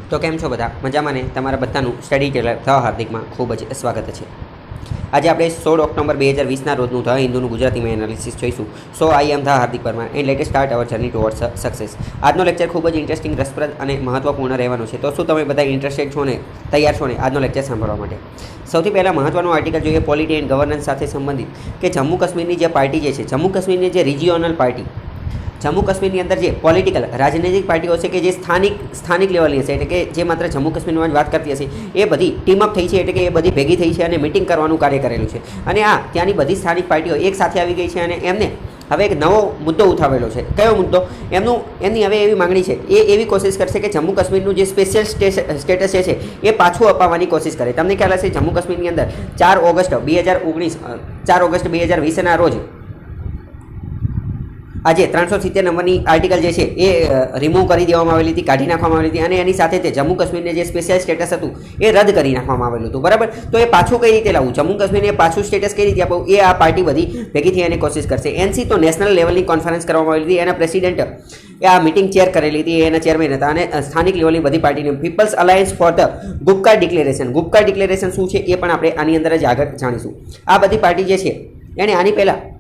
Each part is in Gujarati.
તો કેમ છો બધા મજામાં ને તમારા બધાનું સ્ટડી ટેલર ધ હાર્દિકમાં ખૂબ જ સ્વાગત છે। આજે આપણે 16 ઓક્ટોબર 2020ના રોજનું ધ હિન્દુનું ગુજરાતીમાં એનાલિસિસ જોઈશું। So I am the Hardik Parmar and latest start our journey towards success. આજનો લેક્ચર ખૂબ જ ઇન્ટરેસ્ટિંગ, રસપ્રદ અને મહત્વપૂર્ણ રહેવાનો છે। તો શું તમે બધા ઇન્ટરેસ્ટેડ છો ને, તૈયાર છો ને આજનો લેક્ચર સાંભળવા માટે? સૌથી પહેલાં મહત્વનું આર્ટિકલ જોઈએ પોલિટી એન્ડ ગવર્નન્સ સાથે સંબંધિત, કે જમ્મુ કાશ્મીરની જે પાર્ટી જે છે, જમ્મુ કાશ્મીરની જે રિજિયોનલ પાર્ટી, જમ્મુ કાશ્મીરની અંદર જે પોલિટિકલ રાજનૈતિક પાર્ટીઓ છે કે જે સ્થાનિક લેવલની હશે, એટલે કે જે માત્ર જમ્મુ કાશ્મીરમાં જ વાત કરતી હશે, એ બધી ટીમઅપ થઈ છે, એટલે કે એ બધી ભેગી થઈ છે અને મિટિંગ કરવાનું કાર્ય કરેલું છે। અને આ ત્યાંની બધી સ્થાનિક પાર્ટીઓ એક સાથે આવી ગઈ છે અને એમને હવે એક નવો મુદ્દો ઉઠાવેલો છે। કયો મુદ્દો? એમની હવે એવી માંગણી છે, એ એવી કોશિશ કરશે કે જમ્મુ કાશ્મીરનું જે સ્પેશિયલ સ્ટેટસ છે એ પાછું અપાવવાની કોશિશ કરે। તમને ખ્યાલ હશે જમ્મુ કાશ્મીરની અંદર 4 ઓગસ્ટ 2020ના રોજ આજે 370 નંબરની આર્ટિકલ જે છે એ રિમૂવ કરી દેવામાં આવેલી હતી, કાઢી નાખવામાં આવેલી હતી અને એની સાથે તે જમ્મુ કાશ્મીરને જે સ્પેશિયલ સ્ટેટસ હતું એ રદ કરી નાખવામાં આવેલું હતું, બરાબર? તો એ પાછું કઈ રીતે લાવવું, જમ્મુ કાશ્મીરને પાછું સ્ટેટસ કઈ રીતે આપવું, એ આ પાર્ટી બધી ભેગી થઈ અને કોશિશ કરશે। એનસી તો નેશનલ લેવલની કોન્ફરન્સ કરવામાં આવેલી હતી, એના પ્રેસિડેન્ટ એ આ મિટિંગ ચેર કરેલી હતી, એના ચેરમેન હતા અને સ્થાનિક લેવલની બધી પાર્ટીને peoples alliance for the Gupkar declaration, Gupkar declaration શું છે એ પણ આપણે આની અંદર જ આગળ જાણીશું। આ બધી પાર્ટી જે છે એને આની પહેલાં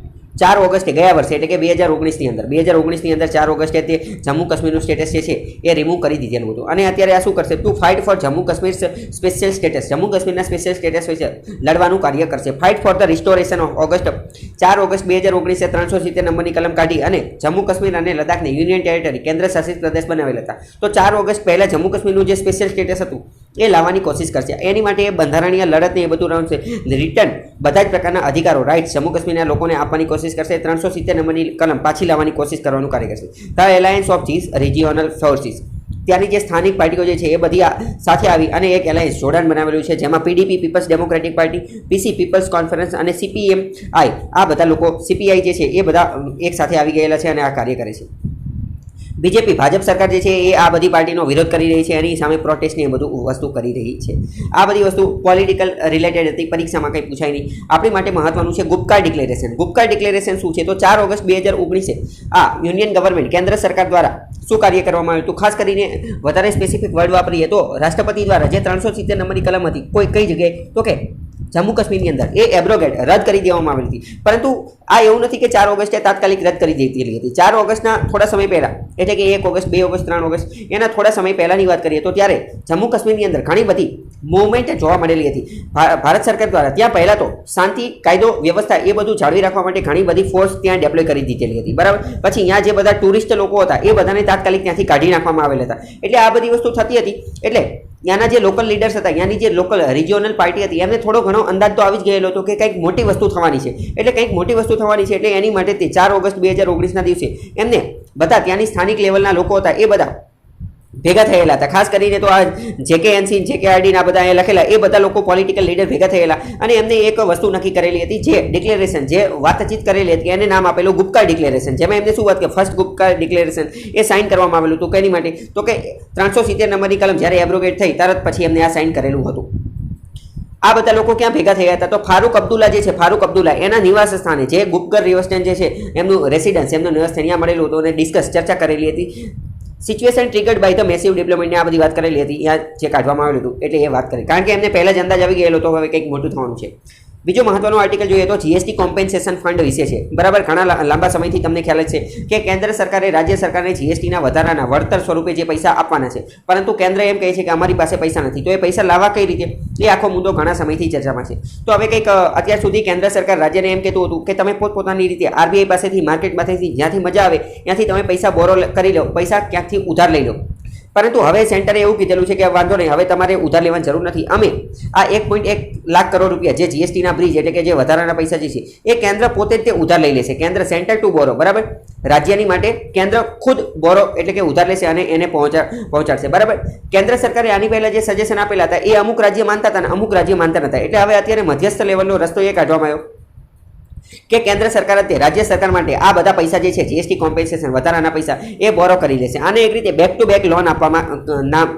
4 ઓગસ્ટે ગયા વર્ષે, એટલે કે 2019ની અંદર 4 ઓગસ્ટે તે જમ્મુ કાશ્મીરનું સ્ટેટસ જે છે એ રિમૂવ કરી દીધેલું હતું અને અત્યારે આ શું કરશે? To fight for Jammu Kashmir special status, Jammu કાશ્મીરના સ્પેશિયલ સ્ટેટસ વિશે લડવાનું કાર્ય કરશે। Fight for the restoration of 4 August 2019એ 370 નંબરની કલમ કાઢી અને જમ્મુ કાશ્મીર અને લદ્દાખને યુનિયન ટેરેટરી, કેન્દ્ર શાસિત પ્રદેશ બનાવેલા હતા। તો 4 ઓગસ્ટ પહેલાં જમ્મુ કાશ્મીરનું જે સ્પેશિયલ સ્ટેટસ હતું એ લાવવાની કોશિશ કરશે। એની માટે એ બંધારણીય લડતને એ બધું રમશે, રિટર્ન બધા જ પ્રકારના અધિકારો, રાઇટ્સ જમ્મુ કાશ્મીરના લોકોને આપવાની કોશિશ કરશે। 370 નંબરની કલમ પાછી લાવવાની કોશિશ કરવાનું કાર્ય કરશે। The alliance of this regional forces, ત્યાંની જે સ્થાનિક પાર્ટીઓ જે છે એ બધી સાથે આવી અને એક એલાયન્સ જોડાણ બનાવેલું છે, જેમાં પીડીપી પીપલ્સ ડેમોક્રેટિક પાર્ટી, પીસી પીપલ્સ કોન્ફરન્સ અને સીપીએમઆઈ, આ બધા લોકો, સીપીઆઈ જે છે એ બધા એક સાથે આવી ગયેલા છે અને આ કાર્ય કરે છે। બીજેપી ભાજપ સરકાર જે છે એ આ બધી પાર્ટીનો વિરોધ કરી રહી છે, એની સામે પ્રોટેસ્ટની એ બધું વસ્તુ કરી રહી છે। આ બધી વસ્તુ પોલિટિકલ રિલેટેડ હતી, પરીક્ષામાં કંઈ પૂછાય નહીં। આપણી માટે મહત્વનું છે ગુપકાર ડિક્લેરેશન। ગુપકાર ડિક્લેરેશન શું છે? તો 4 ઓગસ્ટ 2019 આ યુનિયન ગવર્મેન્ટ, કેન્દ્ર સરકાર દ્વારા શું કાર્ય કરવામાં આવ્યું હતું? ખાસ કરીને વધારે સ્પેસિફિક વર્ડ વાપરીએ તો રાષ્ટ્રપતિ દ્વારા જે 370 નંબરની કલમ હતી કઈ જગ્યાએ, તો કે જમ્મુ કાશ્મીરની અંદર એ એબ્રોગેટ રદ કરી દેવામાં આવેલી હતી। પરંતુ આ એવું નથી કે 4 ઓગસ્ટે તાત્કાલિક રદ કરી દેતી હતી। 4 ઓગસ્ટના થોડા સમય પહેલાં, એટલે કે 1 ઓગસ્ટ 2 ઓગસ્ટ 3 ઓગસ્ટ એના થોડા સમય પહેલાંની વાત કરીએ તો ત્યારે જમ્મુ કાશ્મીરની અંદર ઘણી બધી મૂવમેન્ટ જોવા મળેલી હતી ભારત સરકાર દ્વારા। ત્યાં પહેલાં તો શાંતિ, કાયદો, વ્યવસ્થા એ બધું જાળવી રાખવા માટે ઘણી બધી ફોર્સ ત્યાં ડેપ્લોય કરી દીધેલી હતી, બરાબર? પછી અહીંયા જે બધા ટુરિસ્ટ લોકો હતા એ બધાને તાત્કાલિક ત્યાંથી કાઢી નાખવામાં આવેલા હતા। એટલે આ બધી વસ્તુ થતી હતી, એટલે ત્યાંના જે લોકલ લીડર્સ હતા, ત્યાંની જે લોકલ રિજિયોનલ પાર્ટી હતી, એમને થોડો ઘણો અંદાજ તો આવી જ ગયેલો હતો કે કંઈક મોટી વસ્તુ થવાની છે, એટલે કંઈક મોટી વસ્તુ થવાની છે। એટલે એની માટે તે 4 ઓગસ્ટ 2019ના દિવસે એમને બધા ત્યાંની સ્થાનિક લેવલના લોકો હતા એ બધા ભેગા થયેલા હતા। ખાસ કરીને તો આ જેકેએનસી, જેકેઆરડી ના બધા અહીંયા લખેલા એ બધા લોકો પોલિટિકલ લીડર ભેગા થયેલા અને એમને એક વસ્તુ નક્કી કરેલી હતી, જે ડિક્લેરેશન, જે વાતચીત કરેલી હતી એને નામ આપેલું ગુપકાર ડિક્લેરેશન, જેમાં એમને શું વાત કે ફર્સ્ટ ગુપકાર ડિક્લેરેશન એ સાઇન કરવામાં આવેલું હતું। કેની માટે? તો કે 370 નંબરની કલમ જ્યારે એબ્રોગેટ થઈ તરત પછી એમને આ સાઇન કરેલું હતું। આ બધા લોકો ક્યાં ભેગા થયા હતા? તો ફારૂક અબ્દુલ્લા જે છે, ફારૂક અબ્દુલ્લા એના નિવાસ સ્થાને, જે ગુપકર રિવર્સ્ટેન જે છે એમનું રેસિડન્સ, એમનું નિવાસ સ્થાન ત્યાં મળેલું હતું અને ડિસ્કસ, ચર્ચા કરેલી હતી। Situation triggered by the massive ડેવલપમેન્ટની આ બધી વાત કરેલી હતી, ત્યાં જે કાઢવામાં આવેલું હતું એટલે એ વાત કરી, કારણ કે એમને પહેલાં જ અંદાજ આવી ગયેલો તો હવે કંઈક મોટું થવાનું છે। બીજો મહત્વનો આર્ટિકલ જોઈએ તો જીએસટી કોમ્પેન્સેશન ફંડ વિશે છે, બરાબર? ઘણા લાંબા સમયથી તમને ખ્યાલ જ છે કે કેન્દ્ર સરકારે રાજ્ય સરકારને જીએસટીના વધારાના વળતર સ્વરૂપે જે પૈસા આપવાના છે, પરંતુ કેન્દ્ર એમ કહે છે કે અમારી પાસે પૈસા નથી, તો એ પૈસા લાવવા કઈ રીતે, એ આખો મુદ્દો ઘણા સમયથી ચર્ચામાં છે। તો હવે કંઈક અત્યાર સુધી કેન્દ્ર સરકાર રાજ્યને એમ કહેતું હતું કે તમે પોતપોતાની રીતે આરબીઆઈ પાસેથી, માર્કેટમાંથી, જ્યાંથી મજા આવે ત્યાંથી તમે પૈસા બોરો કરી લો, પૈસા ક્યાંકથી ઉધાર લઈ લો, પરંતુ હવે સેન્ટરે એવું કીધેલું છે કે વાંધો નહીં, હવે તમારે ઉધાર લેવાની જરૂર નથી, અમે આ 1.1 લાખ કરોડ રૂપિયા જે જીએસટીના બ્રિજ, એટલે કે જે વધારાના પૈસા જે છે એ કેન્દ્ર પોતે જ તે ઉધાર લઈ લેશે। કેન્દ્ર, સેન્ટર ટુ બોરો, બરાબર? રાજ્યની માટે કેન્દ્ર ખુદ બોરો એટલે કે ઉધાર લેશે અને એને પહોંચાડશે, બરાબર? કેન્દ્ર સરકારે આની પહેલા જે સજેશન આપેલા હતા એ અમુક રાજ્ય માનતા હતા અને અમુક રાજ્ય માનતા નતા, એટલે હવે અત્યારે મધ્યસ્થ લેવલનો રસ્તો એ કાઢવામાં આવ્યો કે કેન્દ્ર સરકાર તે રાજ્ય સરકાર માટે આ બધા પૈસા જે છે જીએસટી કોમ્પેન્સેશન વધારાના પૈસા એ બોરો કરી લેશે। આને એક રીતે બેક ટુ બેક લોન આપવામાં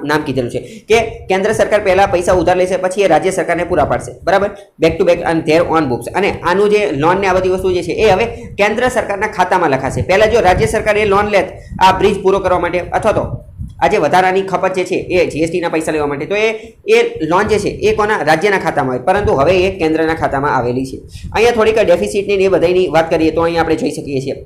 નામ કીધેલું છે કે કેન્દ્ર સરકાર પહેલા પૈસા ઉધાર લેશે, પછી એ રાજ્ય સરકારને પૂરા પાડશે, બરાબર? બેક ટુ બેક અને ધેર ઓન બુક્સ। અને આનું જે લોન ને આ બધી વસ્તુ જે છે એ હવે કેન્દ્ર સરકારના ખાતામાં લખાશે। પહેલા જો રાજ્ય સરકાર એ લોન લેત આ બ્રિજ પૂરો કરવા માટે અથવા તો આ જે વધારાની ખપત જે છે એ જીએસટીના પૈસા લેવા માટે, તો એ લોન જે છે એ કોના રાજ્યના ખાતામાં હોય, પરંતુ હવે એ કેન્દ્રના ખાતામાં આવેલી છે. અહીંયા થોડીક ડેફિસિટની એ બધાની વાત કરીએ તો અહીંયા આપણે જોઈ શકીએ છીએ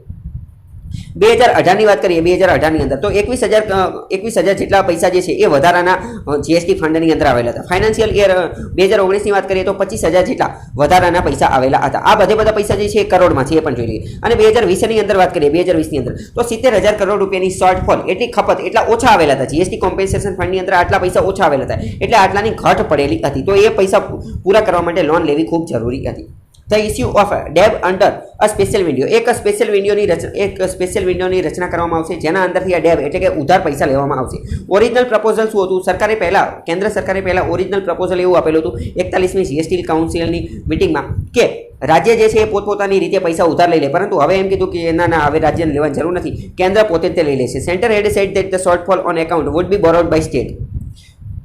2018ની વાત કરીએ 2018ની અંદર તો 21,000 જેટલા પૈસા જે છે એ વધારાના જીએસટી ફંડની અંદર આવેલા હતા. ફાઇનાન્શિયલ યર 2019ની વાત કરીએ તો 25,000 જેટલા વધારાના પૈસા આવેલા હતા. આ બધા પૈસા જે છે એ કરોડમાં છે, એ પણ જોઈ લઈએ. અને 2020ની અંદર વાત કરીએ 2020ની અંદર તો 70,000 કરોડ રૂપિયાની શોર્ટફોલ એટલી ખપત એટલા ઓછા આવેલા હતા. જીએસટી કોમ્પેન્સેશન ફંડની અંદર આટલા પૈસા ઓછા આવેલા હતા, એટલે આટલાની ઘટ પડેલી હતી. તો એ પૈસા પૂરા કરવા માટે લોન લેવી ખૂબ જરૂરી હતી. The issue of debt under a special window, એક સ્પેશિયલ વિન્ડોની રચના કરવામાં આવશે, જેના અંદરથી આ ડેબ એટલે કે ઉધાર પૈસા લેવામાં આવશે. ઓરિજિનલ પ્રપોઝલ શું હતું? કેન્દ્ર સરકારે પહેલા ઓરિજિનલ પ્રપોઝલ એવું આપેલું હતું 41મી જીએસટી કાઉન્સિલની મિટિંગમાં કે રાજ્ય જે છે એ પોતપોતાની રીતે પૈસા ઉધાર લઈ લે, પરંતુ હવે એમ કીધું કે ના હવે રાજ્યને લેવાની જરૂર નથી, કેન્દ્ર પોતે તે લઈ લેશે. Centre head said that the shortfall on account would be borrowed by state.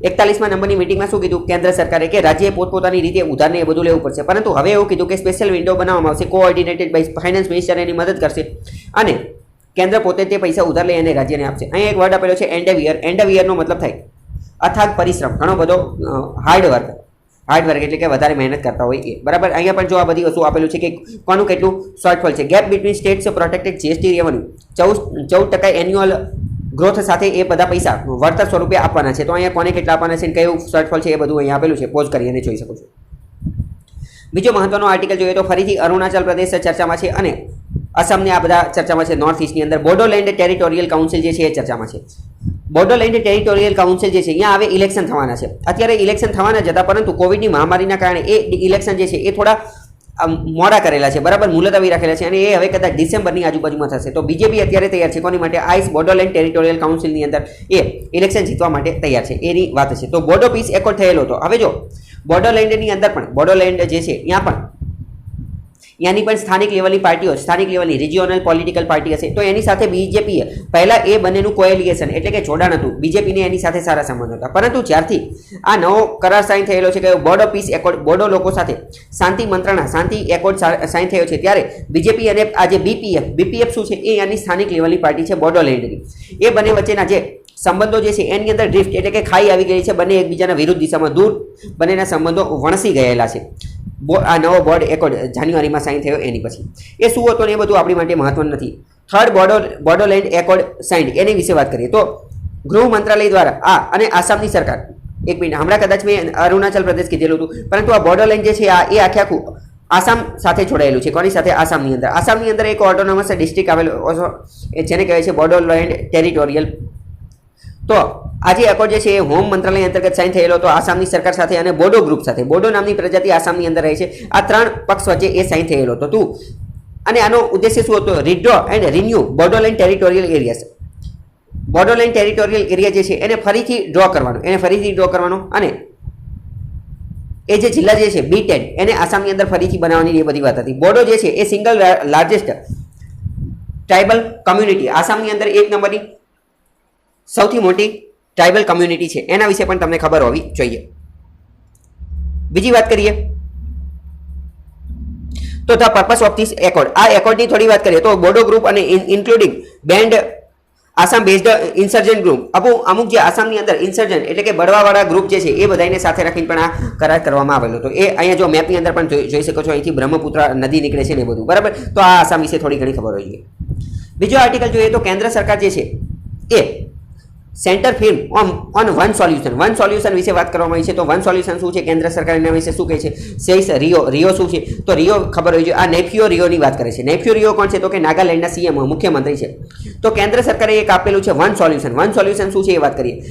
41મા નંબરની મિટિંગમાં શું કીધું કેન્દ્ર સરકારે કે રાજ્યએ પોતપોતાની રીતે ઉધારને એ બધું લેવું પડશે, પરંતુ હવે એવું કીધું કે સ્પેશિયલ વિન્ડો બનાવવામાં આવશે, કોઓર્ડિનેટેડ બાય ફાઇનાન્સ મિનિસ્ટર એની મદદ કરશે અને કેન્દ્ર પોતે તે પૈસા ઉધાર લઈ અને રાજ્યને આપશે. અહીંયા એક વર્ડ આપેલો છે એન્ડેવિયર. એન્ડેવિયરનો મતલબ થાય અથાગ પરિશ્રમ, ઘણો બધો હાર્ડવર્ક એટલે કે વધારે મહેનત કરતા હોય એ. બરાબર. અહીંયા પણ જો આ બધી વસ્તુ આપેલું છે કે કોનું કેટલું શોર્ટફોલ છે. Gap between states protected GST revenue 14% annual growth સાથે એ બધા પૈસા વળતર સ્વરૂપે આપવાના છે. તો અહીંયા કોને કેટલા આપવાના છે, કયું શોર્ટફોલ છે, એ બધું અહીંયા આપેલું છે. પોઝ કરીને જોઈ શકો છો. બીજો મહત્વનો આર્ટિકલ જોઈએ તો ફરીથી અરુણાચલ પ્રદેશ ચર્ચામાં છે અને અસમને આ બધા ચર્ચામાં છે. નોર્થ ઇસ્ટની અંદર બોડોલેન્ડ ટેરિટોરિયલ કાઉન્સિલ જે છે એ ચર્ચામાં છે. બોડોલેન્ડ ટેરિટોરિયલ કાઉન્સિલ જે છે અહીંયા હવે ઇલેક્શન થવાના છે. અત્યારે ઇલેક્શન થવાના જ હતા, પરંતુ કોવિડની મહામારીના કારણે એ ઇલેક્શન જે છે એ થોડા મોડા કરેલા છે. બરાબર, મુલતવી રાખેલા છે અને એ હવે કદાચ ડિસેમ્બરની આજુબાજુમાં થશે. તો બીજેપી અત્યારે તૈયાર છે કોની માટે? આઈસ બોડોલેન્ડ ટેરિટોરિયલ કાઉન્સિલની અંદર એ ઇલેક્શન જીતવા માટે તૈયાર છે, એની વાત છે. તો બોડો પીસ એકોર્ડ થયેલો હતો. હવે જો બોડોલેન્ડની અંદર પણ બોડોલેન્ડ જે છે ત્યાંની પણ સ્થાનિક લેવલની પાર્ટીઓ, સ્થાનિક લેવલની રિજિયોનલ પોલિટિકલ પાર્ટી હશે, તો એની સાથે બીજેપીએ પહેલા એ બંનેનું કોએલિગેશન એટલે કે જોડાણ હતું. બીજેપીને એની સાથે સારા સંબંધ હતા, પરંતુ જ્યારથી આ નવો કરાર સાઇન થયેલો છે કે બોડો પીસ એકોર્ડ, બોડો લોકો સાથે શાંતિ મંત્રણા, શાંતિ એકોર્ડ સાઇન થયો છે, ત્યારે બીજેપી અને આ જે બીપીએફ શું છે એ એની સ્થાનિક લેવલની પાર્ટી છે બોડોલેન્ડની. એ બંને વચ્ચેના જે સંબંધો જે છે એની અંદર ડ્રિફ્ટ એટલે કે ખાઈ આવી ગઈ છે. બંને એકબીજાના વિરુદ્ધ દિશામાં દૂર બંનેના સંબંધો વણસી ગયેલા છે. આ નવો બોર્ડ એકોર્ડ જાન્યુઆરીમાં સાઇન થયો એની પછી એ શું હતો ને એ બધું આપણી માટે મહત્વનું નથી. થર્ડ બોડોલેન્ડ એકોર્ડ સાઇન્ડ એની વિશે વાત કરીએ તો ગૃહ મંત્રાલય દ્વારા આ અને આસામની સરકાર, એક મિનિટ, હમણાં કદાચ મેં અરુણાચલ પ્રદેશ કીધેલું હતું, પરંતુ આ બોડોલેન્ડ જે છે એ આખું આસામ સાથે જોડાયેલું છે. કોની સાથે? આસામની અંદર. આસામની અંદર એક ઓટોનોમસ ડિસ્ટ્રિક્ટ આવેલો જેને કહેવાય છે બોડોલેન્ડ ટેરિટોરિયલ. તો આ જે એકોર્ડ જે છે એ હોમ મંત્રાલય અંતર્ગત સાઇન થયેલો હતો આસામની સરકાર સાથે અને બોડો ગ્રુપ સાથે. બોડો નામની પ્રજાતિ આસામની અંદર રહે છે. આ ત્રણ પક્ષ વચ્ચે એ સાઇન થયેલો હતો. અને આનો ઉદ્દેશ્ય શું હતો? Redraw and renew Bodoland territorial areas. Bodoland territorial area જે છે એને ફરીથી ડ્રો કરવાનો અને એ જે જિલ્લા જે છે B10 એને આસામની અંદર ફરીથી બનાવવાની એ બધી વાત હતી. બોડો જે છે એ સિંગલ લાર્જેસ્ટ ટ્રાઇબલ કમ્યુનિટી, આસામની અંદર એક નંબરની સૌથી મોટી ટ્રાઇબલ કમ્યુનિટી છે. એના વિશે પણ તમને ખબર હોવી જોઈએ. બીજી વાત કરીએ તો the purpose of this accord. આ એકોર્ડની થોડી વાત કરીએ તો બોડો ગ્રુપ અને including banned Assam based insurgent group, અમુક જે આસામની અંદર ઇન્સર્જન્ટ એટલે કે બળવાવાળા ગ્રુપ જે છે એ બધાને સાથે રાખીને પણ આ કરાર કરવામાં આવેલો હતો. એ અહીંયા જો મેપની અંદર પણ જોઈ શકો છો, અહીંથી બ્રહ્મપુત્ર નદી નીકળે છે ને એ બધું. બરાબર. તો આ આસામ વિશે થોડી ઘણી ખબર હોવી જોઈએ. બીજો આર્ટિકલ જોઈએ તો કેન્દ્ર સરકાર જે છે એ centre firm on one solution વિશે વાત કરવામાં આવી છે. તો વન સોલ્યુશન શું છે? કેન્દ્ર સરકાર એના વિશે શું કહે છે? સેસ રિયો શું છે? તો રિયો ખબર હોવી જોઈએ. આ નેફ્યુ રિયોની વાત કરે છે. નેફ્યુ રિયો કોણ છે? તો કે નાગાલેન્ડના સીએમ મુખ્યમંત્રી છે. તો કેન્દ્ર સરકારે એક આપેલું છે વન સોલ્યુશન શું છે એ વાત કરીએ.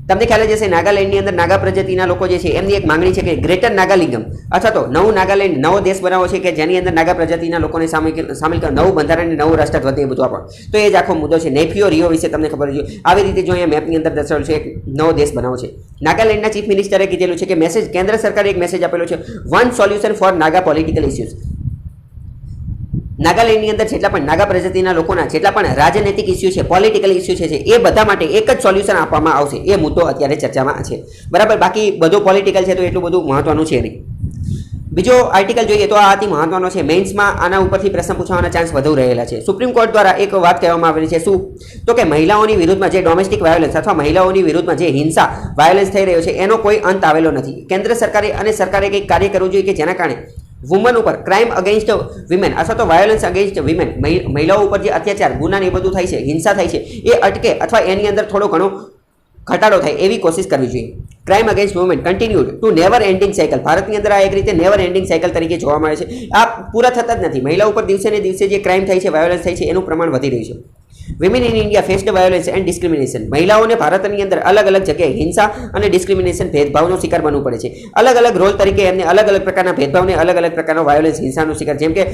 તમને ખ્યાલ જ હશે નાગાલેન્ડની અંદર નાગા પ્રજાતિના લોકો જે છે એમની એક માંગણી છે કે ગ્રેટર નાગાલિંગમ અથવા તો નવું નાગાલેન્ડ નવો દેશ બનાવો છે કે જેની અંદર નાગા પ્રજાતિના લોકોને સામેલ કરે, નવું બંધારણ, નવું રાષ્ટ્રધ્વજ, એ બધું આપણો. તો એ જ આખો મુદ્દો છે. નેફ્યુ રિયો વિશે તમને ખબર છે. આવી રીતે જો અહીંયા મેપની અંદર દર્શાવેલું છે એક નવો દેશ બનાવો છે. નાગાલેન્ડના ચીફ મિનિસ્ટરે કીધેલું છે કે કેન્દ્ર સરકારે એક મેસેજ આપેલો છે one solution for Naga political issues. નાગાલેન્ડની અંદર જેટલા પણ નાગા પ્રજાતિના લોકોના જેટલા પણ રાજનૈતિક ઇસ્યુ છે, પોલિટિકલ ઇસ્યુ છે એ બધા માટે એક જ સોલ્યુશન આપવામાં આવશે. એ મુદ્દો અત્યારે ચર્ચામાં છે. બરાબર. બાકી બધું પોલિટિકલ છે તો એટલું બધું મહત્વનું છે નહીં. બીજો આર્ટિકલ જોઈએ તો આ અતિ મહત્વનો છે. મેઇન્સમાં આના ઉપરથી પ્રશ્ન પૂછવાના ચાન્સ વધુ રહેલા છે. સુપ્રીમ કોર્ટ દ્વારા એક વાત કહેવામાં આવેલી છે. શું? તો કે મહિલાઓની વિરુદ્ધમાં જે ડોમેસ્ટિક વાયોલન્સ અથવા મહિલાઓની વિરુદ્ધમાં જે હિંસા વાયોલન્સ થઈ રહ્યો છે એનો કોઈ અંત આવેલો નથી. કેન્દ્ર સરકારે અને સરકારે કંઈક કાર્ય કરવું જોઈએ કે જેના કારણે વુમન ઉપર ક્રાઇમ અગેન્સ્ટ વિમેન અથવા તો વાયોલન્સ અગેન્સ્ટ વિમેન, મહિલાઓ ઉપર જે અત્યાચાર, ગુના ને એ બધું થાય છે, હિંસા થાય છે, એ અટકે અથવા એની અંદર થોડો ઘણો ઘટાડો થાય એવી કોશિશ કરવી જોઈએ. Crime against women continued to never ending cycle. ભારતની અંદર આ એક રીતે નેવર એન્ડિંગ સાયકલ તરીકે જોવા મળે છે. આ પૂરા થતા જ નથી. મહિલા ઉપર દિવસે ને દિવસે જે ક્રાઇમ થાય છે, વાયોલન્સ થાય છે, એનું પ્રમાણ વધી રહ્યું છે. Women in India faced violence and discrimination. મહિલાઓને ભારતની અંદર અલગ અલગ જગ્યાએ હિંસા અને ડિસ્ક્રિમિનેશન, ભેદભાવનો શિકાર બનવું પડે છે. અલગ અલગ રોલ તરીકે એમને અલગ અલગ પ્રકારના ભેદભાવને, અલગ અલગ પ્રકારનો વાયોલન્સ, હિંસાનો શિકાર, જેમ કે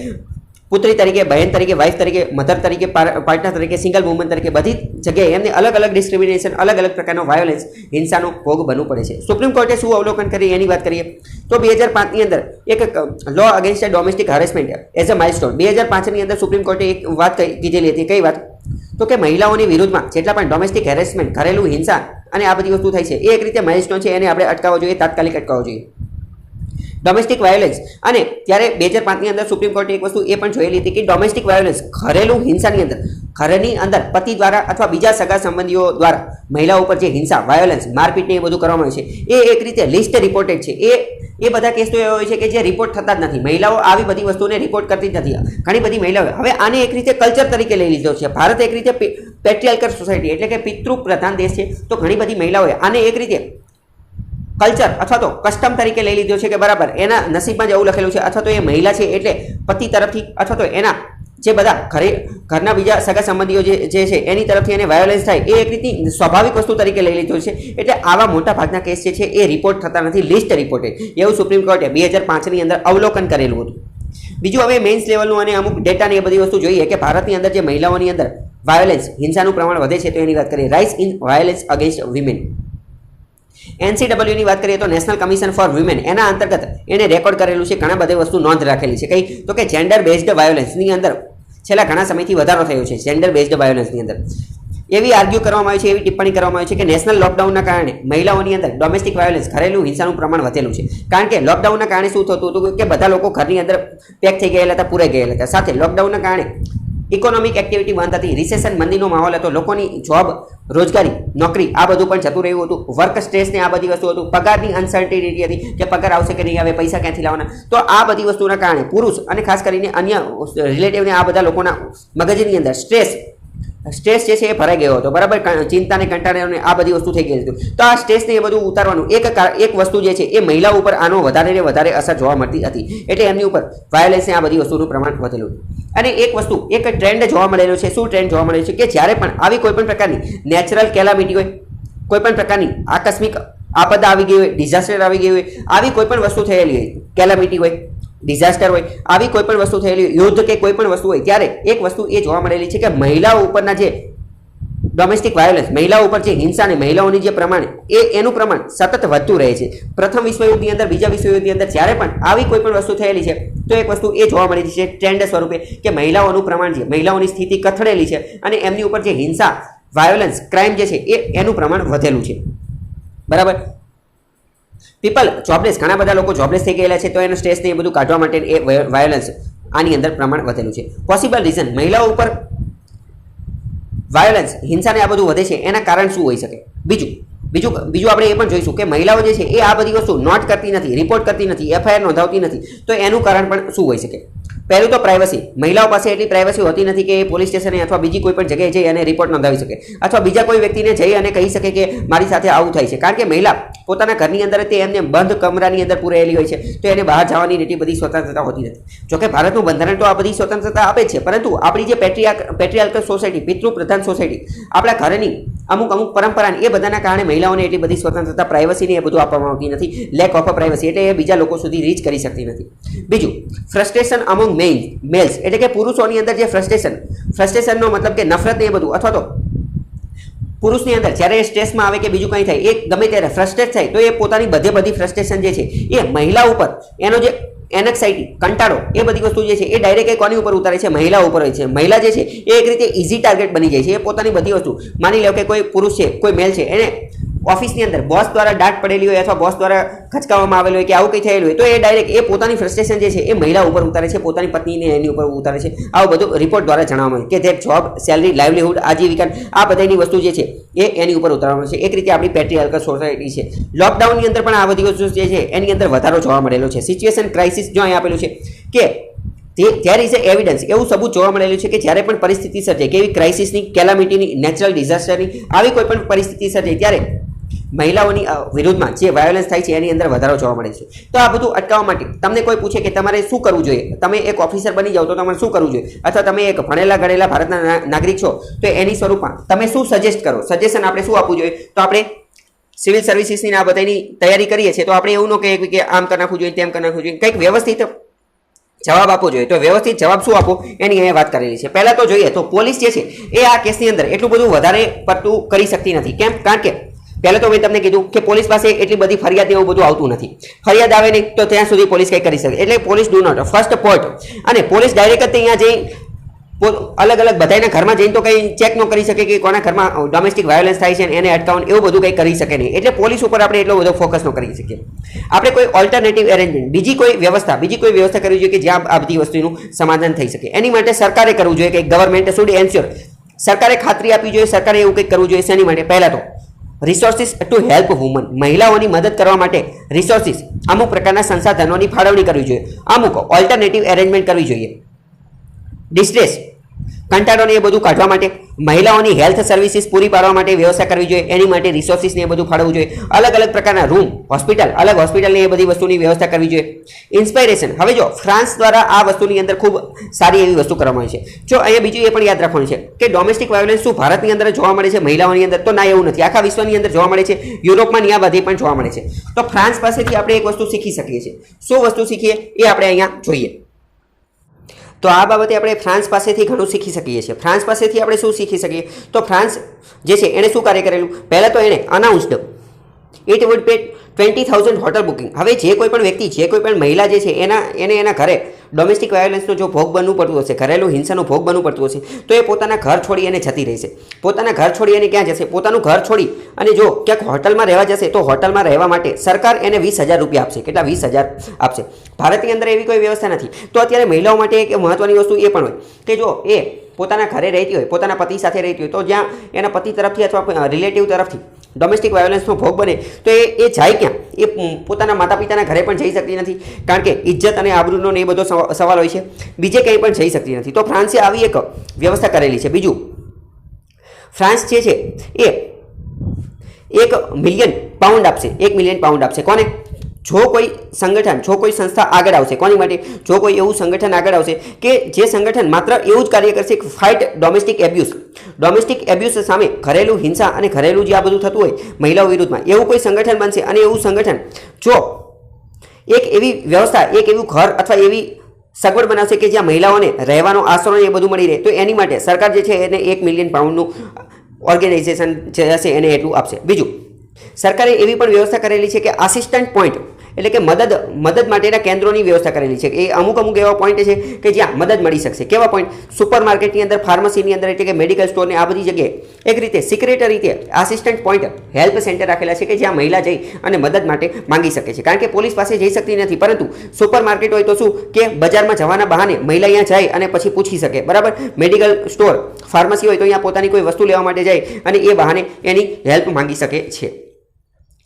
પુત્રી તરીકે, બહેન તરીકે, વાઇફ તરીકે, મધર તરીકે, પાર્ટનર તરીકે, સિંગલ વુમન તરીકે, બધી જગ્યાએ એમને અલગ અલગ ડિસ્ક્રિમિનેશન, અલગ અલગ પ્રકારનો વાયોલન્સ, હિંસાનો ભોગ બનવું પડે છે. સુપ્રીમ કોર્ટે શું અવલોકન કરી એની વાત કરીએ તો 2005ની અંદર એક law against domestic harassment as a milestone. 2005ની અંદર સુપ્રીમ કોર્ટે એક વાત કીધેલી હતી. કઈ વાત? તો કે મહિલાઓની વિરુદ્ધમાં જેટલા પણ ડોમેસ્ટિક હેરેસમેન્ટ, ઘરેલું હિંસા અને આ બધી વસ્તુ થાય છે, એ એક રીતે માઇલસ્ટોન છે, એને આપણે અટકાવવો જોઈએ, તાત્કાલિક અટકાવવો જોઈએ. Domestic violence. અને ત્યારે 2005ની અંદર સુપ્રીમ કોર્ટે એક વસ્તુ એ પણ જોયેલી હતી કે ડોમેસ્ટિક વાયોલન્સ, ઘરેલું હિંસાની અંદર, ઘરની અંદર પતિ દ્વારા અથવા બીજા સગા સંબંધીઓ દ્વારા મહિલા ઉપર જે હિંસા, વાયોલન્સ, મારપીટને એ બધું કરવામાં આવે છે, એ એક રીતે લિસ્ટ રિપોર્ટેડ છે. એ બધા કેસ તો એવા હોય છે કે જે રિપોર્ટ થતા જ નથી. મહિલાઓ આવી બધી વસ્તુને રિપોર્ટ કરતી જ નથી. ઘણી બધી મહિલાઓ હવે આને એક રીતે કલ્ચર તરીકે લઈ લીધો છે. ભારત એક રીતે પેટ્રિયાર્કલ સોસાયટી એટલે કે પિતૃ પ્રધાન દેશ છે. તો ઘણી બધી મહિલાઓએ આને એક રીતે કલ્ચર અથવા તો કસ્ટમ તરીકે લઈ લીધો છે કે બરાબર એના નસીબમાં જ એવું લખેલું છે, અથવા તો એ મહિલા છે એટલે પતિ તરફથી અથવા તો એના જે બધા ઘરના બીજા સગા સંબંધીઓ જે છે એની તરફથી એને વાયોલન્સ થાય, એ એક રીતની સ્વાભાવિક વસ્તુ તરીકે લઈ લીધો છે. એટલે આવા મોટા ભાગના કેસ જે છે એ રિપોર્ટ થતા નથી, લિસ્ટ રિપોર્ટેડ, એવું સુપ્રીમ કોર્ટે 2005ની અંદર અવલોકન કરેલું હતું. બીજું હવે મેઇન્સ લેવલનું અને અમુક ડેટાની એ બધી વસ્તુ જોઈએ કે ભારતની અંદર જે મહિલાઓની અંદર વાયોલન્સ, હિંસાનું પ્રમાણ વધે છે તો એની વાત કરીએ. Rise in violence against women. NCWની વાત કરીએ તો નેશનલ કમિશન ફોર વિમેન, એના અંતર્ગત એને રેકોર્ડ કરેલું છે, ઘણા બધી વસ્તુ નોંધ રાખેલી છે. કઈ? તો કે જેન્ડર બેઝડ વાયોલન્સની અંદર છેલ્લા ઘણા સમયથી વધારો થયો છે. જેન્ડર બેઝડ વાયોલન્સની અંદર એવી આર્ગ્યુ કરવામાં આવી છે, એવી ટિપ્પણી કરવામાં આવી છે કે નેશનલ લોકડાઉનના કારણે મહિલાઓની અંદર ડોમેસ્ટિક વાયોલન્સ, ઘરેલું હિંસાનું પ્રમાણ વધેલું છે. કારણ કે લોકડાઉનના કારણે શું થતું હતું કે બધા લોકો ઘરની અંદર પેક થઈ ગયેલા હતા, પૂરાઈ ગયેલા હતા. સાથે લોકડાઉનના કારણે ઇકોનોમિક એક્ટિવિટી બંધ હતી, રિસેશન, મંદીનો માહોલ હતો, લોકોની જોબ, રોજગારી, નોકરી આ બધું પણ જતું રહ્યું હતું. વર્ક સ્ટ્રેસ ને આ બધી વસ્તુ હતું, પગારની અનસર્ટિનિટી હતી કે પગાર આવશે કે નહીં આવે, પૈસા ક્યાંથી લાવવાના. તો આ બધી વસ્તુના કારણે પુરુષ અને ખાસ કરીને અન્ય રિલેટિવને આ બધા લોકોના મગજની અંદર સ્ટ્રેસ જે છે એ ભરાઈ ગયો હતો, બરાબર. ચિંતા ને કંટાળાને આ બધી વસ્તુ થઈ ગઈ હતી. તો આ સ્ટ્રેસને એ બધું ઉતારવાનું એક વસ્તુ જે છે એ મહિલા ઉપર આનો વધારે ને વધારે અસર જોવા મળતી હતી. એટલે એમની ઉપર વાયોલન્સને આ બધી વસ્તુનું પ્રમાણ વધેલું. અને એક વસ્તુ, એક ટ્રેન્ડ જોવા મળેલો છે. શું ટ્રેન્ડ જોવા મળે છે? કે જ્યારે પણ આવી કોઈ પણ પ્રકારની નેચરલ કેલામિટી હોય, કોઈ પણ પ્રકારની આકસ્મિક આપદા આવી ગઈ હોય, ડિઝાસ્ટર આવી ગઈ હોય, આવી કોઈ પણ વસ્તુ થયેલી હોય, કેલામિટી હોય, ડિઝાસ્ટર હોય, આવી કોઈ પણ વસ્તુ થયેલી, યુદ્ધ કે કોઈ પણ વસ્તુ હોય, ત્યારે એક વસ્તુ એ જોવા મળેલી છે કે મહિલાઓ ઉપરના જે ડોમેસ્ટિક વાયોલન્સ, મહિલાઓ ઉપર જે હિંસા અને મહિલાઓની જે પ્રમાણ, એનું પ્રમાણ સતત વધતું રહે છે. પ્રથમ વિશ્વયુદ્ધની અંદર, બીજા વિશ્વયુદ્ધની અંદર જ્યારે પણ આવી કોઈ પણ વસ્તુ થયેલી છે તો એક વસ્તુ એ જોવા મળી છે ટ્રેન્ડ સ્વરૂપે કે મહિલાઓનું પ્રમાણ છે, મહિલાઓની સ્થિતિ કથળેલી છે અને એમની ઉપર જે હિંસા, વાયોલન્સ, ક્રાઇમ જે છે એનું પ્રમાણ વધેલું છે, બરાબર. પીપલ જોબલેસ, ઘણા બધા લોકો જોબલેસ થઈ ગયેલા છે તો એનો સ્ટ્રેસને એ બધું કાઢવા માટે એ વાયોલન્સ આની અંદર પ્રમાણ વધેલું છે. પોસિબલ રીઝન, મહિલાઓ ઉપર વાયોલન્સ, હિંસાને આ બધું વધે છે એના કારણ શું હોઈ શકે? બીજું આપણે એ પણ જોઈશું કે મહિલાઓ જે છે એ આ બધી વસ્તુ નોટ કરતી નથી, રિપોર્ટ કરતી નથી, FIR નોંધાવતી નથી. તો એનું કારણ પણ શું હોઈ શકે? પહેલું તો પ્રાઇવસી. મહિલાઓ પાસે એટલી પ્રાઇવસી હોતી નથી કે એ પોલીસ સ્ટેશને અથવા બીજી કોઈ પણ જગ્યાએ જઈ અને રિપોર્ટ નોંધાવી શકે, અથવા બીજા કોઈ વ્યક્તિને જઈ અને કહી શકે કે મારી સાથે આવું થાય છે. કારણ કે મહિલા પોતાના ઘરની અંદર તે એમને બંધ કમરાની અંદર પૂરેલી હોય છે, તો એને બહાર જવાની એટલી બધી સ્વતંત્રતા હોતી નથી. જોકે ભારતનું બંધારણ તો આ બધી સ્વતંત્રતા આપે છે, પરંતુ આપણી જે પેટ્રિયાર્કલ સોસાયટી, પિતૃ પ્રધાન સોસાયટી, આપણા ઘરની અમુક પરંપરાને એ બધાના કારણે મહિલાઓને એટલી બધી સ્વતંત્રતા, પ્રાઇવસીને એ બધું આપવામાં આવતી નથી. લેક ઓફ પ્રાઇવસી, એટલે એ બીજા લોકો સુધી રીચ કરી શકતી નથી. બીજું, ફ્રસ્ટ્રેશન અમોંગ મેલ્સ, એટલે કે પુરુષોની અંદર જે ફ્રસ્ટ્રેશનનો મતલબ કે નફરત એ બધું, અથવા તો પુરુષની અંદર જ્યારે એ સ્ટ્રેસમાં આવે કે બીજું કંઈ થાય, એ ગમે ત્યારે ફ્રસ્ટ્રેટ થાય તો એ પોતાની બધી ફ્રસ્ટ્રેશન જે છે એ મહિલા ઉપર, એનો જે એનેક્સાઇટી, કંટાળો, એ બધી વસ્તુ જે છે એ ડાયરેક્ટ એ કોની ઉપર ઉતારે છે? મહિલા ઉપર હોય છે. મહિલા જે છે એ એક રીતે ઇઝી ટાર્ગેટ બની જાય છે. એ પોતાની બધી વસ્તુ, માની લો કે કોઈ પુરુષ છે, કોઈ મેલ છે, એને ઓફિસની અંદર બોસ દ્વારા દાટ પડેલી હોય અથવા બોસ દ્વારા ખચકાવવામાં આવેલું હોય કે આવું કંઈ થયેલું હોય તો એ ડાયરેક્ટ એ પોતાની ફ્રસ્ટ્રેશન જે છે એ મહિલા ઉપર ઉતારે છે, પોતાની પત્નીને એની ઉપર ઉતારે છે. આવું બધું રિપોર્ટ દ્વારા જણાવવામાં આવે કે તે જોબ, સેલરી, લાઇવલીહુડ, આજીવિકા આ બધાની વસ્તુ જે છે એ એની ઉપર ઉતારવામાં છે. એક રીતે આપણી પેટ્રીઆર્કલ સોસાયટી છે. લોકડાઉનની અંદર પણ આ બધી વસ્તુ જે છે એની અંદર વધારો જોવા મળેલો છે. સિચ્યુએશન ક્રાઇસિસ જો અહીં આપેલું છે કે ધેર ઇઝ એવિડન્સ, એવું સબૂત જોવા મળેલું છે કે જ્યારે પણ પરિસ્થિતિ સર્જાય, કેવી ક્રાઇસિસની, કેલામિટીની, નેચરલ ડિઝાસ્ટરની, આવી કોઈ પણ પરિસ્થિતિ સર્જાય ત્યારે મહિલાઓની વિરુદ્ધમાં જે વાયોલન્સ થાય છે એની અંદર વધારો જોવા મળે છે. તો આ બધું અટકાવવા માટે તમને કોઈ પૂછે કે તમારે શું કરવું જોઈએ, તમે એક ઓફિસર બની જાઓ તો તમારે શું કરવું જોઈએ, અથવા તમે એક ભણેલા ગણેલા ભારતના નાગરિક છો તો એની સ્વરૂપમાં તમે શું સજેસ્ટ કરો, સજેશન આપણે શું આપવું જોઈએ, તો આપણે સિવિલ સર્વિસીસની આ બધાની તૈયારી કરીએ છીએ તો આપણે એવું ન કહીએ કે આમ કરી નાખવું જોઈએ, તેમ કરી નાખવું જોઈએ, કંઈક વ્યવસ્થિત જવાબ આપવો જોઈએ. તો વ્યવસ્થિત જવાબ શું આપો એની અહીંયા વાત કરેલી છે. પહેલાં તો જોઈએ તો પોલીસ જે છે એ આ કેસની અંદર એટલું બધું વધારે પડતું કરી શકતી નથી. કેમ? કારણ કે પહેલાં તો મેં તમને કીધું કે પોલીસ પાસે એટલી બધી ફરિયાદ એવું બધું આવતું નથી. ફરિયાદ આવે નહીં તો ત્યાં સુધી પોલીસ કંઈ કરી શકે. એટલે police do not first port, અને પોલીસ ડાયરેક્ટ જ ત્યાં જઈ અલગ અલગ બધાના ઘરમાં જઈને તો કંઈ ચેક ન કરી શકે કે કોના ઘરમાં ડોમેસ્ટિક વાયોલન્સ થાય છે એને અટકાવવાનું, એવું બધું કંઈ કરી શકે નહીં. એટલે પોલીસ ઉપર આપણે એટલો બધો ફોકસ ન કરી શકીએ. આપણે કોઈ ઓલ્ટરનેટિવ એરેન્જમેન્ટ, બીજી કોઈ વ્યવસ્થા કરવી જોઈએ કે જ્યાં આ બધી વસ્તુનું સમાધાન થઈ શકે. એની માટે સરકારે કરવું જોઈએ કે ગવર્મેન્ટ શુડ એન્શ્યોર, સરકારે ખાતરી આપવી જોઈએ, સરકારે એવું કંઈક કરવું જોઈએ. શેની માટે? પહેલાં તો રિસોર્સિસ ટુ હેલ્પ વુમન, મહિલાઓની મદદ કરવા માટે રિસોર્સિસ, અમુક પ્રકારના સંસાધનોની ફાળવણી કરવી જોઈએ, અમુક ઓલ્ટરનેટિવ એરેન્જમેન્ટ કરવી જોઈએ. ડિસ્ટ્રેસ, કંટાળોને એ બધું કાઢવા માટે, મહિલાઓની હેલ્થ સર્વિસીસ પૂરી પાડવા માટે વ્યવસ્થા કરવી જોઈએ. એની માટે રિસોર્સિસને એ બધું ફાળવવું જોઈએ. અલગ અલગ પ્રકારના રૂમ, હોસ્પિટલ, અલગ હોસ્પિટલની એ બધી વસ્તુની વ્યવસ્થા કરવી જોઈએ. ઇન્સ્પાયરેશન, હવે જો ફ્રાન્સ દ્વારા આ વસ્તુની અંદર ખૂબ સારી એવી વસ્તુ કરવામાં આવી છે. જો અહીંયા બીજું એ પણ યાદ રાખવાનું છે કે ડોમેસ્ટિક વાયોલન્સ શું ભારતની અંદર જોવા મળે છે મહિલાઓની અંદર? તો ના, એવું નથી. આખા વિશ્વની અંદર જોવા મળે છે, યુરોપમાં ત્યાં બધી પણ જોવા મળે છે. તો ફ્રાન્સ પાસેથી આપણે એક વસ્તુ શીખી શકીએ છીએ. શું વસ્તુ શીખીએ એ આપણે અહીંયા જોઈએ. તો આ બાબતે આપણે ફ્રાન્સ પાસેથી ઘણું શીખી શકીએ છીએ. ફ્રાન્સ પાસેથી આપણે શું શીખી શકીએ? તો ફ્રાન્સ જે છે એણે શું કાર્ય કરેલું? પહેલાં તો એણે અનાઉન્સ્ડ it would pay 20,000 hotel booking. હવે જે કોઈ પણ વ્યક્તિ, જે કોઈ પણ મહિલા જે છે એને એના ઘરે ડોમેસ્ટિક વાયોલન્સનો જો ભોગ બનવું પડતું હશે, ઘરેલું હિંસાનો ભોગ બનવું પડતું હશે, તો એ પોતાના ઘર છોડી એને જતી રહેશે. પોતાના ઘર છોડી એને ક્યાં જશે? પોતાનું ઘર છોડી અને જો ક્યાંક હોટલમાં રહેવા જશે તો હોટલમાં રહેવા માટે સરકાર એને 20,000 રૂપિયા આપશે. કેટલા? 20,000 આપશે. ભારતની અંદર એવી કોઈ વ્યવસ્થા નથી. તો અત્યારે મહિલાઓ માટે એક મહત્વની વસ્તુ એ પણ હોય કે જો એ પોતાના ઘરે રહેતી હોય, પોતાના પતિ સાથે રહેતી હોય, તો જ્યાં એના પતિ તરફથી અથવા રિલેટિવ તરફથી ડોમેસ્ટિક વાયોલન્સનો ભોગ બને તો એ જાય ક્યાં? એ પોતાના માતા પિતાના ઘરે પણ જઈ શકતી નથી, કારણ કે ઇજ્જત અને આબરૂનો એ બધો સવાલ હોય છે. બીજે કંઈ પણ જઈ શકતી નથી. તો ફ્રાન્સે આવી એક વ્યવસ્થા કરેલી છે. બીજું, ફ્રાન્સ જે છે એ 1 મિલિયન પાઉન્ડ આપશે. 1 મિલિયન પાઉન્ડ આપશે. કોને? જો કોઈ સંગઠન, જો કોઈ સંસ્થા આગળ આવશે. કોની માટે? જો કોઈ એવું સંગઠન આગળ આવશે કે જે સંગઠન માત્ર એવું જ કાર્ય કરશે કે fight domestic abuse, domestic abuse સામે, ઘરેલું હિંસા અને ઘરેલું જે આ બધું થતું હોય મહિલાઓ વિરુદ્ધમાં, એવું કોઈ સંગઠન બનશે અને એવું સંગઠન જો એક એવી વ્યવસ્થા, એક એવું ઘર અથવા એવી સગવડ બનાવશે કે જ્યાં મહિલાઓને રહેવાનો આશરો એ બધું મળી રહે, તો એની માટે સરકાર જે છે એને 1 મિલિયન પાઉન્ડનું ઓર્ગેનાઇઝેશન જે હશે એને એટલું આપશે. બીજું, સરકારે એવી પણ વ્યવસ્થા કરેલી છે કે આસિસ્ટન્ટ પોઈન્ટ, એટલે કે મદદ માટેના કેન્દ્રોની વ્યવસ્થા કરેલી છે. એ અમુક એવા પોઈન્ટ છે કે જ્યાં મદદ મળી શકશે. કેવા પોઈન્ટ? સુપર માર્કેટની અંદર, ફાર્મસીની અંદર, એટલે કે મેડિકલ સ્ટોરની આ બધી જગ્યાએ એક રીતે સિક્રેટ રીતે આસિસ્ટન્ટ પોઈન્ટ, હેલ્પ સેન્ટર રાખેલા છે કે જ્યાં મહિલા જઈ અને મદદ માટે માંગી શકે છે. કારણ કે પોલીસ પાસે જઈ શકતી નથી, પરંતુ સુપર માર્કેટ હોય તો શું કે બજારમાં જવાના બહાને મહિલા અહીંયા જાય અને પછી પૂછી શકે. બરાબર? મેડિકલ સ્ટોર, ફાર્મસી હોય તો અહીંયા પોતાની કોઈ વસ્તુ લેવા માટે જાય અને એ બહાને એની હેલ્પ માંગી શકે છે.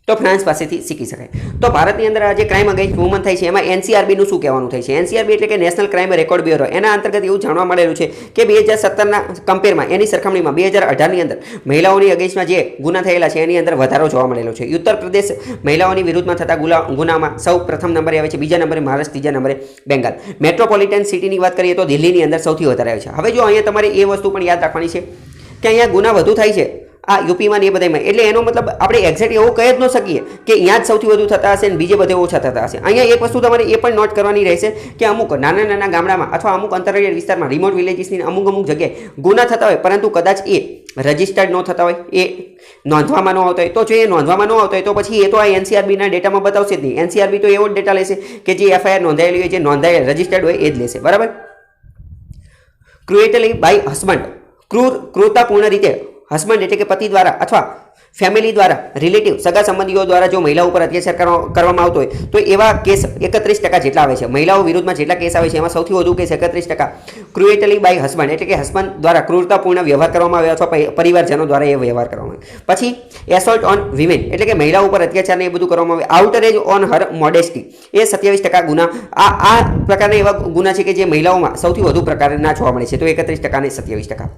તો ફ્રાન્સ પાસેથી શીખી શકાય. તો ભારતની અંદર આ જે ક્રાઇમ અગેન્સ્ટ વુમન થાય છે એમાં એનસીઆરબીનું શું કહેવાનું થાય છે? એનસીઆરબી એટલે કે નેશનલ ક્રાઇમ રેકોર્ડ બ્યુરો. એના અંતર્ગત એવું જાણવા મળેલું છે કે 2017ના કમ્પેરમાં, એની સરખામણીમાં 2018ની અંદર મહિલાઓની અગેન્સ્ટમાં જે ગુના થયેલા છે એની અંદર વધારો જોવા મળેલો છે. ઉત્તર પ્રદેશ મહિલાઓની વિરુદ્ધમાં થતા ગુનામાં સૌ પ્રથમ નંબરે આવે છે, બીજા નંબરે મહારાષ્ટ્ર, ત્રીજા નંબરે બેંગાલ. મેટ્રોપોલિટન સિટીની વાત કરીએ તો દિલ્હીની અંદર સૌથી વધારે આવે છે. હવે જો અહીંયા તમારે એ વસ્તુ પણ યાદ રાખવાની છે કે અહીંયા ગુના વધુ થાય છે આ યુપીમાં ને એ બધામાં. એટલે એનો મતલબ આપણે એક્ઝેક્ટ એવું કહી જ ન શકીએ કે અહીંયા જ સૌથી વધુ થતા હશે ને બીજે બધે ઓછા થતા હશે. અહીંયા એક વસ્તુ તમારે એ પણ નોટ કરવાની રહેશે કે અમુક નાના ગામડામાં અથવા અમુક અંતરિયાળ વિસ્તારમાં, રિમોટ વિલેજીસની અમુક જગ્યાએ ગુના થતા હોય, પરંતુ કદાચ એ રજિસ્ટર્ડ ન થતા હોય, એ નોંધવામાં ન આવતા હોય. તો જો એ નોંધવામાં ન આવતા હોય તો પછી એ તો આ એનસીઆરબીના ડેટામાં બતાવશે જ નહીં. એનસીઆરબી તો એવો જ ડેટા લેશે કે જે એફઆઈઆર નોંધાયેલી હોય, જે નોંધાયેલ રજિસ્ટર્ડ હોય એ જ લેશે. બરાબર? ક્રુએટલી બાય હસબન્ડ, ક્રૂરતાપૂર્ણ રીતે હસબન્ડ એટલે કે પતિ દ્વારા અથવા ફેમિલી દ્વારા, રિલેટિવ સગા સંબંધીઓ દ્વારા જો મહિલાઓ ઉપર અત્યાચાર કરવામાં આવતો હોય તો એવા કેસ 31% જેટલા આવે છે. મહિલાઓ વિરુદ્ધમાં જેટલા કેસ આવે છે એમાં સૌથી વધુ કેસ 31% ક્રુએટલી બાય હસબન્ડ એટલે કે હસબન્ડ દ્વારા ક્રૂરતાપૂર્ણ વ્યવહાર કરવામાં આવે અથવા પરિવારજનો દ્વારા એ વ્યવહાર કરવામાં આવે. પછી એસોલ્ટ ઓન વિમેન એટલે કે મહિલાઓ ઉપર અત્યાચાર ને એ બધું કરવામાં આવે. આઉટરેજ ઓન હર મોડેસ્ટી એ 27% ગુના. આ પ્રકારના એવા ગુના છે કે જે મહિલાઓમાં સૌથી વધુ પ્રકારના જોવા મળે છે. તો 31% ને 27%.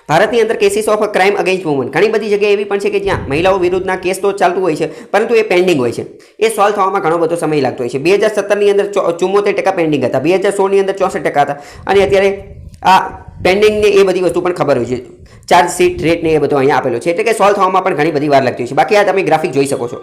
ભારતની અંદર cases of crime against woman ઘણી બધી જગ્યાએ એવી પણ છે કે જ્યાં મહિલાઓ વિરુદ્ધના કેસ તો ચાલતું હોય છે પરંતુ એ પેન્ડિંગ હોય છે. એ સોલ્વ થવામાં ઘણો બધો સમય લાગતો હોય છે. 2017ની અંદર 74% પેન્ડિંગ હતા, 2016ની અંદર 64% હતા અને અત્યારે આ પેન્ડિંગ ને એ બધી વસ્તુ પણ ખબર હોય છે. ચાર્જ શીટ રેટ ને એ બધું અહીંયા આપેલો છે એટલે કે સોલ્વ થવામાં પણ ઘણી બધી વાર લાગતી હોય છે. બાકી આ તમે ગ્રાફિક જોઈ શકો છો.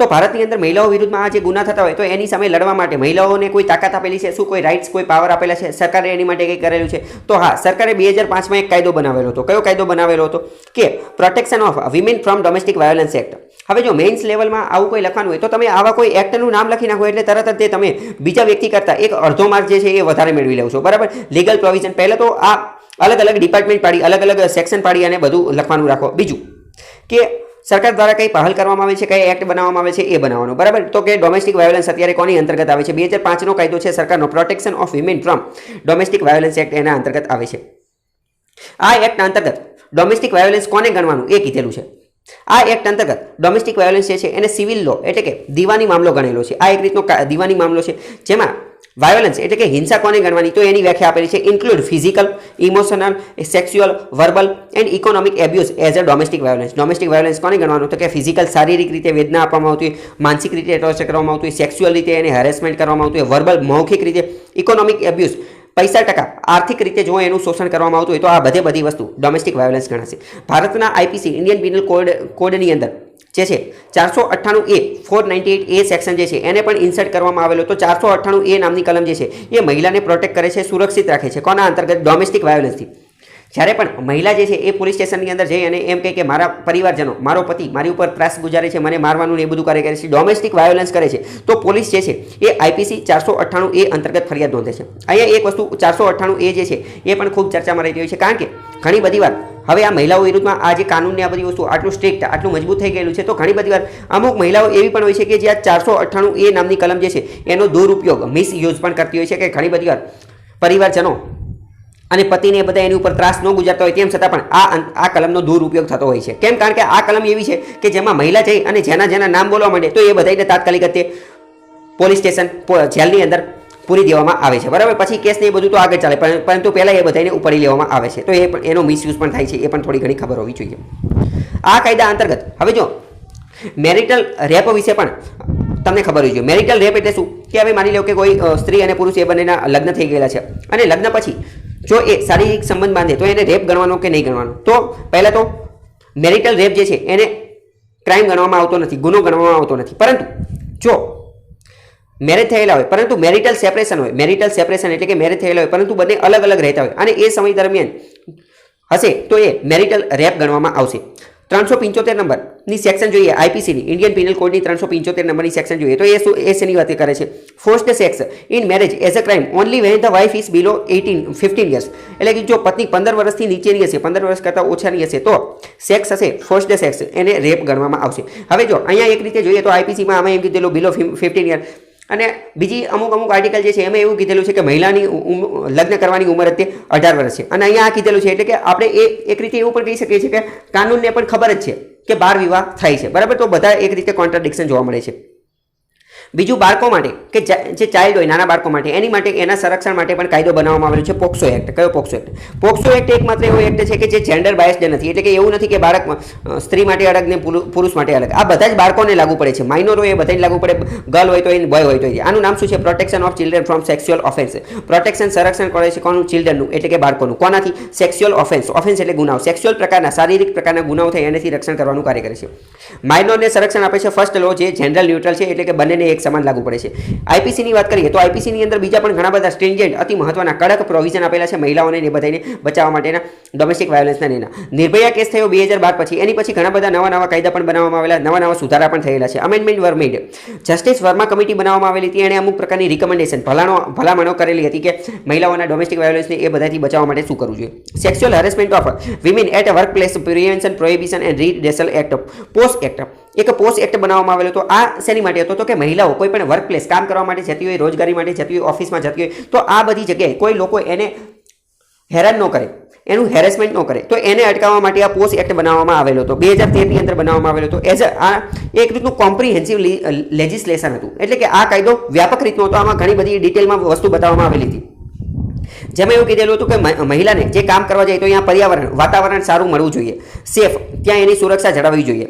તો ભારતની અંદર મહિલાઓ વિરુદ્ધમાં આ જે ગુના થતા હોય તો એની સામે લડવા માટે મહિલાઓને કોઈ તાકાત આપેલી છે? શું કોઈ રાઇટ્સ, કોઈ પાવર આપેલા છે? સરકારે એની માટે કંઈ કરેલું છે? તો હા, સરકારે 2005માં એક કાયદો બનાવેલો હતો. કયો કાયદો બનાવેલો હતો? કે protection of women from domestic violence act. હવે જો મેઇન્સ લેવલમાં આવું કોઈ લખવાનું હોય તો તમે આવા કોઈ એક્ટનું નામ લખી નાખો એટલે તરત જ તમે બીજા વ્યક્તિ કરતાં એક અડધો માર્ક જે છે એ વધારે મેળવી લેવ છો. બરાબર. લીગલ પ્રોવિઝન પહેલાં તો આ અલગ અલગ ડિપાર્ટમેન્ટ પાડી, અલગ અલગ સેક્શન પાડી અને બધું લખવાનું રાખો. બીજું કે સરકાર દ્વારા કઈ પહેલ કરવામાં આવે છે, કઈ એક્ટ બનાવવામાં આવે છે એ બનાવવાનો. બરાબર. તો કે ડોમેસ્ટિક વાયોલન્સ અત્યારે કોની અંતર્ગત આવે છે? 2005નો કાયદો છે સરકારનો, protection of women from domestic violence act, એના અંતર્ગત આવે છે. આ એક્ટ અંતર્ગત ડોમેસ્ટિક વાયોલન્સ કોને ગણવાનું એ કીધેલું છે. આ એક્ટ અંતર્ગત ડોમેસ્ટિક વાયોલન્સ જે છે એને સિવિલ લો એટલે કે દીવાની મામલો ગણેલો છે. આ એક રીતનો દીવાની મામલો છે જેમાં વાયોલન્સ એટલે કે હિંસા કોને ગણવાની તો એની વ્યાખ્યા આપેલી છે. Include physical, emotional, sexual, verbal and economic abuse as a domestic violence. Domestic violence કોને ગણવાનું તો કે ફિઝિકલ, શારીરિક રીતે વેદના આપવામાં આવતી હોય, માનસિક રીતે ટોર્ચર કરવામાં આવતું હોય, સેક્સ્યુઅલ રીતે એને હેરેસમેન્ટ કરવામાં આવતું હોય, વર્બલ મૌખિક રીતે, ઇકોનોમિક એબ્યુઝ પૈસા આર્થિક રીતે જો એનું શોષણ કરવામાં આવતું હોય તો આ બધી વસ્તુ ડોમેસ્ટિક વાયોલન્સ ગણાશે. ભારતના આઈપીસી ઇન્ડિયન પિનલ કોડની અંદર જે છે 498A 498A સેક્શન જે છે એને પણ ઇન્સર્ટ કરવામાં આવેલો. તો 498A નામની કલમ જે છે એ મહિલાને પ્રોટેક્ટ કરે છે, સુરક્ષિત રાખે છે. કોના અંતર્ગત? ડોમેસ્ટિક વાયોલન્સથી. જ્યારે પણ મહિલા જે છે એ પોલીસ સ્ટેશનની અંદર જઈ અને એમ કહે કે મારા પરિવારજનો, મારો પતિ મારી ઉપર ત્રાસ ગુજારે છે, મને મારવાનું ને એ બધું કરે છે, ડોમેસ્ટિક વાયોલન્સ કરે છે, તો પોલીસ જે છે એ આઈપીસી 498A અંતર્ગત ફરિયાદ નોંધે છે. અહીંયા એક વસ્તુ 498A જે છે એ પણ ખૂબ ચર્ચામાં રહેતી હોય છે કારણ કે ઘણી બધી વાર હવે આ મહિલાઓ વિરુદ્ધમાં આ જે કાનૂનની આ બધી વસ્તુ આટલું સ્ટ્રિક્ટ, આટલું મજબૂત થઈ ગયેલું છે તો ઘણી બધી વાર અમુક મહિલાઓ એવી પણ હોય છે કે જે આ 498A નામની કલમ જે છે એનો દુરુપયોગ, મિસયુઝ પણ કરતી હોય છે કે ઘણી બધી વાર પરિવારજનો અને પતિને બધા એની ઉપર ત્રાસ ન ગુજારતા હોય તેમ છતાં પણ આ કલમનો દુરુપયોગ થતો હોય છે. કેમ? કારણ કે આ કલમ એવી છે કે જેમાં મહિલા જઈ અને જેના નામ બોલવા માંડે તો એ બધાને તાત્કાલિક તે પોલીસ સ્ટેશન, જેલની અંદર પૂરી દેવામાં આવે છે. બરાબર. પછી કેસ ને એ બધું તો આગળ ચાલે પરંતુ પહેલાં એ બધાને ઉપાડી લેવામાં આવે છે. તો એ પણ એનો મિસયુઝ પણ થાય છે. એ પણ થોડી ઘણી ખબર હોવી જોઈએ. આ કાયદા અંતર્ગત હવે જો મેરિટલ રેપ વિશે પણ તમને ખબર હોવી જોઈએ. મેરિટલ રેપ એટલે શું કે હવે માની લો કે કોઈ સ્ત્રી અને પુરુષ એ બંનેના લગ્ન થઈ ગયેલા છે અને લગ્ન પછી જો એ શારીરિક સંબંધ બાંધે તો એને રેપ ગણવાનો કે નહીં ગણવાનો? તો પહેલાં તો મેરિટલ રેપ જે છે એને ક્રાઇમ ગણવામાં આવતો નથી, ગુનો ગણવામાં આવતો નથી. પરંતુ જો મેરેજ થયેલા હોય પરંતુ મેરિટલ સેપરેશન હોય, મેરિટલ સેપરેશન એટલે કે મેરેજ થયેલા હોય પરંતુ બંને અલગ અલગ રહેતા હોય અને એ સમય દરમિયાન હશે તો એ મેરિટલ રેપ ગણવામાં આવશે. 375 નંબરની સેક્શન જોઈએ આઈપીસીની, ઇન્ડિયન પિનલ કોડની 375 નંબરની સેક્શન જોઈએ તો એ શેની વાત કરે છે? Forced sex in marriage as a crime only when the wife is below 15 years. એટલે કે જો પત્ની 15 વર્ષથી નીચેની હશે, 15 વર્ષ કરતાં ઓછાની હશે તો સેક્સ હશે, ફોર્સ્ડ સેક્સ, એને રેપ ગણવામાં આવશે. હવે જો અહીંયા એક રીતે જોઈએ તો આઈપીસીમાં આમાં એમ કીધેલું બિલો 15 યર અને બીજી અમુક આર્ટિકલ જે છે એમાં એવું કીધેલું છે કે મહિલાની લગ્ન કરવાની ઉંમર અત્યારે 18 વર્ષ છે અને અહીંયા આ કીધેલું છે એટલે કે આપણે એક રીતે એવું પણ કહી શકીએ છીએ કે કાનૂનને પણ ખબર જ છે કે બાળ વિવાહ થાય છે. બરાબર. તો બધા એક રીતે કોન્ટ્રાડિક્શન જોવા મળે છે. બીજું બાળકો માટે કે જે ચાઇલ્ડ હોય, નાના બાળકો માટે, એની માટે એના સંરક્ષણ માટે પણ કાયદો બનાવવામાં આવેલો છે, પોક્સો એક્ટ. કયો પોક્સો એક્ટ? પોક્સો એક્ટ એકમાત્ર એવો એક્ટ છે કે જે જેન્ડર બાયસ્ડ નથી. એટલે કે એવું નથી કે બાળક સ્ત્રી માટે અલગ ને પુરુષ માટે અલગ. આ બધા જ બાળકોને લાગુ પડે છે. માઇનોર હોય એ બધાને લાગુ પડે, ગર્લ હોય તો એ, બોય હોય તો એ. આનું નામ શું છે? Protection of children from sexual offence. Protection, સંરક્ષણ કરે છે કોનું? ચિલ્ડ્રનનું એટલે કે બાળકોનું. કોનાથી? Sexual offence. ઓફેન્સ એટલે ગુનાઓ, સેક્સ્યુઅલ પ્રકારના, શારીરિક પ્રકારના ગુનાઓ થાય એનાથી રક્ષણ કરવાનું કાર્ય કરે છે. માઇનોરને સંરક્ષણ આપે છે ફર્સ્ટ લો જે જેન્ડર ન્યુટ્રલ છે એટલે કે બંનેને એક સમાન લાગુ પડે છે. આઈપીસીની વાત કરીએ તો આઈપીસીની અંદર બીજા પણ ઘણા બધા સ્ટ્રિંજેન્ટ અતિ મહત્વના કડક પ્રોવિઝન આપેલા છે મહિલાઓને એ બધાને બચાવવા માટેના ડોમેસ્ટિક વાયોલન્સના એના. નિર્ભયા કેસ થયો 2012 પછી, એની પછી ઘણા બધા નવા કાયદા પણ બનાવવામાં આવેલા, નવા સુધારા પણ થયેલા છે. અમેન્ડમેન્ટ વર મેડ. જસ્ટિસ વર્મા કમિટી બનાવવામાં આવેલી હતી, એણે અમુક પ્રકારની રિકમેન્ડેશન ભલામણો કરેલી હતી કે મહિલાઓના ડોમેસ્ટિક વાયોલન્સને એ બધાથી બચાવવા માટે શું કરવું જોઈએ. Sexual harassment of women at workplace prevention prohibition and redressal act, post act, એક પોસ્ટ એક્ટ બનાવવામાં આવેલો હતો. આ શેની માટે હતો? તો કે મહિલાઓ કોઈ પણ વર્ક પ્લેસ કામ કરવા માટે જતી હોય, રોજગારી માટે જતી હોય, ઓફિસમાં જતી હોય, તો આ બધી જગ્યાએ કોઈ લોકો એને હેરાન ન કરે, એનું હેરેસમેન્ટ ન કરે, તો એને અટકાવવા માટે આ પોસ્ટ એક્ટ બનાવવામાં આવેલો હતો. 2013ની અંદર બનાવવામાં આવેલો હતો. એઝ આ એક રીતનું કોમ્પ્રિહેન્સિવ લેજિસ્લેશન હતું, એટલે કે આ કાયદો વ્યાપક રીતનો હતો. આમાં ઘણી બધી ડિટેલમાં વસ્તુ બતાવવામાં આવેલી હતી. જેમાં એવું કીધેલું હતું કે મહિલાને જે કામ કરવા જાય તો અહીંયા વાતાવરણ સારું મળવું જોઈએ, સેફ, ત્યાં એની સુરક્ષા જળવવી જોઈએ,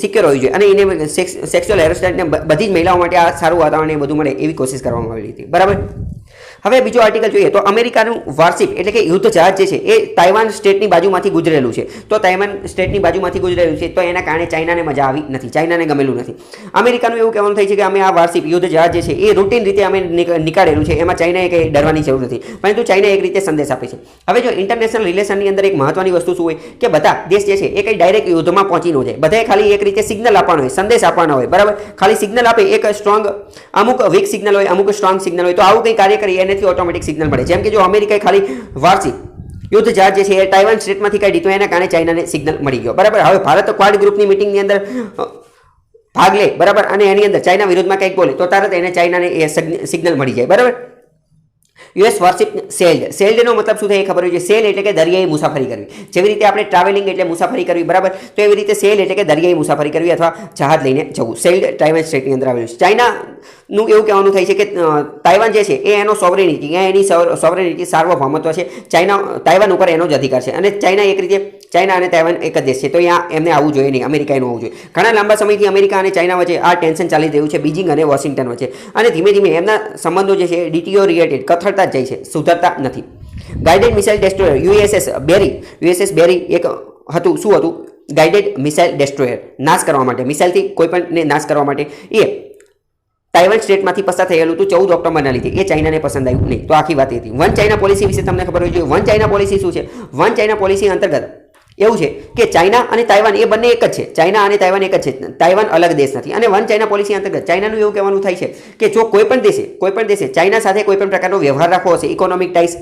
સિક્યોર હોવી જોઈએ, અને એને સેક્સ્યુઅલ હેરેસમેન્ટને બધી જ મહિલાઓ માટે આ સારું વાતાવરણ એ બધું મળે એવી કોશિશ કરવામાં આવેલી હતી. બરાબર. હવે બીજો આર્ટિકલ જોઈએ તો અમેરિકાનું વોરશિપ એટલે કે યુદ્ધ જહાજ જે છે એ તાઇવાન સ્ટેટની બાજુમાંથી ગુજરેલું છે. તો તાઇવાન સ્ટેટની બાજુમાંથી ગુજરેલું છે, તો એના કારણે ચાઇનાને મજા આવી નથી, ચાઇનાને ગમેલું નથી. અમેરિકાનું એવું કહેવાનું થાય છે કે અમે આ વોરશિપ યુદ્ધ જહાજ જે છે એ રૂટીન રીતે અમે નીકાળેલું છે, એમાં ચાઇનાએ કંઈ ડરવાની જરૂર નથી, પરંતુ ચાઇના એક રીતે સંદેશ આપે છે. હવે જો ઇન્ટરનેશનલ રિલેશનની અંદર એક મહત્વની વસ્તુ શું હોય કે બધા દેશ જે છે એ કંઈ ડાયરેક્ટ યુદ્ધમાં પહોંચી ન જાય, બધાએ ખાલી એક રીતે સિગ્નલ આપવાનો હોય, સંદેશ આપવાનો હોય. બરાબર. ખાલી સિગ્નલ આપે, એક સ્ટ્રોંગ, અમુક વીક સિગ્નલ હોય, અમુક સ્ટ્રોંગ સિગ્નલ હોય, તો આવું કંઈ કાર્ય કરીએ એનાથી ઓટોમેટિક સિગ્નલ મળે. જેમ કે જો અમેરિકાએ ખાલી વોરશિપ યુદ્ધ જહાજ જે છે એ તાઇવાન સ્ટેટમાંથી કાઢી, તો એના કારણે ચાઇનાને સિગ્નલ મળી ગયો. બરાબર. હવે ભારત ક્વાડ ગ્રુપની મિટિંગની અંદર ભાગ લે, બરાબર, અને એની અંદર ચાઇના વિરુદ્ધમાં કંઈક બોલે તો તરત એને ચાઇનાને એ સિગ્નલ મળી જાય. બરાબર. યુએસ વોરશિપ સેલ્ડ. સેલ્ડનો મતલબ શું થાય એ ખબર હોય છે. સેલ એટલે કે દરિયાઈ મુસાફરી કરવી. જેવી રીતે આપણે ટ્રાવેલિંગ એટલે મુસાફરી કરવી, બરાબર, તો એવી રીતે સેલ એટલે કે દરિયાઈ મુસાફરી કરવી અથવા જહાજ લઈને જવું. સેલ્ડ તાઇવાન સ્ટેટની અંદર આવેલું છે. ચાઇનાનું એવું કહેવાનું થાય છે કે તાઇવાન જે છે એ એનો સોવરેનિટી, એની સોવરેનિટી, સાર્વભૌમત્વ છે, તાઇવાન ઉપર એનો જ અધિકાર છે. અને ચાઇના એક રીતે, ચાઇના અને તાઇવાન એક જ દેશ છે, તો અહીંયા એમને આવવું જોઈએ નહીં, અમેરિકાએ આવવું જોઈએ. ઘણા લાંબા સમયથી અમેરિકા અને ચાઇના વચ્ચે આ ટેન્શન ચાલી રહ્યું છે, બીજિંગ અને વોશિંગ્ટન વચ્ચે, અને ધીમે ધીમે એમના સંબંધો જે છે ડિટીરિયોરેટેડ, કથળતા જાય છે, સુધરતા નથી. ગાઇડેડ મિસાઇલ ડેસ્ટ્રોયર યુએસએસ બેરી એક હતું. શું હતું? ગાઇડેડ મિસાઇલ ડેસ્ટ્રોયર, નાશ કરવા માટે, મિસાઇલથી કોઈ પણને નાશ કરવા માટે, એ તાઇવાન સ્ટેટમાંથી પસાર થયેલું હતું 14 ઓક્ટોબરના લીધે. એ ચાઇનાને પસંદ આવ્યું નહીં. તો આખી વાત એ હતી. વન ચાઇના પોલિસી વિશે તમને ખબર હોવી જોઈએ. વન ચાઇના પોલિસી શું છે? વન ચાઇના પોલિસી અંતર્ગત એવું છે કે ચાઇના અને તાઇવાન એ બંને એક જ છે. ચાઇના અને તાઇવાન એક જ છે, તાઇવાન અલગ દેશ નથી. અને વન ચાઇના પોલિસી અંતર્ગત ચાઇનાનું એવું કહેવાનું થાય છે કે જો કોઈ પણ દેશે ચાઇના સાથે કોઈ પણ પ્રકારનો વ્યવહાર રાખવો હશે, ઇકોનોમિક ટાઈસ,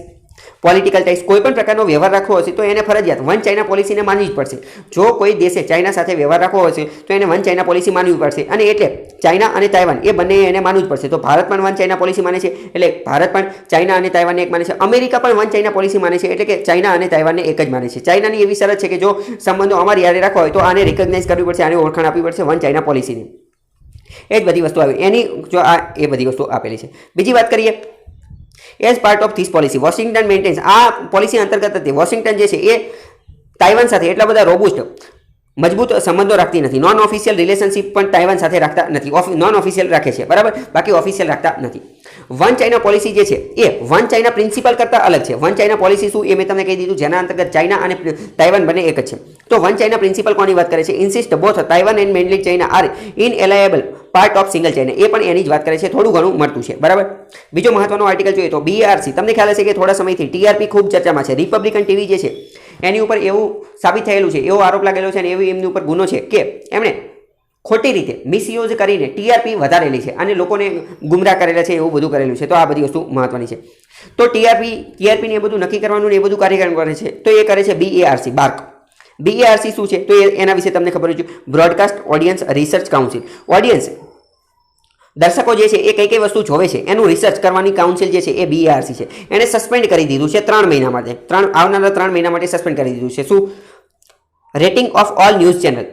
પોલિટિકલ ટાઈસ, કોઈ પણ પ્રકારનો વ્યવહાર રાખવો હશે, તો એને ફરજિયાત વન ચાઇના પોલિસીને માનવી જ પડશે. જો કોઈ દેશે ચાઇના સાથે વ્યવહાર રાખવો હશે તો એને વન ચાઇના પોલિસી માનવી પડશે. અને એટલે ચાઇના અને તાઇવાન એ બંને એને માનવું જ પડશે. તો ભારત પણ વન ચાઇના પોલિસી માને છે, એટલે ભારત પણ ચાઇના અને તાઇવાનને એક માને છે. અમેરિકા પણ વન ચાઇના પોલિસી માને છે, એટલે કે ચાઇના અને તાઇવાનને એક જ માને છે. ચાઇનાની એવી શરત છે કે જો સંબંધો અમારી યારે રાખવા હોય તો આને રિકોગ્નાઇઝ કરવી પડશે, આને ઓળખાણ આપવી પડશે વન ચાઇના પોલિસીની. એ જ બધી વસ્તુ આવે એની, જો આ એ બધી વસ્તુ આપેલી છે. બીજી વાત કરીએ, as part of this policy Washington maintains, આ પોલિસી અંતર્ગત હતી. વોશિંગ્ટન જે છે એ તાઇવાન સાથે એટલા બધા રોબુસ્ટ, મજબૂત સંબંધો રાખતી નથી. નોન ઓફિશિયલ રિલેશનશિપ પણ તાઇવાન સાથે રાખતા નથી. નોન ઓફિશિયલ રાખે છે, બરાબર, બાકી ઓફિશિયલ રાખતા નથી. વન ચાઇના પોલિસી જે છે એ વન ચાઇના પ્રિન્સિપલ કરતાં અલગ છે. વન ચાઇના પોલિસી શું એ મેં તમને કહી દીધું, જેના અંતર્ગત ચાઇના અને તાઇવાન બંને એક જ છે. તો વન ચાઇના પ્રિન્સિપલ કોની વાત કરે છે? Insist both Taiwan and mainland China are inalienable part of single China. એ પણ એની જ વાત કરે છે, થોડું ઘણું મળતું છે, બરાબર. બીજો મહત્વનો આર્ટિકલ જોઈએ તો બીઆરસી. તમને ખ્યાલ હશે કે થોડા સમયથી ટીઆરપી ખૂબ ચર્ચામાં છે. રિપબ્લિકન ટીવી જે છે એની ઉપર એવું સાબિત થયેલું છે, એવો આરોપ લાગેલો છે અને એવી એમની ઉપર ગુનો છે કે એમણે ખોટી રીતે મિસયુઝ કરીને ટીઆરપી વધારેલી છે અને લોકોને ગુમરાહ કરેલા છે, એવું બધું કરેલું છે. તો આ બધી વસ્તુ મહત્વની છે. તો ટીઆરપીને એ બધું નક્કી કરવાનું ને એ બધું કાર્યક્રમ કરે છે, તો એ કરે છે બીએઆરસી, બાર્ક. બીએઆરસી શું છે? તો એના વિશે તમને ખબર છે. Broadcast audience research council. Audience, દર્શકો જે છે એ કઈ વસ્તુ જોવે છે એનું રિસર્ચ કરવાની કાઉન્સિલ જે છે એ બીએઆરસી છે. એને સસ્પેન્ડ કરી દીધું છે 3 મહિના માટે. આવનારા 3 મહિના માટે સસ્પેન્ડ કરી દીધું છે. શું? Rating of all news channel.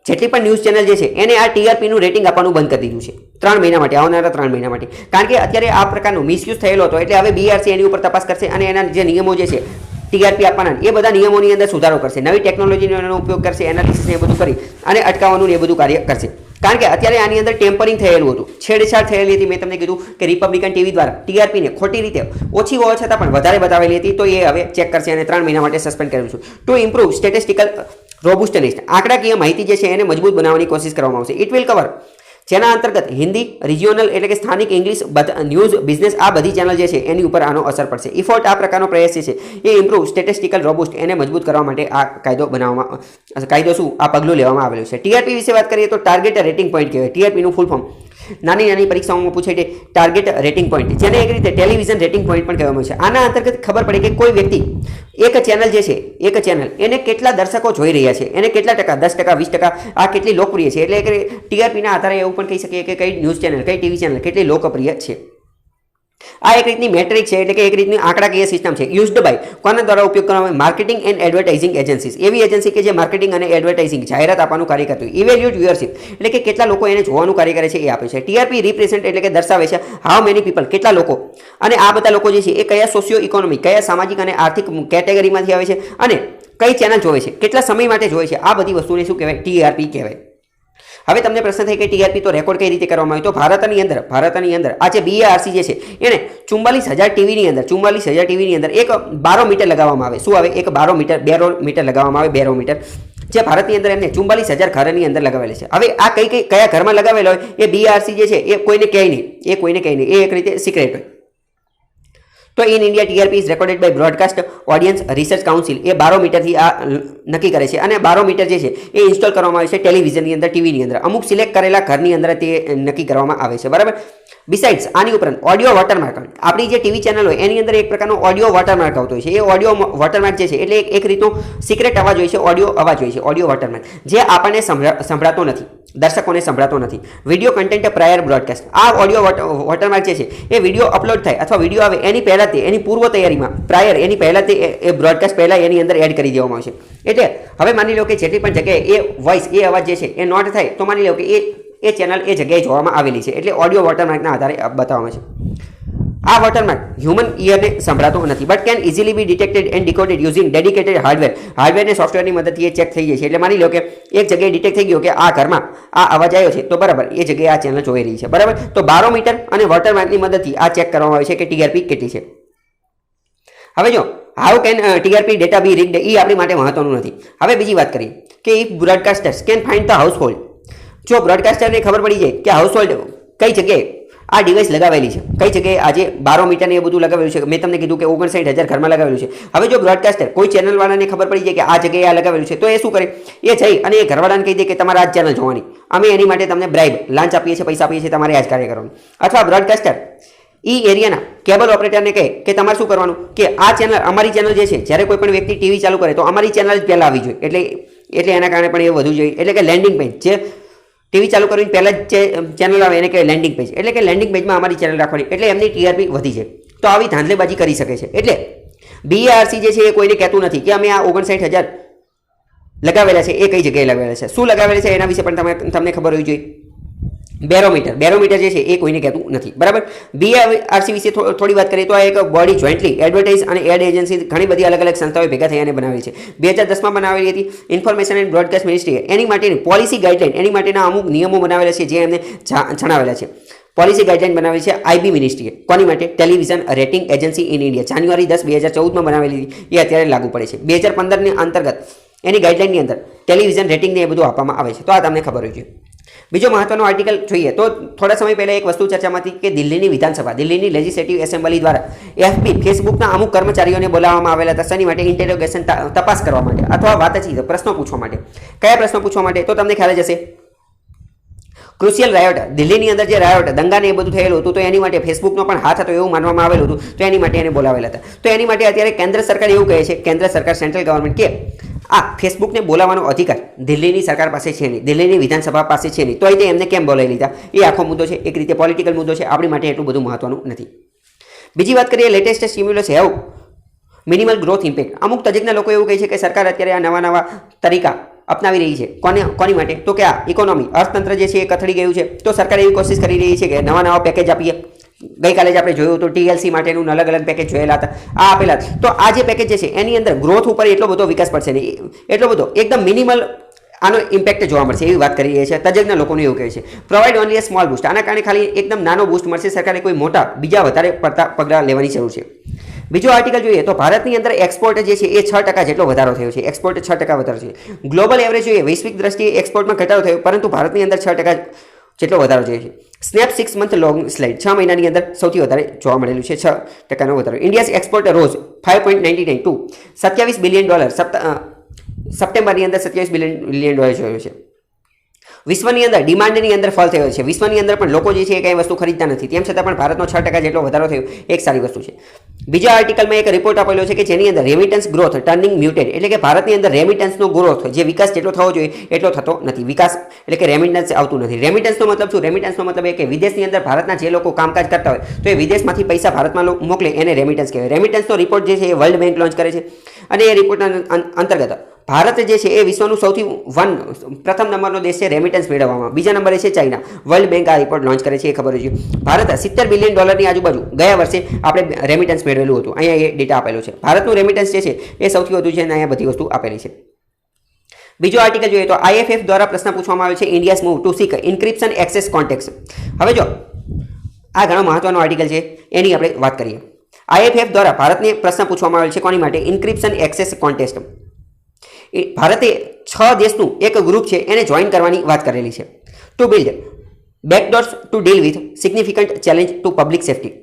જેટલી પણ ન્યૂઝ ચેનલ જે છે એને આ ટીઆરપીનું રેટિંગ આપવાનું બંધ કરી દીધું છે 3 મહિના માટે, આવનારા 3 મહિના માટે. કારણ કે અત્યારે આ પ્રકારનો મિસયુઝ થયેલો હતો, એટલે હવે બીઆરસી એની ઉપર તપાસ કરશે અને એના જે નિયમો જે છે ટીઆરપી આપવાના એ બધા નિયમોની અંદર સુધારો કરશે, નવી ટેકનોલોજીનો ઉપયોગ કરશે, એનાલિસિસ એ બધું કરી અને અટકાવવાનું એ બધું કાર્ય કરશે. કારણ કે અત્યારે આની અંદર ટેમ્પરિંગ થયેલું હતું, છેડછાડ થયેલી હતી. મેં તમને કીધું કે રિપબ્લિકન ટીવી દ્વારા ટીઆરપીને ખોટી રીતે ઓછી હોવા છતાં પણ વધારે બતાવેલી હતી, તો એ હવે ચેક કરશે અને 3 મહિના માટે સસ્પેન્ડ કર્યું છે. ટુ ઇમ્પ્રૂવ સ્ટેટિસ્ટિકલ રોબુસ્ટનેસ, આંકડાકીય માહિતી જે છે એને મજબૂત બનાવવાની કોશિશ કરવામાં આવશે. ઇટ વિલ કવર જેના અંતર્ગત હિન્દી, રિજિયોનલ એટલે કે સ્થાનિક ઇંગ્લિશ, ન્યૂઝ, બિઝનેસ આ બધી ચેનલ જે છે એની ઉપર આનો અસર પડશે. ઇફોર્ટ આ પ્રકારનો પ્રયાસ જે છે એ ઇમ્પ્રૂવ સ્ટેટિસ્ટિકલ રોબુસ્ટ એને મજબૂત કરવા માટે આ પગલું લેવામાં આવેલું છે. ટીઆરપી વિશે વાત કરીએ તો ટાર્ગેટ રેટિંગ પોઈન્ટ કહેવાય. ટીઆરપીનું ફૂલ ફોર્મ નાની નાની પરીક્ષાઓમાં પૂછાય છે ટાર્ગેટ રેટિંગ પોઈન્ટ, જેને એક રીતે ટેલિવિઝન રેટિંગ પોઈન્ટ પણ કહેવામાં આવે છે. આના અંતર્ગત ખબર પડે કે કોઈ વ્યક્તિ એક ચેનલ એને કેટલા દર્શકો જોઈ રહ્યા છે, એને કેટલા ટકા, 10%, 20% આ કેટલી લોકપ્રિય છે. એટલે કે ટીઆરપીના આધારે એવું પણ કહી શકીએ કે કઈ ન્યૂઝ ચેનલ, કઈ ટીવી ચેનલ કેટલી લોકપ્રિય છે. આ એક રીતની મેટ્રિક છે, એટલે કે એક રીતની આંકડાકીય સિસ્ટમ છે. યુઝડ બાય કોના દ્વારા ઉપયોગ કરવામાં આવે? માર્કેટિંગ એન્ડ એડવર્ટાઇઝિંગ એજન્સીસ, એવી એજન્સી કે જે માર્કેટિંગ અને એડવર્ટાઇઝિંગ જાહેરાત આપવાનું કાર્ય કરતું. ઇવેલ્યુએટ વ્યુઅરશિપ એટલે કે કેટલા લોકો એને જોવાનું કાર્ય કરે છે એ આપે છે. ટીઆરપી રિપ્રેઝેન્ટ એટલે કે દર્શાવે છે હાઉ મેની પીપલ, કેટલા લોકો, અને આ બધા લોકો જે છે એ કયા સોશિયો ઇકોનોમિક, કયા સામાજિક અને આર્થિક કેટેગરીમાંથી આવે છે અને કઈ ચેનલ જોવે છે, કેટલા સમય માટે જોવે છે. આ બધી વસ્તુને શું કહેવાય? ટીઆરપી કહેવાય. હવે તમને પ્રશ્ન થાય કે ટીઆરપી તો રેકોર્ડ કઈ રીતે કરવામાં આવ્યો? તો ભારતની અંદર આ જે બીએઆરસી જે છે એને 44,000 ટીવીની અંદર એક બારોમીટર લગાવવામાં આવે. શું આવે? એક બેરોમીટર લગાવવામાં આવે, બેરોમીટર, જે ભારતની અંદર એમને 44,000 ઘરની અંદર લગાવેલા છે. હવે આ કયા ઘરમાં લગાવેલા હોય એ બીઆરસી જે છે એ કોઈને કહે નહીં, એ એક રીતે સિક્રેટ હોય. તો in India TRP is recorded by broadcast audience research council, એ બારોમીટરથી આ નક્કી કરે છે. અને બારોમીટર જે છે એ ઇન્સ્ટોલ કરવામાં આવે છે ટેલિવિઝનની અંદર, ટીવીની અંદર, અમુક સિલેક્ટ કરેલા ઘરની અંદર તે નક્કી કરવામાં આવે છે. બરાબર. બિસાઇડ્સ આની ઉપરાંત ઓડિયો વોટરમાર્ક, આપણી જે ટીવી ચેનલ હોય એની અંદર એક પ્રકારનો ઓડિયો વોટરમાર્ક આવતો હોય છે. એ ઓડિયો વોટરમાર્ક જે છે એટલે એક રીતનો સિક્રેટ અવાજ હોય છે, ઓડિયો અવાજ હોય છે, ઓડિયો વોટરમાર્ક, જે આપણને સંભળાતો નથી, દર્શકોને સંભળાતો નથી. વિડીયો કન્ટેન્ટ પ્રાયર બ્રોડકાસ્ટ, આ ઓડિયો વોટરમાર્ક જે છે એ વિડીયો અપલોડ થાય અથવા વિડીયો આવે એની પહેલાં એની પૂર્વ તૈયારીમાં, પ્રાયર એની પહેલાં એ બ્રોડકાસ્ટ પહેલાં એની અંદર એડ કરી દેવામાં આવશે. એટલે હવે માની લો કે જેટલી પણ જગ્યાએ એ વોઇસ, એ અવાજ જે છે એ નોટ થાય, તો માની લો કે એ ચેનલ એ જગ્યાએ જોવામાં આવેલી છે. એટલે ઓડિયો વોટરમાર્કના આધારે બતાવવામાં છે. આ વોટરમાર્ક હ્યુમન ઇયરને સંભળાતો નથી, but can easily be detected and decoded using dedicated hardware ને સોફ્ટવેરની મદદથી એ ચેક થઈ જાય છે. એટલે માની લો કે એક જગ્યાએ ડિટેક્ટ થઈ ગયો કે આ ઘરમાં આ અવાજ આવ્યો છે, તો બરાબર એ જગ્યાએ આ ચેનલ જોઈ રહી છે. બરાબર. તો બારોમીટર અને વોટરમાર્કની મદદથી આ ચેક કરવામાં આવે છે કે ટીઆરપી કેટલી છે. હવે જો how can TRP data be read, એ આપણી માટે મહત્વનું નથી. હવે બીજી વાત કરીએ કે if broadcasters can find the household, જો બ્રોડકાસ્ટરને ખબર પડી જાય કે હાઉસહોલ્ડ કઈ જગ્યાએ આ ડિવાઇસ લગાવેલી છે, કઈ જગ્યાએ આજે બારોમીટર ને એ બધું લગાવેલું છે, મેં તમને કીધું કે 59,000 ઘરમાં લગાવેલું છે. હવે જો બ્રોડકાસ્ટર કોઈ ચેનલવાળાને ખબર પડી જાય કે આ જગ્યાએ આ લગાવેલું છે, તો એ શું કરે? એ જઈ અને એ ઘરવાળાને કહી દે કે તમારે આ ચેનલ જોવાની, અમે એની માટે તમને બ્રાઇબ, લાંચ આપીએ છીએ, પૈસા આપીએ છીએ, તમારે આ જ કાર્ય કરવાનું. અથવા બ્રોડકાસ્ટર એરિયાના કેબલ ઓપરેટરને કહે કે તમારે શું કરવાનું કે આ ચેનલ, અમારી ચેનલ જે છે, જ્યારે કોઈ પણ વ્યક્તિ ટીવી ચાલુ કરે તો અમારી ચેનલ જ પહેલાં આવી જોઈએ. એટલે એના કારણે પણ એ વધુ જોઈએ. એટલે કે લેન્ડિંગ પેજ, જે ટીવી ચાલુ કરીને પહેલાં જ ચેનલ આવે એને કહેવાય લેન્ડિંગ પેજ. એટલે કે લેન્ડિંગ પેજમાં અમારી ચેનલ રાખવાની, એટલે એમની ટીઆરપી વધી છે. તો આવી ધાંધલેબાજી કરી શકે છે. એટલે બીઆરસી જે છે એ કોઈને કહેતું નથી કે અમે આ 59,000 લગાવેલા છે, એ કઈ જગ્યાએ લગાવેલા છે, શું લગાવેલા છે, એના વિશે પણ તમને ખબર હોવી જોઈએ. બેરોમીટર જે છે એ કોઈને કહેતું નથી. બરાબર. બીઆરસી વિશે થોડી વાત કરીએ તો આ એક બોડી જોઈન્ટલી એડવર્ટાઇઝ અને એડ એજન્સી ઘણી બધી અલગ અલગ સંસ્થાઓ ભેગા થઈ અને બનાવેલી છે. 2010માં બનાવેલી હતી. ઇન્ફોર્મેશન એન્ડ બ્રોડકાસ્ટ મિનિસ્ટ્રીએ એની માટેની પોલિસી ગાઈડલાઇન, એની માટેના અમુક નિયમો બનાવેલા છે જે એમને જણાવેલા છે. પોલિસી ગાઈડલાઇન બનાવેલી છે આઈબી મિનિસ્ટ્રીએ. કોની માટે? Television rating agency in India. જાન્યુઆરી 10, 2014માં બનાવેલી હતી. એ અત્યારે લાગુ પડે છે. 2015ની અંતર્ગત એની ગાઈડલાઇનની અંદર ટેલિવિઝન રેટિંગને એ બધું આપવામાં આવે છે. તો આ તમને ખબર હોય છે. બીજો મહત્વનો આર્ટિકલ જોઈએ તો થોડા સમય પહેલાં એક વસ્તુ ચર્ચામાં હતી કે દિલ્હીની વિધાનસભા, દિલ્હીની લેજિસ્લેટિવ એસેમ્બલી દ્વારા એફબી, ફેસબુકના અમુક કર્મચારીઓને બોલાવવામાં આવેલા હતા. શેની માટે? ઇન્ટેરોગેશન, તપાસ કરવા માટે અથવા વાતચીત, પ્રશ્નો પૂછવા માટે. કયા પ્રશ્નો પૂછવા માટે? તો તમને ખ્યાલ જ હશે, ક્રુશિયલ રાયોટ, દિલ્હીની અંદર જે રાયોટ, દંગાને એ બધું થયેલું હતું, તો એની માટે ફેસબુકનો પણ હાથ હતો એવું માનવામાં આવેલું હતું. તો એની માટે એને બોલાવેલા હતા. તો એની માટે અત્યારે કેન્દ્ર સરકાર એવું કહે છે, કેન્દ્ર સરકાર, સેન્ટ્રલ ગવર્મેન્ટ, કે આ ફેસબુકને બોલાવવાનો અધિકાર દિલ્હીની સરકાર પાસે છે નહીં, દિલ્હીની વિધાનસભા પાસે છે નહીં. તો એ એમને કેમ બોલાવી લીધા? એ આખો મુદ્દો છે, એક રીતે પોલિટિકલ મુદ્દો છે, આપણી માટે એટલું બધું મહત્વનું નથી. બીજી વાત કરીએ, latest stimulus have minimal growth impact. અમુક તજજ્ઞ લોકો એવું કહે છે કે સરકાર અત્યારે આ નવા તરીકા અપનાવી રહી છે. કોની માટે? તો કે આ ઇકોનોમી, અર્થતંત્ર જે છે એ કથળી ગયું છે. તો સરકાર એવી કોશિશ કરી રહી છે કે નવા પેકેજ આપીએ. ગઈકાલે જ આપણે જોયું હતું ટીએલસી માટેનું અલગ અલગ પેકેજ જોયેલા હતા, આ આપેલા. તો આ જે પેકેજ જે છે એની અંદર ગ્રોથ ઉપર એટલો બધો વિકાસ પડશે નહીં, એટલો બધો એકદમ મિનિમલ આનો ઇમ્પેક્ટ જોવા મળશે એવી વાત કરી રહી છે તજજ્ઞ લોકોને. એવું કહે છે provide only a small boost. આના કારણે ખાલી એકદમ નાનો બૂસ્ટ મળશે. સરકારે કોઈ મોટા બીજા વધારે પડતા પગલાં લેવાની જરૂર છે. બીજો આર્ટિકલ જોઈએ તો ભારતની અંદર એક્સપોર્ટ જે છે એ 6% જેટલો વધારો થયો છે. એક્સપોર્ટ 6% વધારો છે. ગ્લોબલ એવરેજ જોઈએ, વૈશ્વિક દ્રષ્ટિએ એક્સપોર્ટમાં ઘટાડો થયો, પરંતુ ભારતની અંદર 6% જેટલો વધારો જોઈએ છે. સ્નેપ 6 મંથ લોંગ સ્લાઇડ 6 મહિનાની અંદર સૌથી વધારે જોવા મળેલું છે 6% વધારો. India's export rose 5.99 to $27 billion સપ્ટેમ્બરની અંદર $27 બિલિયન જોયો છે. વિશ્વની અંદર ડિમાન્ડની અંદર ફોલ થયો છે. વિશ્વની અંદર પણ લોકો જે છે એ કંઈ વસ્તુ ખરીદતા નથી, તેમ છતાં પણ ભારતનો 6% જેટલો વધારો થયો એક સારી વસ્તુ છે. બીજા આર્ટિકલમાં એક રિપોર્ટ આપેલો છે કે જેની અંદર રેમિટન્સ ગ્રોથ ટર્નિંગ મ્યુટેડ, એટલે કે ભારતની અંદર રેમિટન્સનો ગ્રોથ જે વિકાસ જેટલો થવો જોઈએ એટલો થતો નથી. વિકાસ એટલે કે રેમિટન્સ આવતું નથી. રેમિટન્સનો મતલબ શું? રેમિટન્સનો મતલબ એ કે વિદેશની અંદર ભારતના જે લોકો કામકાજ કરતા હોય તો એ વિદેશમાંથી પૈસા ભારતમાં મોકલે એને રેમિટન્સ કહેવાય. રેમિટન્સનો રિપોર્ટ જે છે એ વર્લ્ડ બેંક લોન્ચ કરે છે અને એ રિપોર્ટના અંતર્ગત ભારત જે છે એ વિશ્વનું સૌથી પ્રથમ નંબરનો દેશ છે રેમિટન્સ મેળવવામાં. બીજા નંબરે છે ચાઇના. વર્લ્ડ બેંક આ રિપોર્ટ લોન્ચ કરે છે, એ ખબર છે. ભારત $70 બિલિયન આજુબાજુ ગયા વર્ષે આપણે રેમિટન્સ મેળવેલું હતું. અહીંયા એ ડેટા આપેલો છે. ભારતનું રેમિટન્સ જે છે એ સૌથી વધુ છે અને અહીંયા બધી વસ્તુ આપેલી છે. બીજો આર્ટિકલ જોઈએ તો IFF દ્વારા પ્રશ્ન પૂછવામાં આવ્યો છે India's move to seek encryption access contact. હવે જો આ ઘણો મહત્વનો આર્ટિકલ છે, એની આપણે વાત કરીએ. IFF દ્વારા ભારતને પ્રશ્ન પૂછવામાં આવેલ છે કોની માટે? ઇન્ક્રિપ્શન એક્સેસ કોન્ટેસ્ટ. ભારતે 6 દેશનું એક ગ્રુપ છે એને જોઈન કરવાની વાત કરેલી છે. To build backdoors to deal with significant challenge to public safety.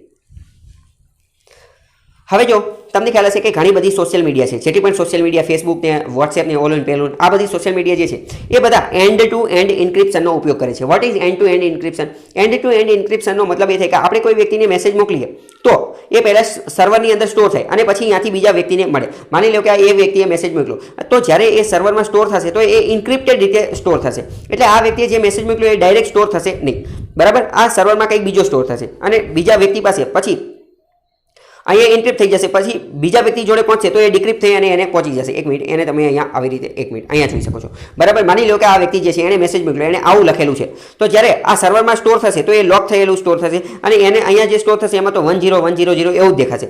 હવે જો તમને ખ્યાલ હશે કે ઘણી બધી સોશિયલ મીડિયા છે, જેથી પણ સોશિયલ મીડિયા ફેસબુક ને વોટ્સએપ ને ઓલોન પેલોન આ બધી સોશિયલ મીડિયા જે છે એ બધા એન્ડ ટુ એન્ડ ઇન્ક્રિપ્શનનો ઉપયોગ કરે છે. What is end to end encryption? End to end ઇન્ક્રિપ્શનનો મતલબ એ થાય કે આપણે કોઈ વ્યક્તિને મેસેજ મોકલીએ તો એ પહેલાં સર્વરની અંદર સ્ટોર થાય અને પછી ત્યાંથી બીજા વ્યક્તિને મળે. માની લો કે આ એ વ્યક્તિએ મેસેજ મોકલ્યો તો જ્યારે એ સર્વરમાં સ્ટોર થશે તો એ ઇન્ક્રિપ્ટેડ રીતે સ્ટોર થશે. એટલે આ વ્યક્તિએ જે મેસેજ મોકલ્યો એ ડાયરેક્ટ સ્ટોર થશે નહીં, બરાબર. આ સર્વરમાં કંઈક બીજો સ્ટોર થશે અને બીજા વ્યક્તિ પાસે પછી અહીંયા ઇન્ક્રિપ્ટ થઈ જશે, પછી બીજા વ્યક્તિ જોડે પહોંચશે તો એ ડિક્રિપ્ટ થઈ અને એને પહોંચી જશે. એક મિનિટ, એને તમે અહીંયા આવી રીતે એક મિનિટ અહીંયા જોઈ શકો છો, બરાબર. માની લો કે આ વ્યક્તિ જે છે એને મેસેજ મોકલ્યો, એને આવું લખેલું છે, તો જ્યારે આ સર્વરમાં સ્ટોર થશે તો એ લોક થયેલું સ્ટોર થશે અને એને અહીંયા જે સ્ટોર થશે એમાં તો 10100 એવું જ દેખાશે.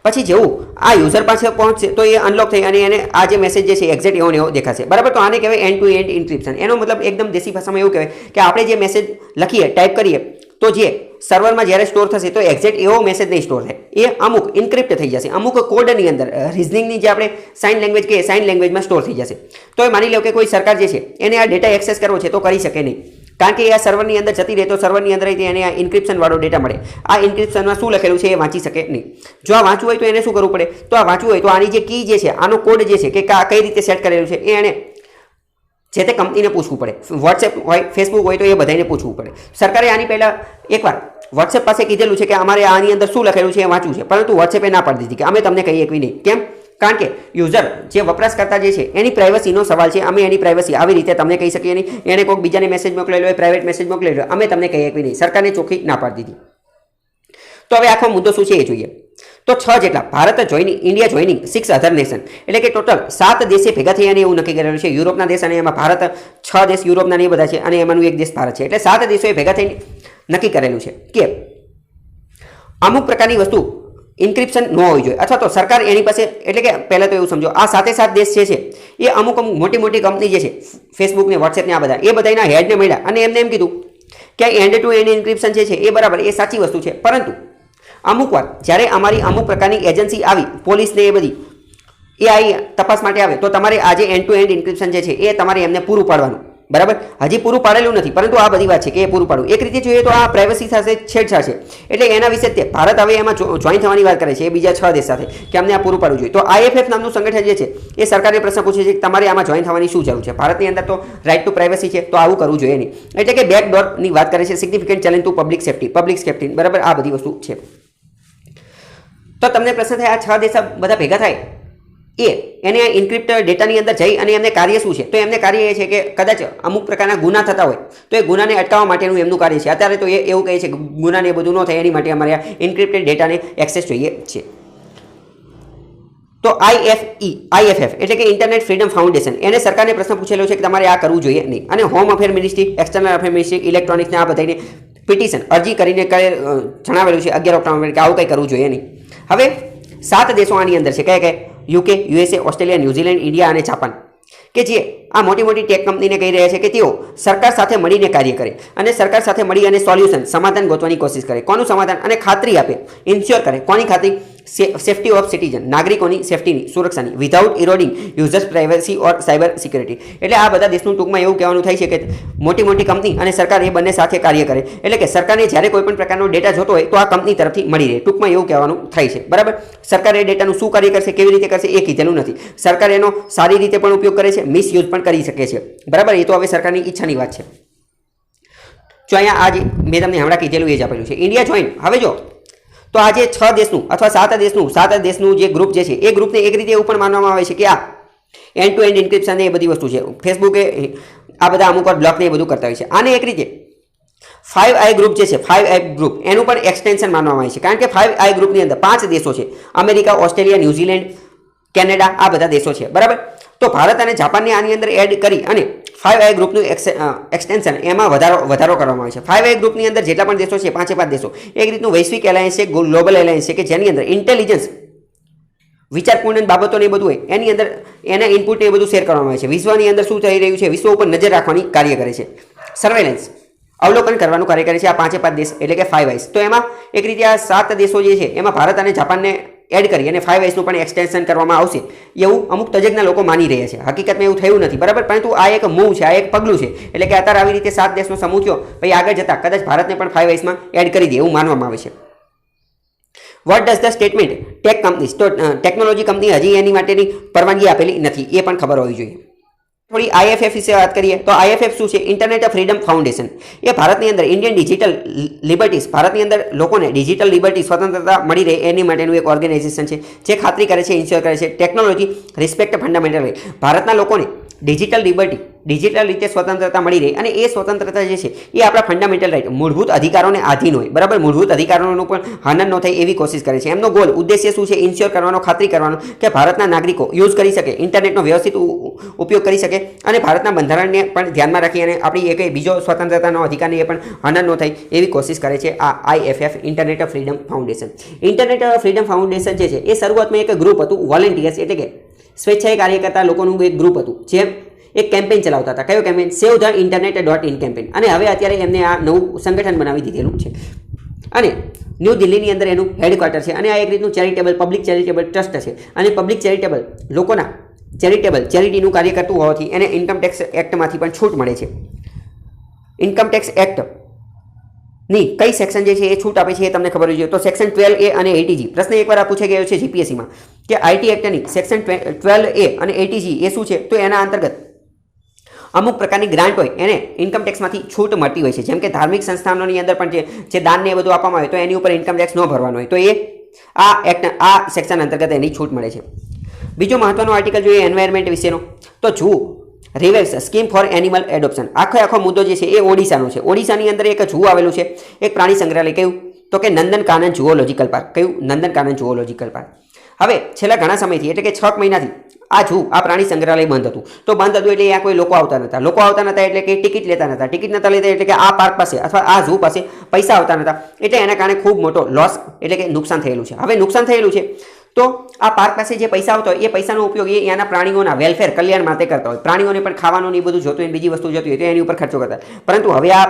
પછી જેવું આ યુઝર પાસે પહોંચશે તો એ અનલોક થઈ અને એને આ જે મેસેજ જે છે એક્ઝેક્ટ એવો ને એવો દેખાશે, બરાબર. તો આને કહેવાય એન્ડ ટુ એન્ડ ઇન્ક્રિપ્શન. એનો મતલબ એકદમ દેશી ભાષામાં એવું કહેવાય કે આપણે જે મેસેજ લખીએ, ટાઈપ કરીએ તો જે સર્વરમાં જ્યારે સ્ટોર થશે તો એક્ઝેક્ટ એવો મેસેજ નહીં સ્ટોર થાય, એ અમુક ઇન્ક્રિપ્ટ થઈ જશે, અમુક કોડની અંદર રિઝનિંગની જે આપણે સાઇન લેંગ્વેજ કહીએ સાઇન લેંગ્વેજમાં સ્ટોર થઈ જશે. તો એ માની લો કે કોઈ સરકાર જે છે એને આ ડેટા એક્સેસ કરવો છે તો કરી શકે નહીં, કારણ કે એ આ સર્વરની અંદર જતી રહે તો સર્વરની અંદર એને આ ઇન્ક્રિપ્શન વાળો ડેટા મળે. આ ઇન્ક્રિપ્શનમાં શું લખેલું છે એ વાંચી શકે નહીં. જો આ વાંચવું હોય તો એને શું કરવું પડે? તો આ વાંચવું હોય તો આની જે કી જે છે, આનો કોડ જે છે કે કઈ રીતે સેટ કરેલું છે એ એને જે તે કંપનીને પૂછવું પડે. વોટ્સએપ હોય, ફેસબુક હોય તો એ બધાને પૂછવું પડે. સરકારે આની પહેલાં એકવાર વોટ્સએપ પાસે કીધેલું છે કે અમારે આની અંદર શું લખેલું છે એ વાંચવું છે, પરંતુ વોટ્સએપે ના પાડી દીધી કે અમે તમને કહીએ કે નહીં. કેમ? કારણ કે યુઝર જે વપરાશકર્તા જે છે એની પ્રાઇવસીનો સવાલ છે. અમે એની પ્રાઇવસી આવી રીતે તમને કહી શકીએ નહીં. એને કોઈક બીજાને મેસેજ મોકલેલો હોય, પ્રાઇવેટ મેસેજ મોકલેલો, અમે તમને કહીએ કે નહીં. સરકારને ચોખ્ખી ના પાડી દીધી. તો હવે આખો મુદ્દો શું છે એ જોઈએ. તો 6 જેટલા ભારત ઇન્ડિયા જોઈનિંગ 6 અધર નેશન, એટલે કે ટોટલ 7 દેશે ભેગા થઈ અને એવું નક્કી કરેલું છે. યુરોપના દેશ અને એમાં ભારત 6 દેશ યુરોપના એ બધા છે અને એમાંનું એક દેશ ભારત છે. એટલે 7 દેશોએ ભેગા થઈને નક્કી કરેલું છે કે અમુક પ્રકારની વસ્તુ ઇન્ક્રિપ્શન ન હોવી જોઈએ, અથવા તો સરકાર એની પાસે, એટલે કે પહેલાં તો એવું સમજો આ 7 દેશ જે છે એ અમુક મોટી મોટી કંપની જે છે ફેસબુક ને વોટ્સએપ ને આ બધા એ બધાના હેડને મળ્યા અને એમને એમ કીધું કે એન્ડ ટુ એન્ડ ઇન્ક્રિપ્શન જે છે એ બરાબર, એ સાચી વસ્તુ છે, પરંતુ અમુક વાર જ્યારે અમારી અમુક પ્રકારની એજન્સી આવી, પોલીસ ને એ બધી એ આવી તપાસ માટે આવે તો તમારે આજે એન્ડ ટુ એન્ડ ઇન્ક્રિપ્શન જે છે એ તમારે એમને પૂરું પાડવાનું, બરાબર. હજી પૂરું પાડેલું નથી, પરંતુ આ બધી વાત છે કે એ પૂરું પાડવું. એક રીતે જોઈએ તો આ પ્રાઇવસી સાથે છેડછાડ છે, એટલે એના વિશે તે ભારત હવે એમાં જોઈન થવાની વાત કરે છે એ બીજા 6 દેશ સાથે કે અમને આ પૂરું પાડવું જોઈએ. તો IFF નામનું સંગઠન જે છે એ સરકારને પ્રશ્ન પૂછે છે કે તમારે આમાં જોઈન થવાની શું જરૂર છે. ભારતની અંદર તો રાઇટ ટુ પ્રાઇવસી છે, તો આવું કરવું જોઈએ નહીં. એટલે કે બેકડોરની વાત કરે છે, significant challenge to public safety, બરાબર. આ બધી વસ્તુ છે. તો તમને પ્રશ્ન થાય આ 6 દેશ બધા ભેગા થાય એને ઇન્ક્રિપ્ટ ડેટાની અંદર જઈ અને એમને કાર્ય શું છે? તો એમને કાર્ય એ છે કે કદાચ અમુક પ્રકારના ગુના થતા હોય તો એ ગુનાને અટકાવવા માટેનું એમનું કાર્ય છે. અત્યારે તો એ એવું કહે છે કે ગુનાને એ બધું ન થાય એની માટે અમારે આ ઇન્ક્રિપ્ટેડ ડેટાને એક્સેસ જોઈએ છે. તો IFF એટલે કે ઇન્ટરનેટ ફ્રીડમ ફાઉન્ડેશન, એને સરકારને પ્રશ્ન પૂછેલો છે કે તમારે આ કરવું જોઈએ નહીં. અને home affair ministry, external affair ministry, ઇલેક્ટ્રોનિક્સને આ બધાને પિટિશન અરજી કરીને જણાવેલું છે 11 ઓક્ટોબર કે આવું કંઈ કરવું જોઈએ નહીં. હવે 7 દેશો આની અંદર છે, કયા UK, USA, Australia, New Zealand, India અને જાપાન, કે જે આ મોટી મોટી ટેક કંપનીને કહી રહ્યા છે કે તેઓ સરકાર સાથે મળીને કાર્ય કરે અને સરકાર સાથે મળી અને સોલ્યુશન સમાધાન ગોતવાની કોશિશ કરે. કોનું સમાધાન? અને ખાતરી આપે, ઇન્શ્યોર કરે. કોની ખાતરી? સેફટી ઓફ સિટીઝન, નાગરિકોની સેફટીની, સુરક્ષાની, વિધાઉટ ઇરોડિંગ યુઝર્સ પ્રાઇવસી ઓર સાયબર સિક્યુરિટી. એટલે આ બધા દેશનું ટૂંકમાં એવું કહેવાનું થાય છે કે મોટી મોટી કંપની અને સરકાર એ બંને સાથે કાર્ય કરે. એટલે કે સરકારને જ્યારે કોઈ પણ પ્રકારનો ડેટા જોતો હોય તો આ કંપની તરફથી મળી રહે. ટૂંકમાં એવું કહેવાનું થાય છે. બરાબર. સરકાર એ ડેટાનું શું કાર્ય કરશે, કેવી રીતે કરશે એ કીધેલું નથી. સરકાર એનો સારી રીતે પણ ઉપયોગ કરે છે, મિસયુઝ પણ કરી શકે છે. બરાબર. એ તો હવે સરકારની ઈચ્છાની વાત છે. જો અહીંયા આજે મેં તમને હમણાં કીધેલું એ જ આપેલું છે. India join. હવે જો તો આ જે 6 દેશનું અથવા 7 દેશનું જે ગ્રુપ જે છે એ ગ્રુપને એક રીતે એવું પણ માનવામાં આવે છે કે આ એન્ડ ટુ એન્ડ ઇન્ક્રિપ્શન એ બધી વસ્તુ છે. ફેસબુકે આ બધા અમુક વાર બ્લોક ને એ બધું કરતા હોય છે. આને એક રીતે 5i ગ્રુપ જે છે, 5i ગ્રુપ એનું પણ એક્સટેન્શન માનવામાં આવે છે. કારણ કે 5i ગ્રુપની અંદર 5 દેશો છે: અમેરિકા, ઓસ્ટ્રેલિયા, ન્યુઝીલેન્ડ, કેનેડા, આ બધા દેશો છે. બરાબર. તો ભારત અને જાપાનને આની અંદર એડ કરી અને 5i ગ્રુપનું એક્સટેન્શન એમાં વધારો કરવામાં આવે છે. 5i ગ્રુપની અંદર જેટલા પણ દેશો છે, 5 દેશો એક રીતનું વૈશ્વિક એલાયન્સ છે, ગ્લોબલ એલાયન્સ છે કે જેની અંદર ઇન્ટેલિજન્સ, વિચારપૂર્ણ બાબતોને બધું હોય એની અંદર એના ઇનપુટ એ બધું શેર કરવામાં આવે છે. વિશ્વની અંદર શું થઈ રહ્યું છે, વિશ્વ ઉપર નજર રાખવાની કાર્ય કરે છે. સર્વેલન્સ, અવલોકન કરવાનું કાર્ય કરે છે આ 5 દેશ એટલે કે 5i. તો એમાં એક રીતે આ 7 દેશો જે છે એમાં ભારત અને જાપાનને એડ કરી અને 5iનું પણ એક્સટેન્શન કરવામાં આવશે એવું અમુક તજજ્ઞ લોકો માની રહ્યા છે. હકીકતમાં એવું થયું નથી. બરાબર. પરંતુ આ એક મૂવ છે, આ એક પગલું છે. એટલે કે અત્યારે આવી રીતે 7 દેશનો સમૂહ થયો, પછી આગળ જતા કદાચ ભારતને પણ 5iમાં એડ કરી દે એવું માનવામાં આવે છે. What does the statement take companies? તો ટેકનોલોજી કંપની હજી એની માટેની પરવાનગી આપેલી નથી, એ પણ ખબર હોવી જોઈએ. થોડી IFF વિશે વાત કરીએ તો IFF શું છે? Internet freedom foundation. એ ભારતની અંદર ઇન્ડિયન ડિજિટલ લિબર્ટીઝ, ભારતની અંદર લોકોને ડિજિટલ લિબર્ટી, સ્વતંત્રતા મળી રહે એની માટેનું એક ઓર્ગેનાઇઝેશન છે જે ખાતરી કરે છે, ઇન્શ્યોર કરે છે ટેકનોલોજી રિસ્પેક્ટ ફંડામેન્ટલ રાઇટ. ભારતના લોકોને ડિજિટલ લિબર્ટી, ડિજિટલ રીતે સ્વતંત્રતા મળી રહે અને એ સ્વતંત્રતા જે છે એ આપણા ફંડામેન્ટલ રાઇટ, મૂળભૂત અધિકારોને આધીન હોય. બરાબર. મૂળભૂત અધિકારોનું પણ હનન ન થાય એવી કોશિશ કરે છે. એમનો ગોલ, ઉદ્દેશ્ય શું છે? ઇન્શ્યોર કરવાનો, ખાતરી કરવાનો કે ભારતના નાગરિકો યુઝ કરી શકે, ઇન્ટરનેટનો વ્યવસ્થિત ઉપયોગ કરી શકે અને ભારતના બંધારણને પણ ધ્યાનમાં રાખી અને આપણી એક બીજો સ્વતંત્રતાનો અધિકારને એ પણ હનન ન થાય એવી કોશિશ કરે છે આ IFF, internet freedom foundation. Internet freedom foundation જે છે એ શરૂઆતમાં એક ગ્રુપ હતું, વોલેન્ટિયર્સ એટલે કે સ્વેચ્છાએ કાર્ય કરતા લોકોનું એક ગ્રુપ હતું જે એક કેમ્પેઇન ચલાવતા હતા. કયો campaign? Save the internet campaign. અને હવે અત્યારે એમને આ નવું સંગઠન બનાવી દીધેલું છે અને ન્યૂ દિલ્હીની અંદર એનું હેડક્વાર્ટર છે. અને આ એક રીતનું ચેરિટેબલ, પબ્લિક ચેરિટેબલ ટ્રસ્ટ છે અને પબ્લિક ચેરિટેબલ લોકોના ચેરિટીનું કાર્ય કરતું હોવાથી એને ઇન્કમ ટેક્સ એક્ટમાંથી પણ છૂટ મળે છે. ઇન્કમ ટેક્સ એક્ટ ની કઈ સેક્શન જે છે એ છૂટ આપે છે એ તમને ખબર હોવી જોઈએ. તો સેક્શન 12A અને 80G. પ્રશ્ન એકવાર આ પૂછાઈ ગયો છે GPSCમાં કે IT એક્ટની સેક્શન 12A અને 80G એ શું છે? તો એના અંતર્ગત અમુક પ્રકારની ગ્રાન્ટ હોય એને ઇન્કમ ટેક્સમાંથી છૂટ મળતી હોય છે. જેમ કે ધાર્મિક સંસ્થાનોની અંદર પણ જે દાનને એ બધું આપવામાં આવે તો એની ઉપર ઇન્કમ ટેક્સ ન ભરવાનો હોય તો એ આ સેક્શન અંતર્ગત એની છૂટ મળે છે. બીજો મહત્વનો આર્ટિકલ જોઈએ એન્વાયરમેન્ટ વિશેનો તો zoo revives scheme for animal adoption. આખો મુદ્દો જે છે એ ઓડિશાનો છે. ઓડિશાની અંદર એક ઝૂ આવેલું છે, એક પ્રાણી સંગ્રહાલય. કયું? તો કે નંદનકાનન ઝૂઓલોજીકલ પાર્ક. કયું? નંદનકાનન ઝૂઓલોજીકલ પાર્ક. હવે છેલ્લા ઘણા સમયથી એટલે કે 6 મહિનાથી આ પ્રાણી સંગ્રહાલય બંધ હતું. તો બંધ હતું એટલે અહીંયા કોઈ લોકો આવતા નહોતા એટલે કે ટિકિટ લેતા નહોતા એટલે કે આ પાર્ક પાસે અથવા આ ઝૂ પાસે પૈસા આવતા નહોતા. એટલે એના કારણે ખૂબ મોટો લોસ એટલે કે નુકસાન થયેલું છે. હવે નુકસાન થયેલું છે તો આ પાર્ક પાસે જે પૈસા આવતા હોય એ પૈસાનો ઉપયોગ એ ત્યાંના પ્રાણીઓના વેલફેર, કલ્યાણ માટે કરતા હોય. પ્રાણીઓને પણ ખાવાનું એ બધું જોતું હોય, બીજી વસ્તુ જોતી હોય તો એની ઉપર ખર્ચો કરતા. પરંતુ હવે આ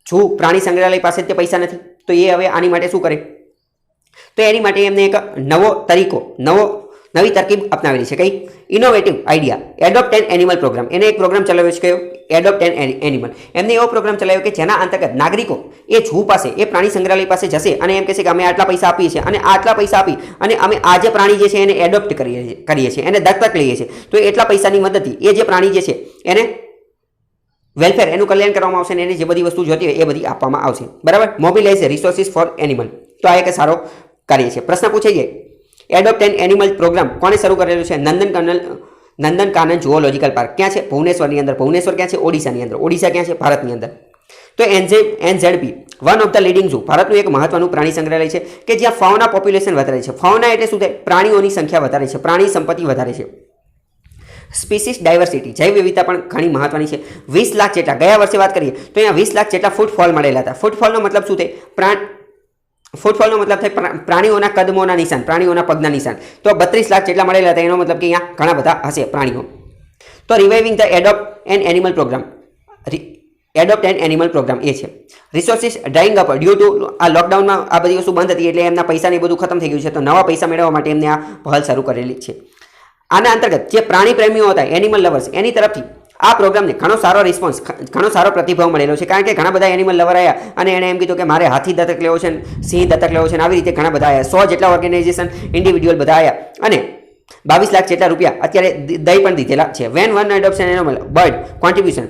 ઝૂ પ્રાણી સંગ્રહાલય પાસે તે પૈસા નથી તો એ હવે આની માટે શું કરે? તો એની માટે એમને એક નવી તરકીબ અપનાવેલી છે. કઈ? Innovative idea, adopt an animal program. એને એક પ્રોગ્રામ ચલાવ્યો છે. કયો? Adopt an animal. એમને એવો પ્રોગ્રામ ચલાવ્યો કે જેના અંતર્ગત નાગરિકો એ ઝૂ પાસે, એ પ્રાણી સંગ્રહાલય પાસે જશે અને એમ કહેશે કે અમે આટલા પૈસા આપીએ છીએ અને આટલા પૈસા આપી અને અમે આ જે પ્રાણી જે છે એને એડોપ્ટ કરીએ છીએ, એને દત્તક લઈએ છીએ. તો એટલા પૈસાની મદદથી એ જે પ્રાણી જે છે એને વેલફેર, એનું કલ્યાણ કરવામાં આવશે અને એને જે બધી વસ્તુ જોતી હોય એ બધી આપવામાં આવશે. બરાબર. Mobilise resources for animal. તો આ એક સારો કાર્ય છે. પ્રશ્ન પૂછાઈ જાય એડોપ્ટ એન એનિમલ પ્રોગ્રામ કોને શરૂ કરેલું છે? નંદનકાનન ઝૂઓલોજીકલ પાર્ક. ક્યાં છે? ભુવનેશ્વરની અંદર. ભુવનેશ્વર ક્યાં છે? ઓડિશાની અંદર. ઓડિશા ક્યાં છે? ભારતની અંદર. તો NZP one of the leading zoo, ભારતનું એક મહત્વનું પ્રાણી સંગ્રહાલય છે કે જ્યાં ફાઉના પોપ્યુલેશન વધારે છે. ફાઉના એટલે શું થાય? પ્રાણીઓની સંખ્યા વધારે છે, પ્રાણી સંપત્તિ વધારે છે. સ્પીસીસ ડાયવર્સિટી, જૈવ વિવિધતા પણ ઘણી મહત્વની છે. 20 લાખ જેટલા, ગયા વર્ષે વાત કરીએ તો અહીંયા 20 લાખ જેટલા ફૂટફોલ મળેલા હતા. ફૂટફોલનો મતલબ શું થાય? ફૂટફોલનો મતલબ થાય પ્રાણીઓના કદમોના નિશાન, પ્રાણીઓના પગના નિશાન. તો 32 લાખ જેટલા મળેલા હતા. એનો મતલબ કે અહીંયા ઘણા બધા હશે પ્રાણીઓ. તો reviving the adopt an animal programme, adopt an animal programme એ છે. Resources drying up due to આ લોકડાઉનમાં આ બધી વસ્તુ બંધ હતી એટલે એમના પૈસાને બધું ખતમ થઈ ગયું છે, તો નવા પૈસા મેળવવા માટે એમને આ પહેલ શરૂ કરેલી છે. આના અંતર્ગત જે પ્રાણી પ્રેમીઓ હતા, એનિમલ લવર્સ, એની તરફથી આ પ્રોગ્રામને ઘણો સારો રિસ્પોન્સ, ઘણો સારો પ્રતિભાવ મળેલો છે. કારણ કે ઘણા બધા એનિમલ લવર આવ્યા અને એણે એમ કીધું કે મારે હાથી દત્તક લેવો છે, સિંહ દત્તક લેવો છે, આવી રીતે ઘણા બધા આવ્યા. 100 જેટલા ઓર્ગેનાઇઝેશન, ઇન્ડિવિડ્યુઅલ બધા આવ્યા અને 22 લાખ જેટલા રૂપિયા અત્યારે દઈ પણ દીધેલા છે. When one adoption animal bird contribution,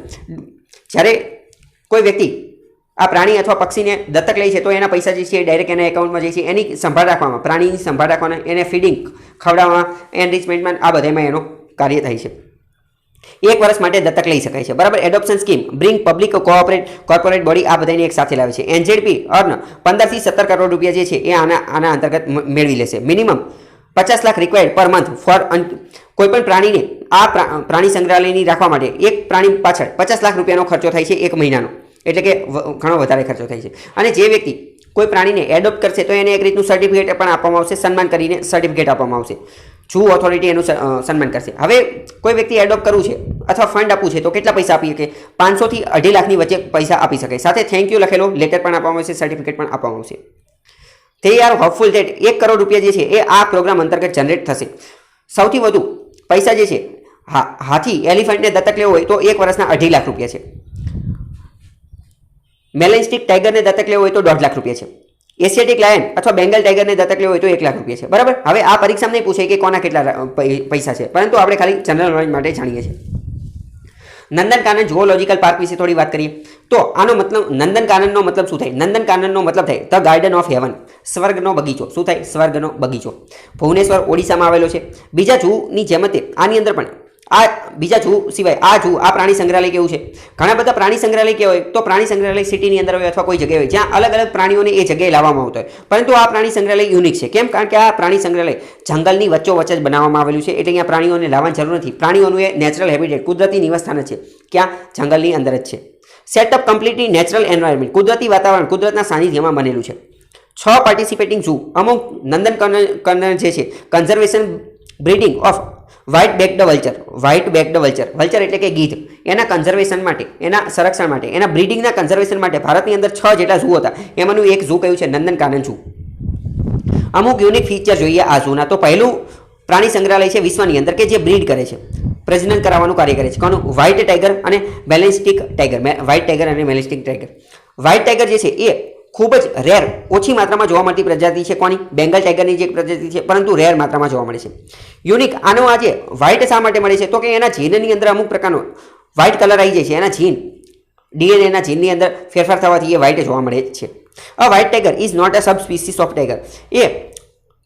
જ્યારે કોઈ વ્યક્તિ આ પ્રાણી અથવા પક્ષીને દત્તક લે છે તો એના પૈસા જે છે એ ડાયરેક્ટ એના એકાઉન્ટમાં જાય છે. એની સંભાળ રાખવામાં, પ્રાણીની સંભાળ રાખવામાં, એને ફીડિંગ, ખવડાવવામાં, એનરિચમેન્ટમાં, આ બધામાં એનો કાર્ય થાય છે. 1 વર્ષ માટે દત્તક લઈ શકાય છે. બરાબર. Adoption scheme bring public corporate body આ બધાને એક સાથે લાવે છે. એનજેડપી અર્ન 15 થી 17 કરોડ રૂપિયા જે છે એ આના અંતર્ગત મેળવી લેશે. Minimum 50 lakh required per month for કોઈપણ પ્રાણીને આ પ્રાણી સંગ્રહાલયની રાખવા માટે એક પ્રાણી પાછળ 50 લાખ રૂપિયાનો ખર્ચો થાય છે એક મહિનાનો, એટલે કે ઘણો વધારે ખર્ચો થાય છે. અને જે વ્યક્તિ કોઈ પ્રાણીને એડોપ્ટ કરશે તો એને એક રીતનું સર્ટિફિકેટ પણ આપવામાં આવશે, સન્માન કરીને સર્ટિફિકેટ આપવામાં આવશે. ઝૂ ઓથોરિટી એનું સન્માન કરશે. હવે કોઈ વ્યક્તિ એડોપ્ટ કરવું છે અથવા ફંડ આપવું છે તો કેટલા પૈસા આપી શકે? 500 થી 2.5 લાખની વચ્ચે પૈસા આપી શકે. સાથે થેન્ક યુ લખેલો લેટર પણ આપવામાં આવશે, સર્ટિફિકેટ પણ આપવામાં આવશે. તે આર હોપફુલ ધેટ 1 કરોડ રૂપિયા જે છે એ આ પ્રોગ્રામ અંતર્ગત જનરેટ થશે. સૌથી વધુ પૈસા જે છે હાથી, એલિફન્ટને દત્તક લેવો હોય તો 1 વર્ષના 2.5 લાખ રૂપિયા છે. મેલેન્સ્ટિક ટાઈગરને દત્તક લેવો હોય તો 1.5 લાખ રૂપિયા છે. એશિયાટિક લાયન અથવા બેંગલ ટાઈગરને દત્તક લેવો હોય તો 1 લાખ રૂપિયા છે. બરાબર. હવે આ પરીક્ષામાં નહીં પૂછે કે કોના કેટલા પૈસા છે, પરંતુ આપણે ખાલી જનરલ નોલેજ માટે જાણીએ છીએ. નંદનકાનન ઝૂઓલોજીકલ પાર્ક વિશે થોડી વાત કરીએ તો આનો મતલબ, નંદનકાનનનો મતલબ શું થાય? નંદનકાનનનો મતલબ થાય ધ ગાર્ડન ઓફ હેવન, સ્વર્ગનો બગીચો. શું થાય? સ્વર્ગનો બગીચો. ભુવનેશ્વર ઓડિશામાં આવેલો છે. બીજા ઝૂની જેમ જ આની અંદર પણ આ બીજા ઝૂ સિવાય આ ઝૂ, આ પ્રાણી સંગ્રહાલય કેવું છે? ઘણા બધા પ્રાણી સંગ્રહાલય કેવા હોય તો પ્રાણી સંગ્રહાલય સિટીની અંદર હોય અથવા કોઈ જગ્યાએ હોય જ્યાં અલગ અલગ પ્રાણીઓને એ જગ્યાએ લાવવામાં આવતા હોય. પરંતુ આ પ્રાણી સંગ્રહાલય યુનિક છે. કેમ? કારણ કે આ પ્રાણી સંગ્રહાલય જંગલની વચ્ચોવચ્ચ જ બનાવવામાં આવેલું છે, એટલે અહીંયા પ્રાણીઓને લાવવાની જરૂર નથી. પ્રાણીઓનું એ નેચરલ હેબિટેટ, કુદરતી નિવાસસ્થાન છે, ક્યાં? જંગલની અંદર જ છે. સેટઅપ કમ્પ્લીટલી નેચરલ એન્વાયરમેન્ટ, કુદરતી વાતાવરણ, કુદરતના સાનિધ્યમાં બનેલું છે. 6 પાર્ટિસિપેટિંગ ઝૂ અમુક નંદનકાનન જે છે conservation breeding of white backed vulture, white backed vulture, vulture એટલે કે ગીધ, એના કન્ઝર્વેશન માટે, એના સંરક્ષણ માટે, એના બ્રીડિંગના કન્ઝર્વેશન માટે ભારતની અંદર 6 જેટલા ઝૂ હતા. એમાંનું એક ઝૂ કયું છે? નંદનકાનન ઝૂ. અમુક યુનિક ફીચર જોઈએ આ ઝૂના. તો પહેલું પ્રાણી સંગ્રહાલય છે વિશ્વની અંદર કે જે બ્રીડ કરે છે, પ્રજનન કરાવવાનું કાર્ય કરે છે. કોનું? વ્હાઇટ ટાઈગર અને મેલેન્સ્ટિક ટાઈગર. વ્હાઇટ ટાઈગર અને મેલેન્સ્ટિક ટાઈગર. વ્હાઇટ ટાઈગર જે છે એ ખૂબ જ રેર, ઓછી માત્રામાં જોવા મળતી પ્રજાતિ છે. કોની? બેંગલ ટાઈગરની જે પ્રજાતિ છે, પરંતુ રેર માત્રામાં જોવા મળે છે. યુનિક આનો આજે વ્હાઇટ શા માટે મળે છે તો કે એના જીનની અંદર અમુક પ્રકારનો વ્હાઇટ કલર આવી જાય છે. એના જીન, ડીએનએના જીનની અંદર ફેરફાર થવાથી એ વ્હાઇટ જોવા મળે છે. A white tiger is not a subspecies of tiger. એ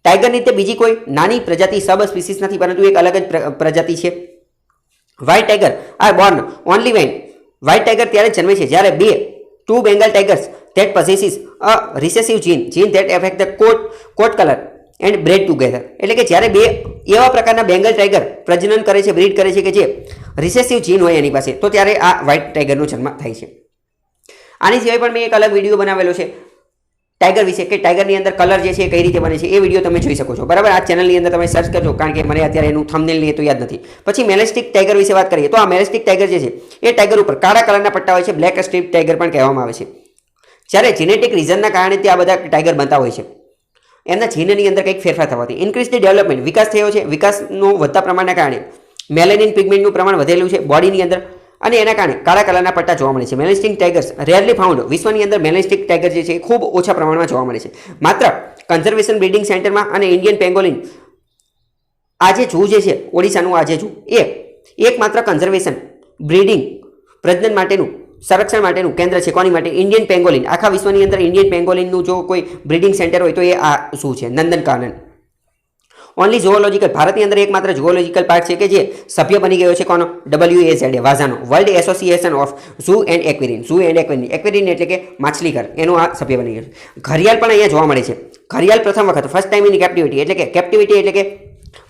ટાઈગરની તે બીજી કોઈ નાની પ્રજાતિ, સબ સ્પીસીસ નથી, પરંતુ એક અલગ જ પ્રજાતિ છે. White tiger are born only when, white tiger ત્યારે જન્મે છે જ્યારે 2 Bengal tigers that possesses a recessive gene that affect the coat color and bred together. એટલે કે જ્યારે 2 એવા પ્રકારના બેંગલ ટાઈગર પ્રજનન કરે છે, બ્રીડ કરે છે કે જે રિસેસિવ જીન હોય એની પાસે, તો ત્યારે આ વ્હાઇટ ટાઈગરનો જન્મ થાય છે. આની સિવાય પણ મેં એક અલગ વિડીયો બનાવેલો છે ટાઈગર વિશે કે ટાઈગરની અંદર કલર જે છે એ કઈ રીતે બને છે. એ વિડીયો તમે જોઈ શકો છો. બરાબર. આ ચેનલની અંદર તમે સર્ચ કરજો, કારણ કે મને અત્યારે એનું થંબનેલ નહીં તો યાદ નથી. પછી મેલેસ્ટિક ટાઈગર વિશે વાત કરીએ તો આ મેલેસ્ટિક ટાઈગર જે છે એ ટાઈગર ઉપર કાળા કલરના પટ્ટા હોય છે, બ્લેક સ્ટ્રીપ ટાઈગર પણ કહેવામાં આવે છે. જ્યારે જેનેટિક રીઝનના કારણે તે આ બધા ટાઈગર બનતા હોય છે, એમના જીનની અંદર કંઈક ફેરફાર થવાથી ઇન્ક્રીઝ ધી ડેવલપમેન્ટ, વિકાસ થયો છે. વિકાસનો વધતા પ્રમાણના કારણે મેલેનિન પિગમેન્ટનું પ્રમાણ વધેલું છે બોડીની અંદર, અને એના કારણે કાળા કલરના પટ્ટા જોવા મળે છે. મેલેસ્ટિક ટાઈગર્સ રેરલી ફાઉન્ડ, વિશ્વની અંદર મેલેસ્ટિક ટાઈગર જે છે એ ખૂબ ઓછા પ્રમાણમાં જોવા મળે છે. માત્ર કન્ઝર્વેશન બ્રીડિંગ સેન્ટરમાં અને ઇન્ડિયન પેંગોલિન, આ જે ઝૂ જે છે ઓડિશાનું, આ જે ઝૂ એ એકમાત્ર કન્ઝર્વેશન, બ્રીડિંગ, પ્રજનન માટેનું, સંરક્ષણ માટેનું કેન્દ્ર છે. કોની માટે? ઇન્ડિયન પેંગોલિન. આખા વિશ્વની અંદર ઇન્ડિયન પેંગોલિનનું જો કોઈ બ્રીડિંગ સેન્ટર હોય તો એ આ ઝૂ છે, નંદનકાનન. ઓનલી ઝૂઓલોજીકલ, ભારતની અંદર એકમાત્ર ઝૂઓલોજીકલ પાર્ક છે કે જે સભ્ય બની ગયો છે. કોનો? WAZA, વાઝાનો, world association of zoo and aquarium. Zoo and aquarium, aquarium એટલે કે માછલીઘર, એનું આ સભ્ય બની ગયો છે. ઘડિયાળ પણ અહીંયા જોવા મળે છે. ઘડિયાળ પ્રથમ વખત, ફર્સ્ટ ટાઈમ ઇન કેપ્ટિવિટી, એટલે કે કેપ્ટિવિટી એટલે કે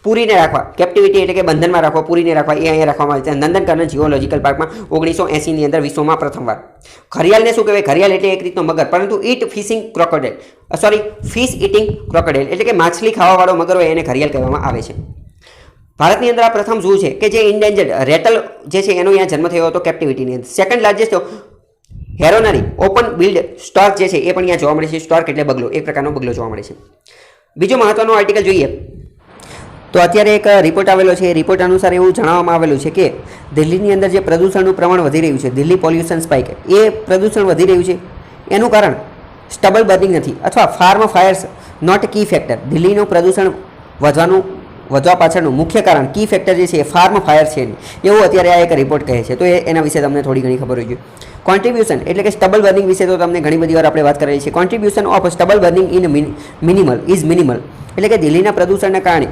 પૂરીને રાખવા, કેપ્ટિવિટી એટલે કે બંધનમાં રાખવા, પૂરીને રાખવા, એ અહીંયા રાખવામાં આવે છે નંદનકાનન ઝૂઓલોજીકલ પાર્કમાં 1980ની અંદર વિશ્વમાં પ્રથમવાર. ઘડિયાળને શું કહેવાય? ઘડિયાળ એટલે એક રીતનો મગર, પરંતુ eat fishing crocodile, fish eating crocodile એટલે કે માછલી ખાવાવાળો મગર હોય એને ઘડિયાળ કહેવામાં આવે છે. ભારતની અંદર આ પ્રથમ ઝૂ છે કે જે ઇન્ડેન્જર્ડ રેટલ જે છે એનો અહીંયા જન્મ થયો હતો કેપ્ટિવિટીની અંદર. Second largest heronry open billed stork જે છે એ પણ અહીંયા જોવા મળે છે. સ્ટોર્ક એટલે બગલો, એક પ્રકારનો બગલો જોવા મળે છે. બીજો મહત્વનો આર્ટિકલ જોઈએ તો અત્યારે એક રિપોર્ટ આવેલો છે. એ રિપોર્ટ અનુસાર એવું જણાવવામાં આવેલું છે કે દિલ્હીની અંદર જે પ્રદૂષણનું પ્રમાણ વધી રહ્યું છે, દિલ્હી પોલ્યુશન સ્પાઇક, એ પ્રદૂષણ વધી રહ્યું છે એનું કારણ સ્ટબલ બર્નિંગ નથી અથવા farm fires not key factor. દિલ્હીનું પ્રદૂષણ વધવા પાછળનું મુખ્ય કારણ કી ફેક્ટર જે છે એ ફાર્મ ફાયર છે એવું અત્યારે આ એક રિપોર્ટ કહે છે. તો એના વિશે તમને થોડી ઘણી ખબર હોય છે. કોન્ટ્રીબ્યુશન એટલે કે સ્ટબલ બર્નિંગ વિશે તો તમને ઘણી બધી વાર આપણે વાત કરેલી છે. Contribution of stubble burning in minimal એટલે કે દિલ્હીના પ્રદૂષણના કારણે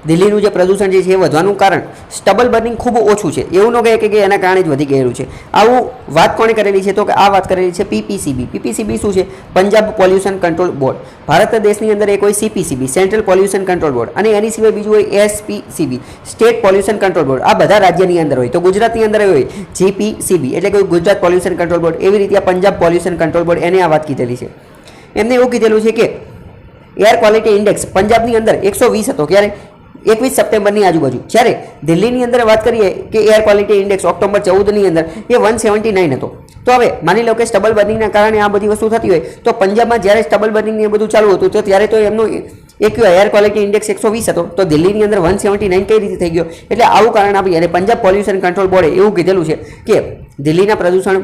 દિલ્હીનું જે પ્રદૂષણ જે છે એ વધવાનું કારણ સ્ટબલ બર્નિંગ ખૂબ ઓછું છે એવું ન કહે કે એના કારણે જ વધી ગયેલું છે. આવું વાત કોણે કરેલી છે? તો કે આ વાત કરેલી છે પીપીસીબી. પીપીસીબી શું છે? Punjab pollution control board. Bharat દેશની અંદર એક હોય CPCB, central pollution control board, અને એની સિવાય બીજું હોય એસપીસીબી, સ્ટેટ પોલ્યુશન કંટ્રોલ બોર્ડ. આ બધા રાજ્યની અંદર હોય. તો ગુજરાતની અંદર હોય જીપીસીબી એટલે કે ગુજરાત પોલ્યુશન કંટ્રોલ બોર્ડ. એવી રીતે આ પંજાબ પોલ્યુશન કંટ્રોલ બોર્ડ એને આ વાત કીધેલી છે. એમને એવું કીધેલું છે કે એર ક્વોલિટી ઇન્ડેક્સ પંજાબની અંદર 120 હતો. ક્યારે? 21 સપ્ટેમ્બરની આજુબાજુ. જ્યારે દિલ્હીની અંદર વાત કરીએ કે એર ક્વોલિટી ઇન્ડેક્સ ઓક્ટોબર 14ની અંદર એ 179 હતો. તો હવે માની લો કે સ્ટબલ બર્નિંગના કારણે આ બધી વસ્તુ થતી હોય તો પંજાબમાં જ્યારે સ્ટબલ બર્નિંગ એ બધું ચાલુ હતું તો ત્યારે તો એમનો એર ક્વોલિટી ઇન્ડેક્સ 120 હતો. તો દિલ્હીની અંદર 179 કઈ રીતે થઈ ગયો? એટલે આવું કારણ આપી અને પંજાબ પોલ્યુશન કંટ્રોલ બોર્ડે એવું કીધેલું છે કે દિલ્હીના પ્રદૂષણ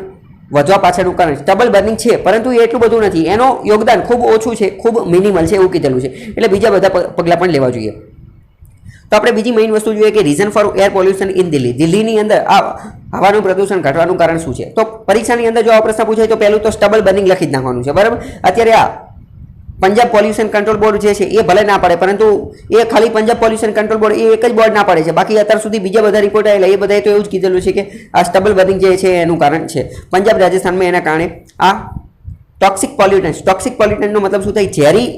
વધવા પાછળનું કારણ સ્ટબલ બર્નિંગ છે, પરંતુ એ એટલું બધું નથી. એનો યોગદાન ખૂબ ઓછું છે, ખૂબ મિનિમલ છે એવું કીધેલું છે. એટલે બીજા બધા પગલાં પણ લેવા જોઈએ. તો આપણે બીજી મેઇન વસ્તુ જોઈએ કે reason four air pollution in Delhi. દિલ્હીની અંદર આ હવાનું પ્રદૂષણ ઘટવાનું કારણ શું છે? તો પરીક્ષાની અંદર જો આ પ્રશ્ન પૂછાય તો પહેલું તો સ્ટબલ બર્નિંગ લખી જ નાખવાનું છે. બરાબર. અત્યારે આ પંજાબ પોલ્યુશન કંટ્રોલ બોર્ડ જે છે એ ભલે ના પાડે, પરંતુ એ ખાલી પંજાબ પોલ્યુશન કંટ્રોલ બોર્ડ એ એક જ બોર્ડ ના પાડે છે. બાકી અત્યાર સુધી બીજા બધા રિપોર્ટ આવેલા એ બધાએ તો એવું જ કીધેલું છે કે આ સ્ટબલ બર્નિંગ જે છે એનું કારણ છે. પંજાબ રાજસ્થાનમાં એના કારણે આ ટોક્સિક પોલ્યુટન્ટનો મતલબ શું થાય? ઝેરી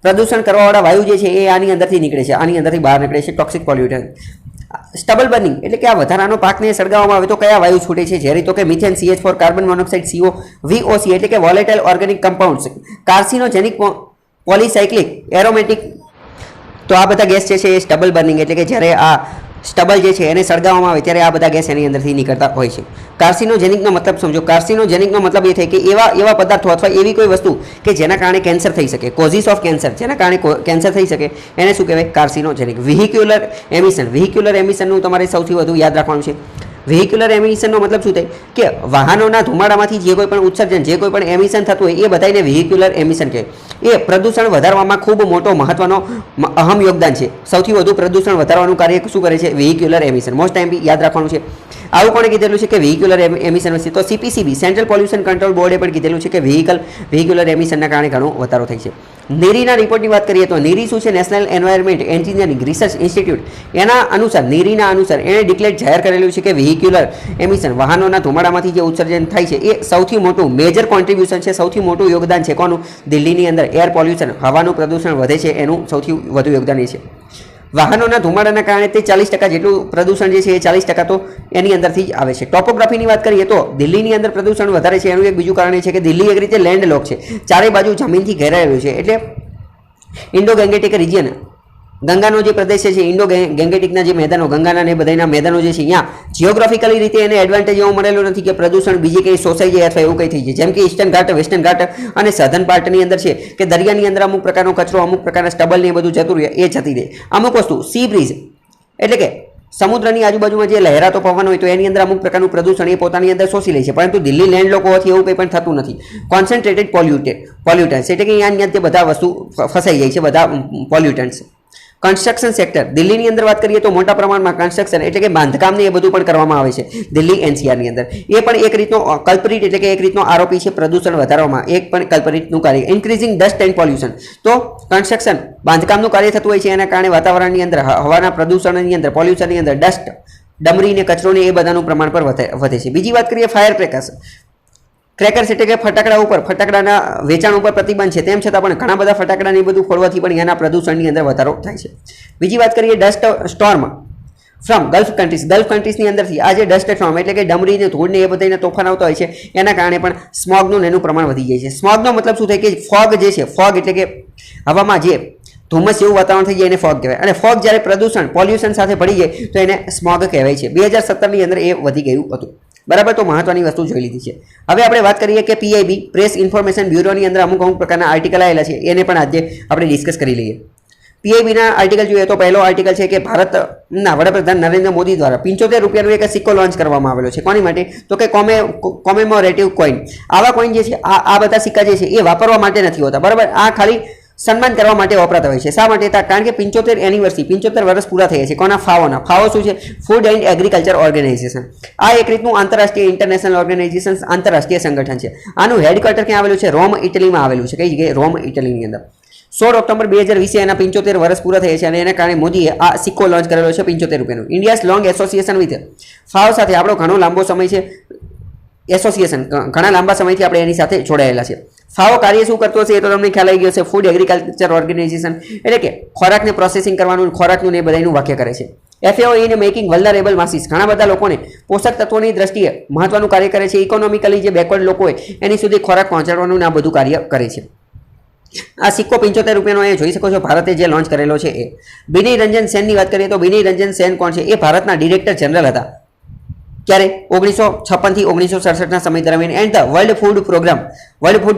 પ્રદૂષણ કરવાવાળા વાયુ જે છે એ આની અંદરથી નીકળે છે, આની અંદરથી બહાર નીકળે છે ટોક્સિક પોલ્યુટન્ટ. સ્ટબલ બર્નિંગ એટલે કે આ વધારાનો પાકને સળગાવવામાં આવે તો કયા વાયુ છૂટે છે? ઝેરી તો કે methane, CH4, carbon monoxide, CO, VOC એટલે કે વોલેટાઇલ ઓર્ગેનિક કમ્પાઉન્ડ્સ, કાર્સિનોજેનિક, પોલીસાયક્લિક, એરોમેટિક. તો આ બધા ગેસ જે છે એ સ્ટબલ બર્નિંગ એટલે કે જ્યારે આ સ્ટબલ જે છે એને સળગાવવામાં આવે ત્યારે આ બધા ગેસ એની અંદરથી નીકળતા હોય છે. કાર્સિનોજેનિકનો મતલબ સમજો. કાર્સિનોજેનિકનો મતલબ એ થાય કે એવા પદાર્થો અથવા એવી કોઈ વસ્તુ કે જેના કારણે કેન્સર થઈ શકે, કોઝિસ ઓફ કેન્સર, જેના કારણે કેન્સર થઈ શકે એને શું કહેવાય? કાર્સિનોજેનિક. વ્હીક્યુલર એમિશનનું તમારે સૌથી વધુ યાદ રાખવાનું છે. વ્હીક્યુલર એમિશનનો મતલબ શું થાય કે વાહનોના ધુમાડામાંથી જે કોઈ પણ ઉત્સર્જન, જે કોઈ પણ એમિશન થતું હોય એ બધાને વ્હીક્યુલર એમિશન કહે. એ પ્રદૂષણ વધારવામાં ખૂબ મોટો મહત્વનો અહમ યોગદાન છે. સૌથી વધુ પ્રદૂષણ વધારવાનું કાર્ય શું કરે છે? વ્હીક્યુલર એમિશન. મોસ્ટ ટાઈમ યાદ રાખવાનું છે. આવું કોણે કીધેલું છે કે વ્હીક્યુલર એમિશન વિશે? તો સીપીસીબી, સેન્ટ્રલ પોલ્યુશન કંટ્રોલ બોર્ડે પણ કીધેલું છે કે વ્હીક્યુલર એમિશનના કારણે ઘણો વધારો થાય છે. નીરીના રિપોર્ટની વાત કરીએ તો નીરી શું છે? National environment engineering research institute. એના અનુસાર નીરીના અનુસાર એણે ડિક્લેર જાહેર કરેલું છે કે વ્હીક્યુલર એમિશન, વાહનોના ધુમાડામાંથી જે ઉત્સર્જન થાય છે એ સૌથી મોટું મેજર કોન્ટ્રીબ્યુશન છે, સૌથી મોટું યોગદાન છે. કોનું? દિલ્હીની અંદર એર પોલ્યુશન, હવાનું પ્રદૂષણ વધે છે એનું સૌથી વધુ યોગદાન એ છે. વાહનોના ધુમાડાના કારણે તે 40% જેટલું પ્રદૂષણ જે છે એ 40% તો એની અંદરથી જ આવે છે. ટોપોગ્રાફીની વાત કરીએ તો દિલ્હીની અંદર પ્રદૂષણ વધારે છે એનું એક બીજું કારણ એ છે કે દિલ્હી એક રીતે લેન્ડલોક છે, ચારે બાજુ જમીનથી ઘેરાયેલું છે. એટલે ઇન્ડો ગેંગેટિક રિજિયન, ગંગાનો જે પ્રદેશ છે, ઇન્ડો ગેંગેટિકના જે મેદાનો, ગંગાના ને બધાના મેદાનો જે છે અહીંયા જિયોગ્રાફિકલી રીતે એને એડવાન્ટેજ એવું મળેલું નથી કે પ્રદૂષણ બીજી કંઈ શોષાઈ જાય અથવા એવું કંઈ થઈ જાય. જેમ કે ઈસ્ટર્ન ઘાટ, વેસ્ટર્ન ઘાટ અને સધર્ન પાર્ટની અંદર છે કે દરિયાની અંદર અમુક પ્રકારનો કચરો, અમુક પ્રકારના સ્ટબલ ને એ બધું જતું રહે, એ જતી રહે. અમુક વસ્તુ સી બ્રીઝ એટલે કે સમુદ્રની આજુબાજુમાં જે લહેરાતો પવન હોય તો એની અંદર અમુક પ્રકારનું પ્રદૂષણ એ પોતાની અંદર શોષી લે છે. પરંતુ દિલ્હી લેન્ડ લોકો હોવાથી એવું કંઈ પણ થતું નથી. કોન્સન્ટ્રેટેડ પોલ્યુટન્ટ્સ એટલે કે અહીંયા તે બધા વસ્તુ ફસાઈ જાય છે, બધા પોલ્યુટન્ટ્સ. કન્સ્ટ્રક્શન સેક્ટર, દિલ્હીની અંદર વાત કરીએ તો મોટા પ્રમાણમાં કન્સ્ટ્રક્શન એટલે કે બાંધકામને એ બધું પણ કરવામાં આવે છે દિલ્હી એનસીઆરની અંદર. એ પણ એક રીતનો કલ્પરિટ એટલે કે એક રીતનો આરોપી છે પ્રદૂષણ વધારવામાં, એક પણ કલ્પરિટનું કાર્ય. ઇન્ક્રીઝિંગ ડસ્ટ એન્ડ પોલ્યુશન, તો કન્સ્ટ્રક્શન બાંધકામનું કાર્ય થતું હોય છે એના કારણે વાતાવરણની અંદર, હવાના પ્રદૂષણની અંદર, પોલ્યુશનની અંદર ડસ્ટ, ડમરીને, કચરોને એ બધાનું પ્રમાણ પર વધે છે. બીજી વાત કરીએ ફાયર ક્રેકર્સ એટલે કે ફટાકડાના વેચાણ ઉપર પ્રતિબંધ છે. તેમ છતાં પણ ઘણા બધા ફટાકડાને બધું ફોડવાથી પણ એના પ્રદૂષણની અંદર વધારો થાય છે. બીજી વાત કરીએ ડસ્ટ સ્ટોર્મ ફ્રોમ ગલ્ફ કન્ટ્રીઝની અંદરથી આ જે ડસ્ટ સ્ટોર્મ એટલે કે ડમરીને, ધૂળને એ બધાને તોફાન આવતા હોય છે એના કારણે પણ સ્મોગનું એનું પ્રમાણ વધી જાય છે. સ્મોગનો મતલબ શું થાય કે ફોગ જે છે, ફોગ એટલે કે હવામાં જે ધુમ્મસ જેવું વાતાવરણ થઈ જાય એને ફોગ કહેવાય. અને ફોગ જ્યારે પોલ્યુશન સાથે ભળી જાય તો એને સ્મોગ કહેવાય છે. 2017ની અંદર એ વધી ગયું હતું. બરાબર, તો મહત્વની વસ્તુ જોઈ લીધી છે. હવે આપણે વાત કરીએ કે પીઆઈબી પ્રેસ ઇન્ફોર્મેશન બ્યુરોની અંદર અમુક પ્રકારના આર્ટિકલ આવેલા છે, એને પણ આજે આપણે ડિસ્કસ કરી લઈએ. પીઆઈબીના આર્ટિકલ જોઈએ તો પહેલો આર્ટિકલ છે કે ભારતના વડાપ્રધાન નરેન્દ્ર મોદી દ્વારા 75 રૂપિયાનો એક સિક્કો લોન્ચ કરવામાં આવેલો છે. કોની માટે? તો કે કોમેમોરેટિવ કોઈન. આવા કોઈન જે છે, આ બધા સિક્કા જે છે એ વાપરવા માટે નથી હોતા, બરાબર. આ ખાલી સન્માન કરવા માટે વપરાતા હોય છે. શા માટે? કારણ કે 75 એનિવર્સરી, 75 વર્ષ પૂરા થયા છે. કોના? ફાઓના. ફાઓ શું છે? Food and agriculture organization. આ એક રીતનું આંતરરાષ્ટ્રીય ઇન્ટરનેશનલ ઓર્ગેનાઇઝેશન, આંતરરાષ્ટ્રીય સંગઠન છે. આનું હેડક્વાર્ટર ક્યાં આવેલું છે? રોમ, ઇટલીમાં આવેલું છે. કઈ જગ્યાએ? રોમ, ઇટલીની અંદર. 16 ઓક્ટોબર 2020 એના 75 વર્ષ પૂરા થયા છે અને એના કારણે મોદીએ આ સિક્કો લોન્ચ કરેલો છે 75 રૂપિયાનો. ઇન્ડિયાઝ લોંગ એસોસિએશન વિથ ફાઓ સાથે આપણો ઘણો લાંબો સમય છે. એસોસિએશન ઘણા લાંબા સમયથી આપણે એની સાથે જોડાયેલા છે. ફાઓ કાર્ય શું કરતો છે એ તો તમને ખ્યાલ આવી ગયો છે. ફૂડ એગ્રીકલ્ચર ઓર્ગેનાઇઝેશન, એટલે કે ખોરાકને પ્રોસેસિંગ કરવાનું, ખોરાકનું ને બધાનું વાક્ય કરે છે. FAO in making vulnerable masses, ઘણા બધા લોકોને પોષક તત્વોની દ્રષ્ટિએ મહત્વનું કાર્ય કરે છે. ઇકોનોમિકલી જે બેકવર્ડ લોકો હોય એની સુધી ખોરાક પહોંચાડવાનું આ બધું કાર્ય કરે છે. આ સિક્કો 75 રૂપિયાનો એ જોઈ શકો છો, ભારતે જે લોન્ચ કરેલો છે એ. બિની રંજન સેનની વાત કરીએ તો બિની રંજન સેન કોણ છે? એ ભારતના ડિરેક્ટર જનરલ હતા. ક્યારે? 1956 થી 1967ના સમય દરમિયાન. And the world food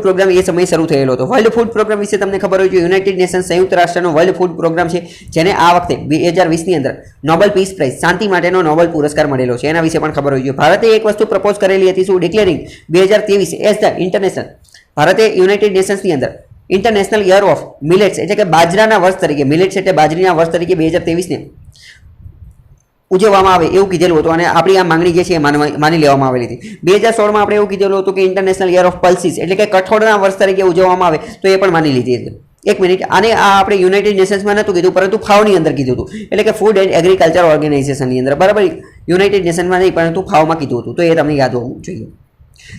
programme એ સમયે શરૂ થયેલો હતો. વર્લ્ડ ફૂડ પ્રોગ્રામ વિશે તમને ખબર હોય છે, યુનાઇટેડ નેશન સંયુક્ત રાષ્ટ્રનો વર્લ્ડ ફૂડ પ્રોગ્રામ છે, જેને આ વખતે 2020ની અંદર નોબેલ પીસ પ્રાઇઝ, શાંતિ માટેનો નોબેલ પુરસ્કાર મળેલો છે. એના વિશે પણ ખબર હોય છે. ભારતે એક વસ્તુ પ્રપોઝ કરેલી હતી, શું? Declaring 2023 as the international. ભારતે યુનાઇટેડ નેશન્સની અંદર ઇન્ટરનેશનલ યર ઓફ મિલેટ્સ, એટલે કે બાજરાના વર્ષ તરીકે, મિલેટ્સ એટલે બાજરીના વર્ષ તરીકે 2023ને ઉજવવામાં આવે એવું કીધેલું હતું અને આપણી આ માંગણી જે છે એ માની લેવામાં આવેલી હતી. 2016માં આપણે એવું કીધેલું હતું કે ઇન્ટરનેશનલ યર ઓફ પલ્સીસ, એટલે કે કઠોળના વર્ષ તરીકે ઉજવવામાં આવે, તો એ પણ માની લીધી હતી. એક મિનિટ, આને આ આપણે યુનાઇટેડ નેશન્સમાં નહોતું કીધું, પરંતુ ફાઓની અંદર કીધું હતું, એટલે કે ફૂડ એન્ડ એગ્રીકલ્ચર ઓર્ગેનાઇઝેશનની અંદર, બરાબર. યુનાઇટેડ નેશન્સમાં નહીં, પરંતુ ફાઓમાં કીધું હતું. તો એ તમને યાદ હોવું જોઈએ.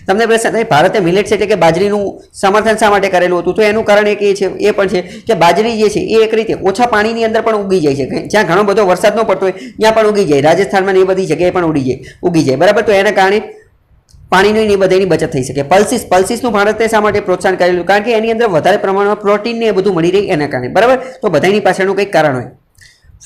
તમને પ્રશ્ન થાય, ભારતે મિલેટ્સ એટલે કે બાજરીનું સમર્થન શા માટે કરેલું હતું? તો એનું કારણ એક એ પણ છે કે બાજરી જે છે એ એક રીતે ઓછા પાણીની અંદર પણ ઉગી જાય છે. જ્યાં ઘણો બધો વરસાદ ન પડતો હોય ત્યાં પણ ઉગી જાય. રાજસ્થાનમાં એ બધી જગ્યાએ પણ ઉગી જાય, બરાબર. તો એના કારણે પાણીની બધાની બચત થઈ શકે. પલ્સીસનું ભારતે શા માટે પ્રોત્સાહન કરેલું? કારણ કે એની અંદર વધારે પ્રમાણમાં પ્રોટીન ને એ બધું મળી રહે એના કારણે, બરાબર. તો બધાની પાછળનું કંઈક કારણ હોય.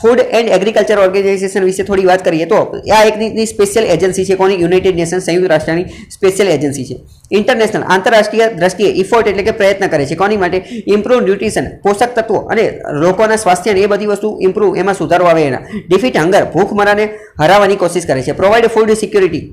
ફૂડ એન્ડ એગ્રીકલ્ચર ઓર્ગેનાઇઝેશન વિશે થોડી વાત કરીએ તો આ એક રીતની સ્પેશિયલ એજન્સી છે. કોની? યુનાઇટેડ નેશન સંયુક્ત રાષ્ટ્રની સ્પેશિયલ એજન્સી છે. ઇન્ટરનેશનલ, આંતરરાષ્ટ્રીય દ્રષ્ટિએ ઇફોર્ટ એટલે કે પ્રયત્ન કરે છે. કોની માટે? ઇમ્પ્રુવ ન્યુટ્રિશન, પોષક તત્વો અને લોકોના સ્વાસ્થ્યને એ બધી વસ્તુ ઇમ્પ્રુવ, એમાં સુધારો આવે એના. ડિફીટ હંગર, ભૂખમરાને હરાવવાની કોશિશ કરે છે. પ્રોવાઇડ ફૂડ સિક્યુરિટી,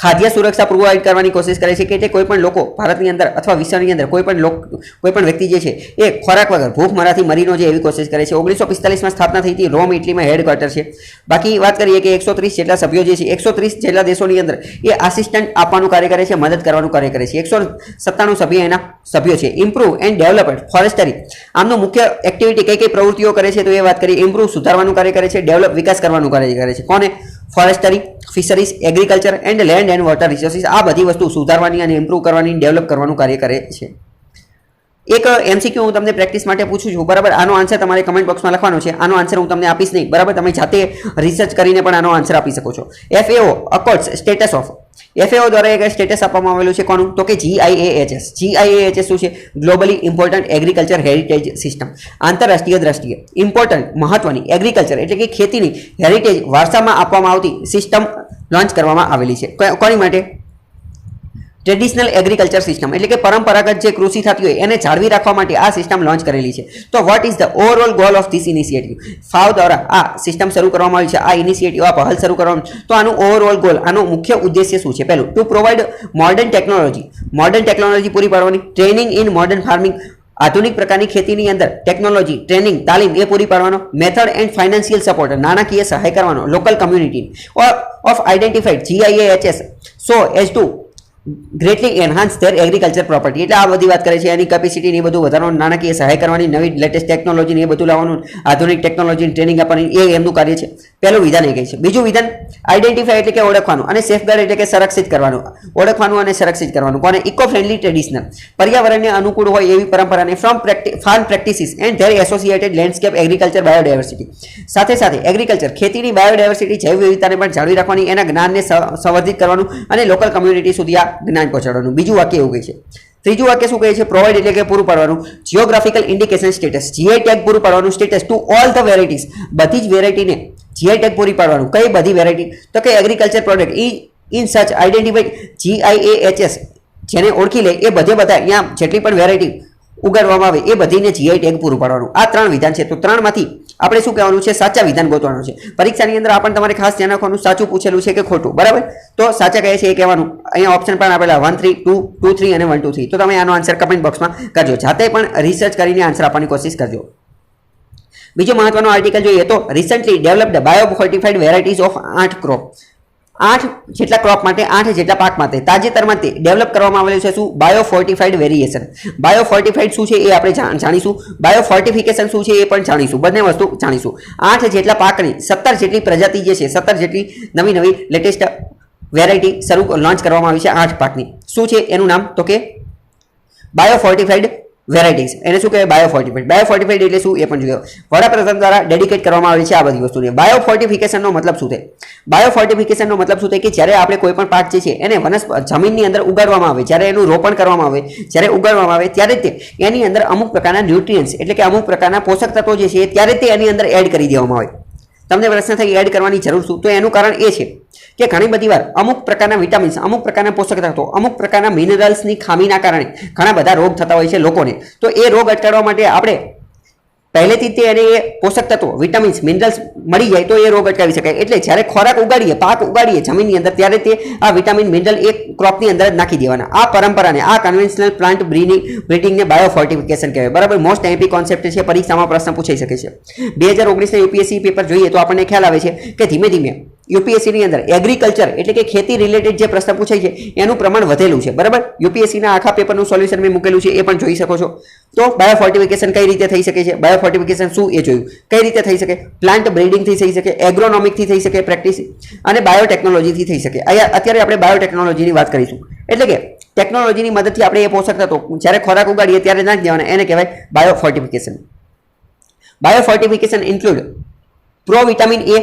ખાદ્ય સુરક્ષા પ્રોવાઇડ કરવાની કોશિશ કરે છે કે કોઈ પણ લોકો ભારતની અંદર અથવા વિશ્વની અંદર કોઈ પણ વ્યક્તિ જે છે એ ખોરાક વગર ભૂખમરાથી મરી ન જાય એવી કોશિશ કરે છે. 1945માં સ્થાપના થઈ હતી. રોમ, ઇટલીમાં હેડક્વાર્ટર છે. બાકી વાત કરીએ કે 130 જેટલા સભ્યો જે છે, 130 જેટલા દેશોની અંદર એ આસિસ્ટન્ટ આપવાનું કાર્ય કરે છે, મદદ કરવાનું કાર્ય કરે છે. 197 સભ્ય એના સભ્યો છે. ઇમ્પ્રુવ એન્ડ ડેવલપમેન્ટ, ફોરેસ્ટરી, આમનું મુખ્ય એક્ટિવિટી કઈ પ્રવૃત્તિઓ કરે છે? તો એ વાત કરીએ. ઇમ્પ્રુવ, સુધારવાનું કાર્ય કરે છે. ડેવલપ, વિકાસ કરવાનું કાર્ય કરે છે. કોને? Forestry, fisheries, agriculture and land and water resources, આ બધી વસ્તુ સુધારવાની અને ઇમ્પ્રૂવ કરવાની, ડેવલપ કરવાનું કાર્ય કરે છે. એક MCQ હું તમને પ્રેક્ટિસ માટે પૂછું છું, બરાબર. આનો આન્સર તમારે કમેન્ટ બોક્સમાં લખવાનો છે. આનો આન્સર હું તમને આપીશ નહીં, બરાબર. તમે જાતે રિસર્ચ કરીને પણ આનો આન્સર આપી શકો છો. FAO અકોર્ડ્સ સ્ટેટસ ઓફ, FAO દ્વારા એક સ્ટેટસ આપવામાં આવેલું છે. કોનું? તો કે GIAHS. GIAHS શું છે? Globally important agriculture heritage system. આંતરરાષ્ટ્રીય દ્રષ્ટિએ ઇમ્પોર્ટન્ટ, મહત્વની એગ્રીકલ્ચર એટલે કે ખેતીની હેરિટેજ, વારસામાં આપવામાં આવતી સિસ્ટમ લોન્ચ કરવામાં આવેલી છે. કોની માટે? ટ્રેડિશનલ એગ્રીકલ્ચર સિસ્ટમ, એટલે કે પરંપરાગત જે કૃષિ થતી હોય એને જાળવી રાખવા માટે આ સિસ્ટમ લોન્ચ કરેલી છે. તો what is the overall goal of this initiative? FAO દ્વારા આ સિસ્ટમ શરૂ કરવામાં આવી છે, આ ઇનિશિયેટિવ, આ પહેલ શરૂ કરવામાં. તો આનું ઓવરઓલ ગોલ, આનો મુખ્ય ઉદ્દેશ્ય શું છે? પહેલું, ટુ પ્રોવાઇડ મોડર્ન ટેકનોલોજી પૂરી પાડવાની. ટ્રેનિંગ ઇન મોડર્ન ફાર્મિંગ, આધુનિક પ્રકારની ખેતીની અંદર ટેકનોલોજી, ટ્રેનિંગ, તાલીમ એ પૂરી પાડવાનો. મેથડ એન્ડ ફાઇનાન્શિયલ સપોર્ટ, નાણાકીય સહાય કરવાનો. Local community of identified GIAHS so as to greatly enhance their agriculture property, એટલે આ બધી વાત કરે છે. એની કેપેસિટીની બધું વધારવાનું, નાણાકીય સહાય કરવાની, નવી લેટેસ્ટ ટેકનોલોજીને એ બધું લાવવાનું, આધુનિક ટેકનોલોજીની ટ્રેનિંગ આપવાની, એ એમનું કાર્ય છે. પહેલું વિધાન એ કહે છે. બીજું વિધાન આઈડેન્ટિફાઈ એટલે કે ઓળખવાનું, અને સેફગાર્ડ એટલે કે સંરક્ષિત કરવાનું. ઓળખવાનું અને સંરક્ષિત કરવાનું. કોને? ઇકો ફ્રેન્ડલી ટ્રેડિશનલ, પર્યાવરણને અનુકૂળ હોય એવી પરંપરાને, from farm practices and there associated landscape agriculture biodiversity. સાથે સાથે એગ્રીકલ્ચર, ખેતીની બાયોડાયવર્સિટી, જૈવ વિવિધતાને પણ જાળવી રાખવાની, એના જ્ઞાનને સંવર્ધિત કરવાનું અને લોકલ કમ્યુનિટી સુધી આ જ્ઞાન પહોંચાડવાનું. બીજું વાક્ય એવું કહે છે. ત્રીજું વાક્ય શું કહે છે? પ્રોવાઇડ એટલે કે પૂરું પાડવાનું. Geographical indication status, GI tag પૂરું પાડવાનું. Status to all the varieties, બધી જ વેરાયટીને GI ટેગ પૂરી પાડવાનું. કઈ બધી વેરાયટી? તો કે agriculture product, in such identified GIAHS જેને ઓળખી લે એ બધા અહીંયા જેટલી પણ વેરાયટી ઉગાડવામાં આવે એ બધીને GI ટેગ પૂરું પાડવાનું. આ 3 વિધાન છે. તો 3માંથી આપણે શું કહેવાનું છે? સાચા વિધાન ગોતવાનું છે. પરીક્ષાની અંદર આપણને તમારે ખાસ ધ્યાન રાખવાનું સાચું પૂછેલું છે કે ખોટું, બરાબર? તો સાચા કહે છે એ કહેવાનું. અહીંયા ઓપ્શન પણ આપેલા 1 3 2 2 3 અને 1 2 3. તો તમે આનો આન્સર કમેન્ટ બોક્સમાં કરજો. જાતે પણ રિસર્ચ કરીને આન્સર આપવાની કોશિશ કરજો. બીજો મહત્વનો આર્ટિકલ જોઈએ તો recently developed bio fortified varieties of 8 crop. 8 જેટલા ક્રોપ માટે 8 જેટલા પાક માટે તાજેતરમાં તે ડેવલપ કરવામાં આવેલું છે. શું? Bio fortified variation. Bio fortified શું છે એ આપણે જાણીશું. બાયો ફોર્ટિફિકેશન શું છે એ પણ જાણીશું. બંને વસ્તુ જાણીશું. 8 જેટલા પાકની 17 જેટલી પ્રજાતિ જે છે, 17 જેટલી નવી લેટેસ્ટ વેરાયટી લોન્ચ કરવામાં આવી છે 8 પાકની. શું છે એનું નામ? તો કે બાયો ફોર્ટિફાઈડ વેરાયટીઝ. એને શું કહેવાય? Bio fortified. બાયો ફોર્ટિફાઈડ એટલે શું એ પણ જોઈએ. વડાપ્રધાન દ્વારા ડેડિકેટ કરવામાં આવી છે આ બધી વસ્તુને. બાયો ફોર્ટિફિકેશનનો મતલબ શું થાય? બાયો ફોર્ટિફિકેશનનો મતલબ શું થાય કે જ્યારે આપણે કોઈ પણ પાક જે છે એને જમીનની અંદર ઉગાડવામાં આવે, જ્યારે એનું રોપણ કરવામાં આવે, જ્યારે ઉગાડવામાં આવે ત્યારે તે એની અંદર અમુક પ્રકારના ન્યુટ્રિયન્ટ્સ એટલે કે અમુક પ્રકારના પોષક તત્વો જે છે ત્યારે તે એની અંદર એડ કરી દેવામાં આવે. તમને પ્રશ્ન થાય એડ કરવાની જરૂર શું? તો એનું કારણ એ છે કે ઘણી બધી વાર અમુક પ્રકારના વિટામિન્સ, અમુક પ્રકારના પોષક તત્વો, અમુક પ્રકારના મિનરલ્સની ખામીના કારણે ઘણા બધા રોગ થતા હોય છે લોકોને. તો એ રોગ અટકાવવા માટે આપણે પહેલેથી તે એને એ પોષક તત્વો, વિટામિન્સ, મિનરલ્સ મળી જાય તો એ રોગ અટકાવી શકાય. એટલે જ્યારે ખોરાક ઉગાડીએ, પાક ઉગાડીએ જમીનની અંદર ત્યારે તે આ વિટામિન, મિનરલ એક ક્રોપની અંદર જ નાખી દેવાના. આ પરંપરાને, આ કન્વેન્શનલ પ્લાન્ટ બ્રીડિંગને બાયો ફોર્ટિફિકેશન કહેવાય. બરાબર? મોસ્ટ એમપી કોન્સેપ્ટ છે. પરીક્ષામાં પ્રશ્ન પૂછાઈ શકે છે. 2019ના યુપીએસસી પેપર જોઈએ તો આપણને ખ્યાલ આવે છે કે ધીમે ધીમે યુપીએસસીની અંદર એગ્રીકલ્ચર એટલે કે ખેતી રિલેટેડ જે પ્રશ્ન પૂછાય છે એનું પ્રમાણ વધેલું છે. બરાબર? યુપીએસસીના આખા પેપરનું સોલ્યુશન મેં મૂકેલું છે, એ પણ જોઈ શકો છો. તો બાયો ફોર્ટિફિકેશન કઈ રીતે થઈ શકે છે, બાયો ફોર્ટિફિકેશન શું એ જોયું. કઈ રીતે થઈ શકે? પ્લાન્ટ બ્રીડિંગથી થઈ શકે, એગ્રોનોમિકથી થઈ શકે પ્રેક્ટિસ, અને બાયોટેકનોલોજીથી થઈ શકે. અહીંયા અત્યારે આપણે બાયોટેકનોલોજીની વાત કરીશું. એટલે કે ટેકનોલોજીની મદદથી આપણે એ પોષક તત્વો જ્યારે ખોરાક ઉગાડીએ ત્યારે નાખી દેવાના, એને કહેવાય biofortification. Biofortification include provitamin A,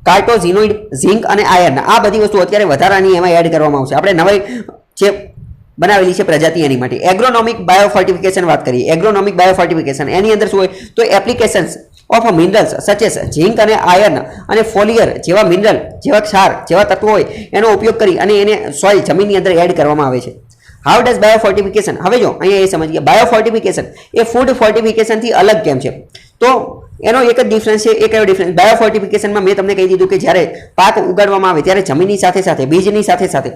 carotenoid, zinc અને આયર્ન. આ બધી વસ્તુ અત્યારે વધારાની એમાં એડ કરવામાં આવશે. આપણે નવી જે બનાવેલી છે પ્રજાતિ એની માટે. એગ્રોનોમિક બાયો ફોર્ટિફિકેશન વાત કરીએ. એગ્રોનોમિક બાયો ફોર્ટિફિકેશન એની અંદર શું હોય તો applications of minerals such as zinc અને આયર્ન અને ફોલિયર જેવા મિનરલ, જેવા ક્ષાર, જેવા તત્વો હોય એનો ઉપયોગ કરી અને એને સોઇલ, જમીનની અંદર એડ કરવામાં આવે છે. How does bio fortification? હવે જો અહીંયા એ સમજીએ, બાયો ફોર્ટિફિકેશન એ ફૂડ ફોર્ટિફિકેશનથી અલગ કેમ છે? તો એનો એક જ ડિફરન્સ છે. એ કયો ડિફરન્સ? બાયો ફોર્ટિફિકેશનમાં મેં તમને કહી દીધું કે જ્યારે પાક ઉગાડવામાં આવે ત્યારે જમીનની સાથે સાથે, બીજની સાથે સાથે,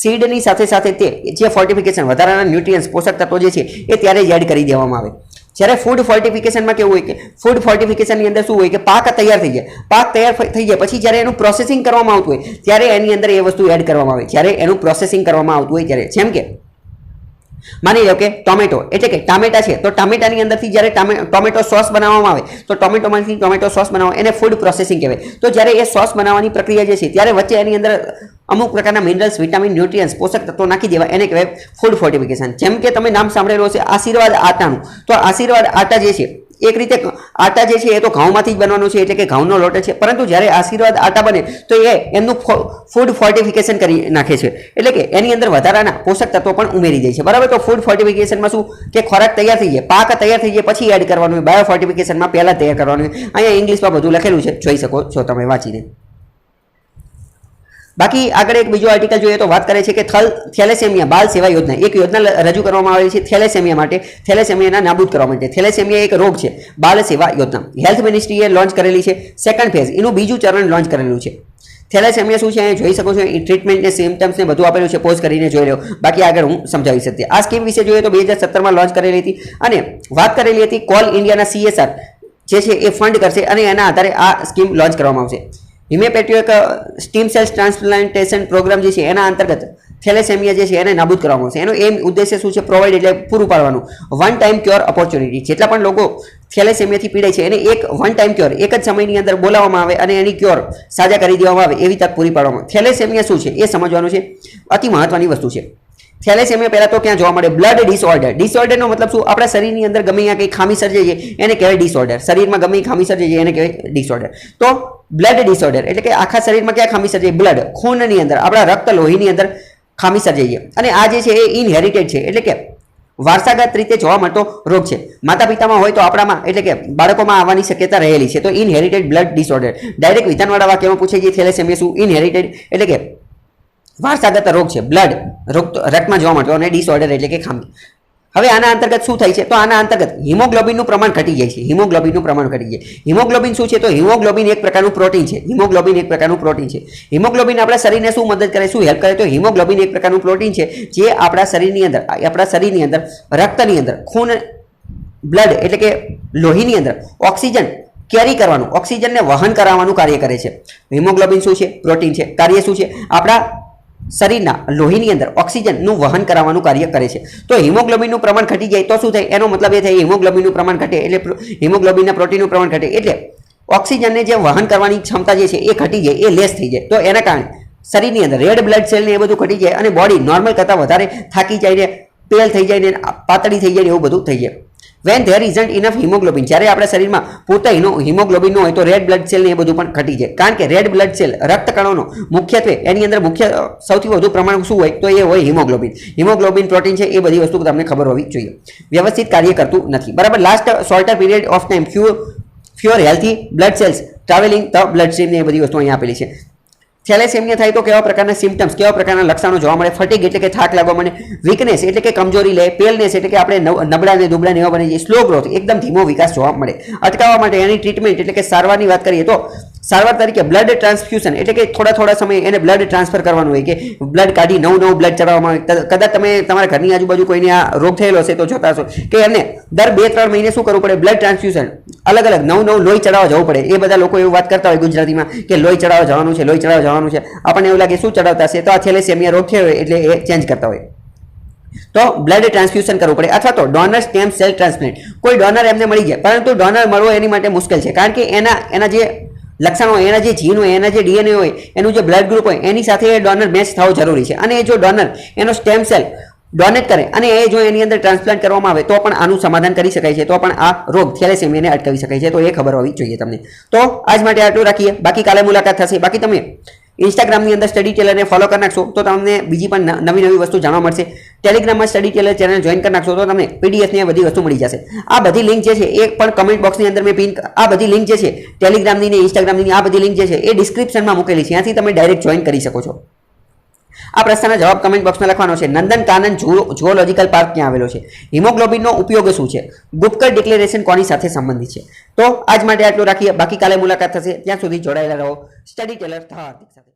સીડની સાથે સાથે તે જે ફોર્ટિફિકેશન, વધારાના ન્યુટ્રિયન્ટ્સ, પોષક તત્વો જે છે એ ત્યારે જ એડ કરી દેવામાં આવે. જ્યારે ફૂડ ફોર્ટિફિકેશનમાં કેવું હોય કે ફૂડ ફોર્ટિફિકેશનની અંદર શું હોય કે પાક તૈયાર થઈ જાય. પાક તૈયાર થઈ જાય પછી જ્યારે એનું પ્રોસેસિંગ કરવામાં આવતું હોય ત્યારે એની અંદર એ વસ્તુ એડ કરવામાં આવે. જ્યારે એનું પ્રોસેસિંગ કરવામાં આવતું હોય ત્યારે, જેમ કે માની લો કે ટોમેટો એટલે કે ટામેટા છે, તો ટામેટાની અંદરથી જ્યારે ટોમેટો સોસ બનાવવામાં આવે તો ટોમેટોમાંથી ટોમેટો સોસ બનાવવા એને ફૂડ પ્રોસેસિંગ કહેવાય. તો જ્યારે એ સોસ બનાવવાની પ્રક્રિયા જે છે ત્યારે વચ્ચે એની અંદર અમુક પ્રકારના મિનરલ્સ, વિટામિન, ન્યુટ્રિયન્ટ્સ, પોષક તત્વો નાખી દેવા, એને કહેવાય ફૂડ ફોર્ટિફિકેશન. જેમ કે તમે નામ સાંભળેલું છે આશીર્વાદ આટાનું. તો આશીર્વાદ આટા જે છે એક રીતે આટા જે છે એ તો ઘઉંમાંથી જ બનવાનું છે, એટલે કે ઘઉંનો લોટ છે. પરંતુ જ્યારે આશીર્વાદ આટા બને તો એ એમનું ફૂડ ફોર્ટિફિકેશન કરી નાખે છે. એટલે કે એની અંદર વધારાના પોષક તત્વો પણ ઉમેરી જાય છે. બરાબર? તો ફૂડ ફોર્ટિફિકેશનમાં શું કે ખોરાક તૈયાર થઈ જાય, પાક તૈયાર થઈ જાય પછી એડ કરવાનું હોય. બાયો ફોર્ટિફિકેશનમાં પહેલાં તૈયાર કરવાનું હોય. અહીંયા ઇંગ્લિશમાં બધું લખેલું છે, જોઈ શકો છો તમે વાંચીને. બાકી આગળ એક બીજો આર્ટિકલ જોઈએ તો વાત કરે છે કે થેલેસેમિયા બાલ સેવા યોજના. એક યોજના રજૂ કરવામાં આવેલી છે થેલેસેમિયા માટે, થેલેસેમિયાના નાબૂદ કરવા માટે. થેલેસેમિયા એક રોગ છે, બાલ સેવા યોજના. હેલ્થ મિનિસ્ટ્રીએ લોન્ચ કરેલી છે. સેકન્ડ ફેઝ, એનું બીજું ચરણ લોન્ચ કરેલું છે. થેલેસેમિયા શું છે અહીંયા જોઈ શકો છો. એ ટ્રીટમેન્ટને, સિમ્ટમ્સને બધું આપેલું છે. પોઝ કરીને જોઈ લો, બાકી આગળ હું સમજાવી શકતી. આ સ્કીમ વિશે જોઈએ તો 2017માં લોન્ચ કરેલી હતી અને વાત કરેલી હતી કોલ ઇન્ડિયાના CSR જે છે એ ફંડ કરશે અને એના આધારે આ સ્કીમ લોન્ચ કરવામાં આવશે. હિમેપેટ્રિક સ્ટીમ સેલ્સ ટ્રાન્સપ્લાન્ટેશન પ્રોગ્રામ જે છે એના અંતર્ગત થેલેસેમિયા જે છે એને નાબૂદ કરવામાં આવશે. એનો એમ ઉદ્દેશ્ય શું છે? પ્રોવાઈડ એટલે પૂરું પાડવાનું વન ટાઈમ ક્યોર ઓપોર્ચ્યુનિટી. જેટલા પણ લોકો થેલેસેમિયાથી પીડાય છે એને એક વન ટાઈમ ક્યોર, એક જ સમયની અંદર બોલાવવામાં આવે અને એની ક્યોર સાજા કરી દેવામાં આવે એવી તક પૂરી પાડવામાં. થેલેસેમિયા શું છે એ સમજવાનું છે, અતિ મહત્વની વસ્તુ છે. થેલેસેમિયા પહેલા તો ક્યાં જોવા મળે? Blood disorder. ડિસઓર્ડરનો મતલબ શું? આપણા શરીરની અંદર ગમે ત્યાં કંઈ ખામી સર્જાઈ જાય એને કહેવાય ડિસઓર્ડર. શરીરમાં ગમે ખામી સર્જાઈ જાય એને કહેવાય ડિસઓર્ડર. તો બ્લડ ડિસઓર્ડર એટલે કે આખા શરીરમાં ક્યાં ખામી સર્જાય? બ્લડ, ખૂનની અંદર, આપણા રક્ત લોહીની અંદર ખામી સર્જાઈ જાય. અને આ જે છે એ ઇનહેરિટેડ છે, એટલે કે વારસાગત રીતે જોવા મળતો રોગ છે. માતા પિતામાં હોય તો આપણામાં એટલે કે બાળકોમાં આવવાની શક્યતા રહેલી છે. તો ઇનહેરિટેડ બ્લડ ડિસઓર્ડર. ડાયરેક્ટ વિધાનવાળા વાક્યમાં પૂછે છે થેલેસેમિયા શું? ઇનહેરિટેડ એટલે કે વારસાગત રોગ છે, બ્લડ રોગ રક્તમાં જોવા મળતો અને ડિસઓર્ડર એટલે કે ખામી. હવે આના અંતર્ગત શું થાય છે? તો આના અંતર્ગત હિમોગ્લોબિનનું પ્રમાણ ઘટી જાય છે. હિમોગ્લોબિનનું પ્રમાણ ઘટી જાય. હિમોગ્લોબિન શું છે? તો હિમોગ્લોબિન એક પ્રકારનું પ્રોટીન છે. હિમોગ્લોબિન એક પ્રકારનું પ્રોટીન છે. હિમોગ્લોબિન આપણા શરીરને શું મદદ કરે, શું હેલ્પ કરે? તો હિમોગ્લોબિન એક પ્રકારનું પ્રોટીન છે જે આપણા શરીરની અંદર રક્તની અંદર ખૂન બ્લડ એટલે કે લોહીની અંદર ઓક્સિજન કેરી કરવાનું, ઓક્સિજનને વહન કરાવવાનું કાર્ય કરે છે. હિમોગ્લોબિન શું છે? પ્રોટીન છે. કાર્ય શું છે? આપણા શરીરના લોહીની અંદર ઓક્સિજનનું વહન કરાવવાનું કાર્ય કરે છે. તો હિમોગ્લોબિનનું પ્રમાણ ઘટી જાય તો શું થાય? એનો મતલબ એ થાય હિમોગ્લોબિનનું પ્રમાણ ઘટે એટલે હિમોગ્લોબિનના પ્રોટીનનું પ્રમાણ ઘટે એટલે ઓક્સિજનને જે વહન કરવાની ક્ષમતા જે છે એ ઘટી જાય, એ લેસ થઈ જાય. તો એના કારણે શરીરની અંદર રેડ બ્લડ સેલને એ બધું ઘટી જાય અને બોડી નોર્મલ કરતાં વધારે થાકી જાય ને, પેલ થઈ જાય ને, પાતળી થઈ જાય ને, એવું બધું થઈ જાય. When there isn't enough haemoglobin, જ્યારે આપણા શરીરમાં પૂરતા હિમોગ્લોબિન ન હોય તો રેડ બ્લડ સેલ ને એ બધું પણ ઘટી જાય. કારણ કે રેડ બ્લડ સેલ રક્તકણોનો મુખ્યત્વે એની અંદર સૌથી વધુ પ્રમાણ શું હોય? તો એ હોય હિમોગ્લોબિન. હિમોગ્લોબિન પ્રોટીન છે, એ બધી વસ્તુ તમને ખબર હોવી જોઈએ. વ્યવસ્થિત કાર્ય કરતું નથી. બરાબર. Last shorter period of time fewer healthy blood cells travelling the bloodstream ને એ બધી વસ્તુ અહીંયા આપેલી છે. થેલેસેમિયા થાય તો કેવા પ્રકારના સિમ્પટમ્સ, કેવા પ્રકારના લક્ષણો જોવા મળે? ફટીગ એટલે કે થાક લાગવા મળે, વીકનેસ એટલે કે કમજોરી લે, પેલનેસ એટલે કે આપણે નબળા ને દુબળા ને એવા બની જાય, સ્લો ગ્રોથ એકદમ ધીમો વિકાસ જોવા મળે. અટકાવવા માટે એની ટ્રીટમેન્ટ એટલે કે સારવારની વાત કરીએ તો સારવાર તરીકે બ્લડ ટ્રાન્સફ્યુઝન એટલે કે થોડા સમય એને બ્લડ ટ્રાન્સફર કરવાનું હોય કે બ્લડ કાઢી નવું બ્લડ ચડાવવામાં આવે. કદાચ તમે તમારા ઘરની આજુબાજુ કોઈને આ રોગ થયેલો હશે તો જોતા હશો કે એમને દર 2-3 મહિને શું કરવું પડે? બ્લડ ટ્રાન્સફ્યુઝન અલગ નવું લોહી ચડાવવા જવું પડે. એ બધા લોકો એવું વાત કરતા હોય ગુજરાતીમાં કે લોહી ચડાવવા જવાનું છે, લોહી ચડાવવા જવાનું છે. આપણને એવું લાગે શું ચડાવતા હશે? તો આ થેલેસેમિયા રોગ થયો હોય એટલે એ ચેન્જ કરતા હોય. તો બ્લડ ટ્રાન્સફ્યુઝન કરવું પડે અથવા તો ડોનર સ્ટેમ સેલ ટ્રાન્સપ્લાન્ટ. કોઈ ડોનર એમને મળી જાય, પરંતુ ડોનર મળવો એની માટે મુશ્કેલ છે. કારણ કે એના જે લક્ષણો, એના જે જીન હોય, એના જે ડીએનએ હોય, એનું જે બ્લડ ગ્રુપ હોય, એની સાથે એ ડોનર મેચ થવો જરૂરી છે. અને એ જો ડોનર એનો સ્ટેમ સેલ ડોનેટ કરે અને એ જો એની અંદર ટ્રાન્સપ્લાન્ટ કરવામાં આવે તો પણ આનું સમાધાન કરી શકાય છે, તો પણ આ રોગ થેલેસેમિયાને અટકાવી શકાય છે. તો એ ખબર હોવી જોઈએ તમને. તો આજ માટે આટલું રાખીએ. બાકી કાલે મુલાકાત થશે. બાકી તમે ઇન્સ્ટાગ્રામની અંદર સ્ટડી ટેલરને ફોલો કરી નાખશો તો તમને બીજી પણ નવી વસ્તુ જાણવા મળશે. ટેલિગ્રામમાં સ્ટડી ટેલર ચેનલ જોઈન કરી નાખશો તો તમને પીડીએફની બધી વસ્તુ મળી જશે. આ બધી લિંક જે છે એ પણ કમેન્ટ બોક્સની અંદર મેં આ બધી લિંક જે છે ટેલિગ્રામની ને ઇન્સ્ટાગ્રામની આ બધી લિંક જે છે એ ડિસ્ક્રિપ્શનમાં મૂકેલી છે. ત્યાંથી તમે ડાયરેક્ટ જોઈન કરી શકો છો. આ પ્રશ્નના જવાબ કમેન્ટ બોક્સમાં લખવાનો છે. નંદનકાનન ઝૂઓલોજીકલ પાર્ક ક્યાં આવેલો છે? હિમોગ્લોબિનનો ઉપયોગ શું છે? ગુપ્કર ડિક્લેરેશન કોની સાથે સંબંધિત છે? તો આજ માટે આટલું રાખીએ. બાકી કાલે મુલાકાત થશે. ત્યાં સુધી જોડાયેલા રહો સ્ટડી ટેલર સાથે.